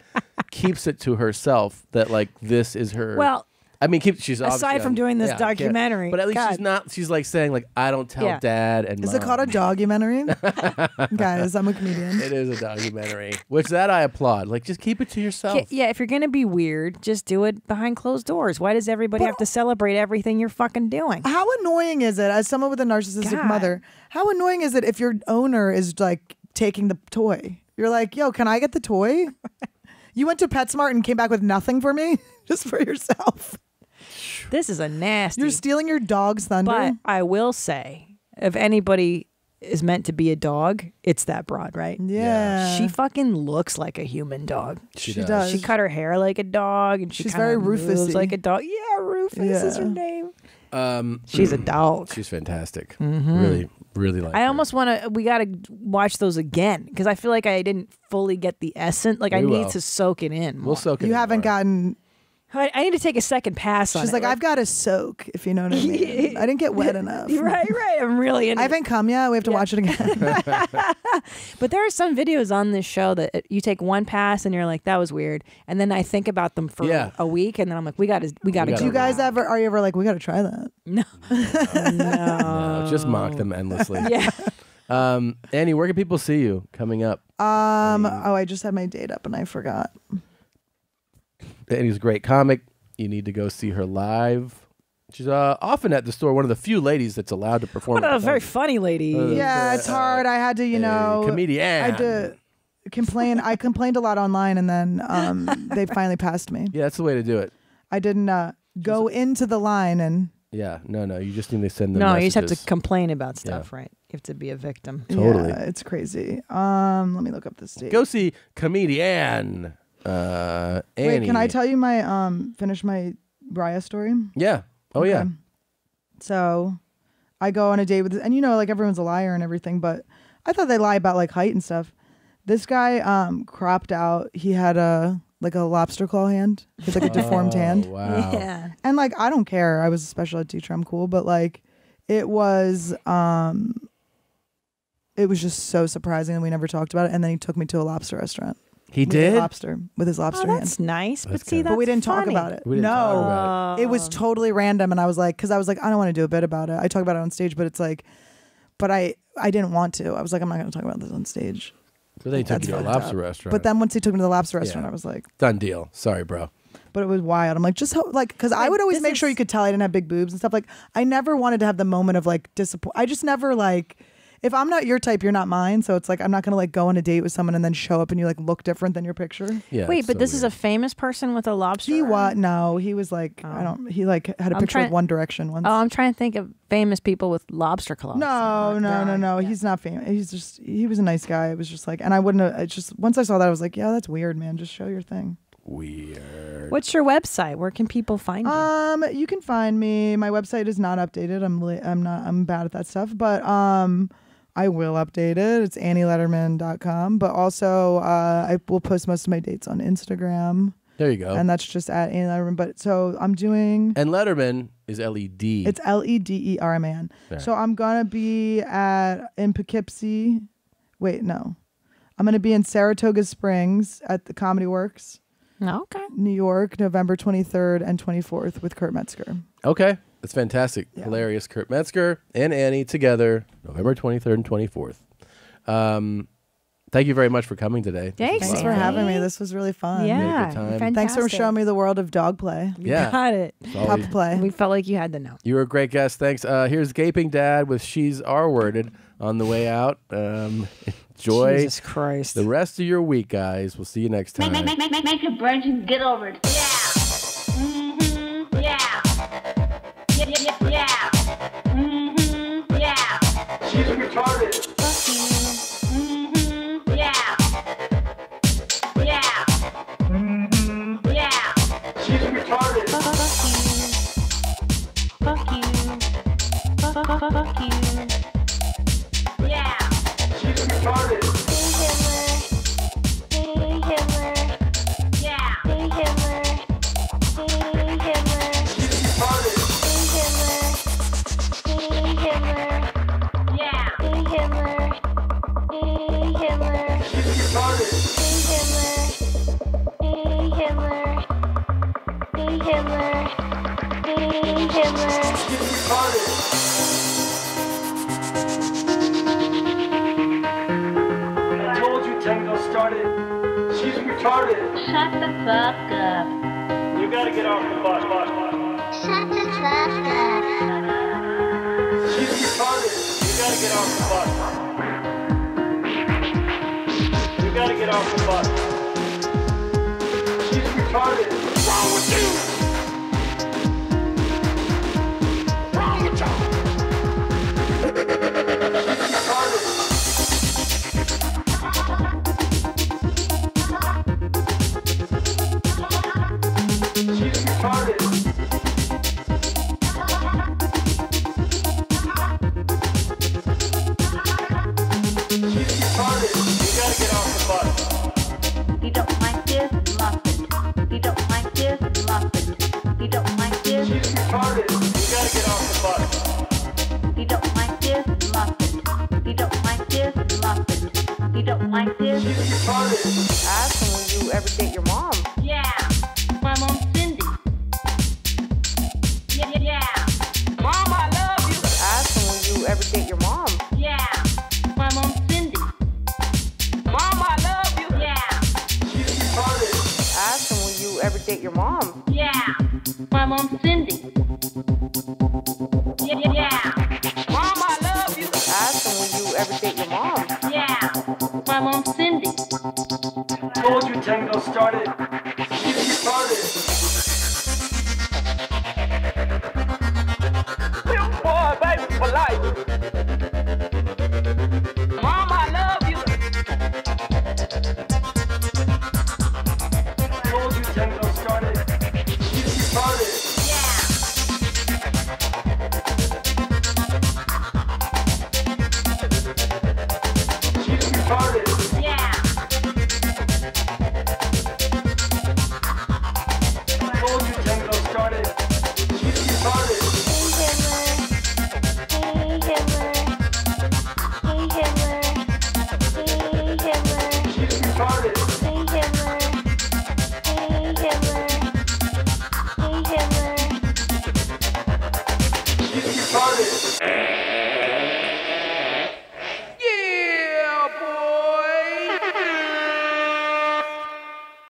keeps it to herself that like this is her. Well, I mean, she's aside from doing this documentary, but at least she's like saying like, I don't tell dad and Is mom. it called a documentary? Guys, I'm a comedian. It is a documentary, which that I applaud. Like, just keep it to yourself. Yeah, if you're going to be weird, just do it behind closed doors. Why does everybody have to celebrate everything you're fucking doing? How annoying is it, as someone with a narcissistic mother, how annoying is it if your owner is like taking the toy? You're like, yo, can I get the toy? You went to PetSmart and came back with nothing for me? Just for yourself. This is a nasty. You're stealing your dog's thunder. But I will say, if anybody is meant to be a dog, it's that broad, right? Yeah. She fucking looks like a human dog. She does. She cut her hair like a dog, and She's kinda very moves Rufus-y. like a dog. Yeah, Rufus is her name. She's a dog. She's fantastic. Mhm. Really, really like I her. almost want to. We got to watch those again because I feel like I didn't fully get the essence. Like I We need will. to soak it in. We'll soak it You in haven't more. gotten. I need to take a second pass on it. She's like, I've got to soak, if you know what I mean. I didn't get wet enough. right. I'm really into I haven't come yet. We have to watch it again. But there are some videos on this show that you take one pass and you're like, that was weird, and then I think about them for a week, and then I'm like, we got to Do you guys ever? Are you ever like, we got to try that? No. No, just mock them endlessly. Yeah. Annie, where can people see you coming up? Oh, I just had my date up and I forgot. Annie's a great comic. You need to go see her live. She's often at the store, one of the few ladies that's allowed to perform. What a very funny lady. Yeah, it's hard. I had to, comedian. I had to complain. I complained a lot online, and then they finally passed me. Yeah, that's the way to do it. I didn't go into the line and. Yeah, no. You just need to send them. No, messages. you just have to complain about stuff, right? You have to be a victim. Totally. Yeah, it's crazy. Let me look up this date. Go see comedian Annie. Wait, can I tell you my finish my Raya story? Yeah. Oh yeah. So, I go on a date with, and like everyone's a liar and everything, but I thought they lie about like height and stuff. This guy cropped out. He had a lobster claw hand. It's like a deformed hand. Wow. Yeah. And like I don't care. I was a special ed teacher. I'm cool, but like it was just so surprising, and we never talked about it. And then he took me to a lobster restaurant. He with did? lobster with his lobster hand. That's nice, That's but see, kinda- that's But we didn't talk funny. about it. We didn't talk about it was totally random, and I was like, I don't want to do a bit about it. I talk about it on stage, but it's like, but I didn't want to. I was like, I'm not going to talk about this on stage. So they took That's you to a fucked lobster up. restaurant. But then once he took me to the lobster restaurant, Yeah. I was like, Done deal. Sorry, bro. but it was wild. I'm like, just because I would always this make sure is- you could tell I didn't have big boobs and stuff. Like, I never wanted to have the moment of like disappoint. I just never like. if I'm not your type, you're not mine. So it's like I'm not gonna like go on a date with someone and then show up and you like look different than your picture. Yeah. Wait, but this is a famous person with a lobster. He was no, he was like I don't. He like had a picture with One Direction once. Oh, I'm trying to think of famous people with lobster claws. No. He's not famous. He was a nice guy. It was just like, and I wouldn't have. It's just once I saw that, I was like, yeah, that's weird, man. Just show your thing. Weird. What's your website? Where can people find you? You can find me. My website is not updated. I'm bad at that stuff, but I will update it. It's AnnieLederman.com. But also, I will post most of my dates on Instagram. There you go. And that's just at Annie Lederman. But so I'm doing. And Lederman is L-E-D. It's Lederman. There. So I'm gonna be in Poughkeepsie. Wait, no. I'm gonna be in Saratoga Springs at the Comedy Works. Okay. New York, November 23rd and 24th with Kurt Metzger. Okay. That's fantastic. Yeah. Hilarious. Kurt Metzger and Annie together, November 23rd and 24th. Thank you very much for coming today. Thanks for having me. This was really fun. Yeah. Time. Thanks for showing me the world of dog play. You got it. Pup play. We felt like you had to know. You were a great guest. Thanks. Here's Gaping Dad with She's R-Worded on the way out. Enjoy Jesus Christ. The rest of your week, guys. We'll see you next time. Make a branch and get over it. Yeah. Mm-hmm. Yeah. Yeah. Mm-hmm. Yeah. She's retarded. Fuck you. Mm-hmm. Yeah. Yeah. Mm-hmm. Yeah. She's retarded. Fuck you. Fuck you. Yeah. She's retarded. Hey Hitler. Yeah. Hey Hitler. Hey Hitler. She's retarded. Hey Hitler. Yeah. Hey Hitler. Hey Hitler. She's retarded. Hey Hitler. Hey Hitler. Hey Hitler. She's retarded. Tango started. She's retarded. Shut the fuck up. You gotta get off the bus. Shut the fuck up. She's retarded. You gotta get off the bus. You gotta get off the bus. She's retarded. What's wrong with you? What's wrong with you? She's retarded. She's retarded. She's retarded. You gotta get off the bus. You don't like this? Muff it. You don't like this? Muff it. You don't like this? She's retarded. You gotta get off the bus. You don't like this? Muff it. You don't like this? Muff it. You don't like this? She's retarded. Ask when you ever date your mom. Yeah. My mom's Cindy. Yeah. Mom, I love you. Ask when you ever date your mom. Yeah. My mom's Cindy. Mom, I love you. Yeah. She's retarded. Ask when you ever date your mom. Yeah. My mom's Cindy. Yeah. Mom, I love you. Ask when you ever date your mom. Yeah. My mom's Cindy. Told you Tango started.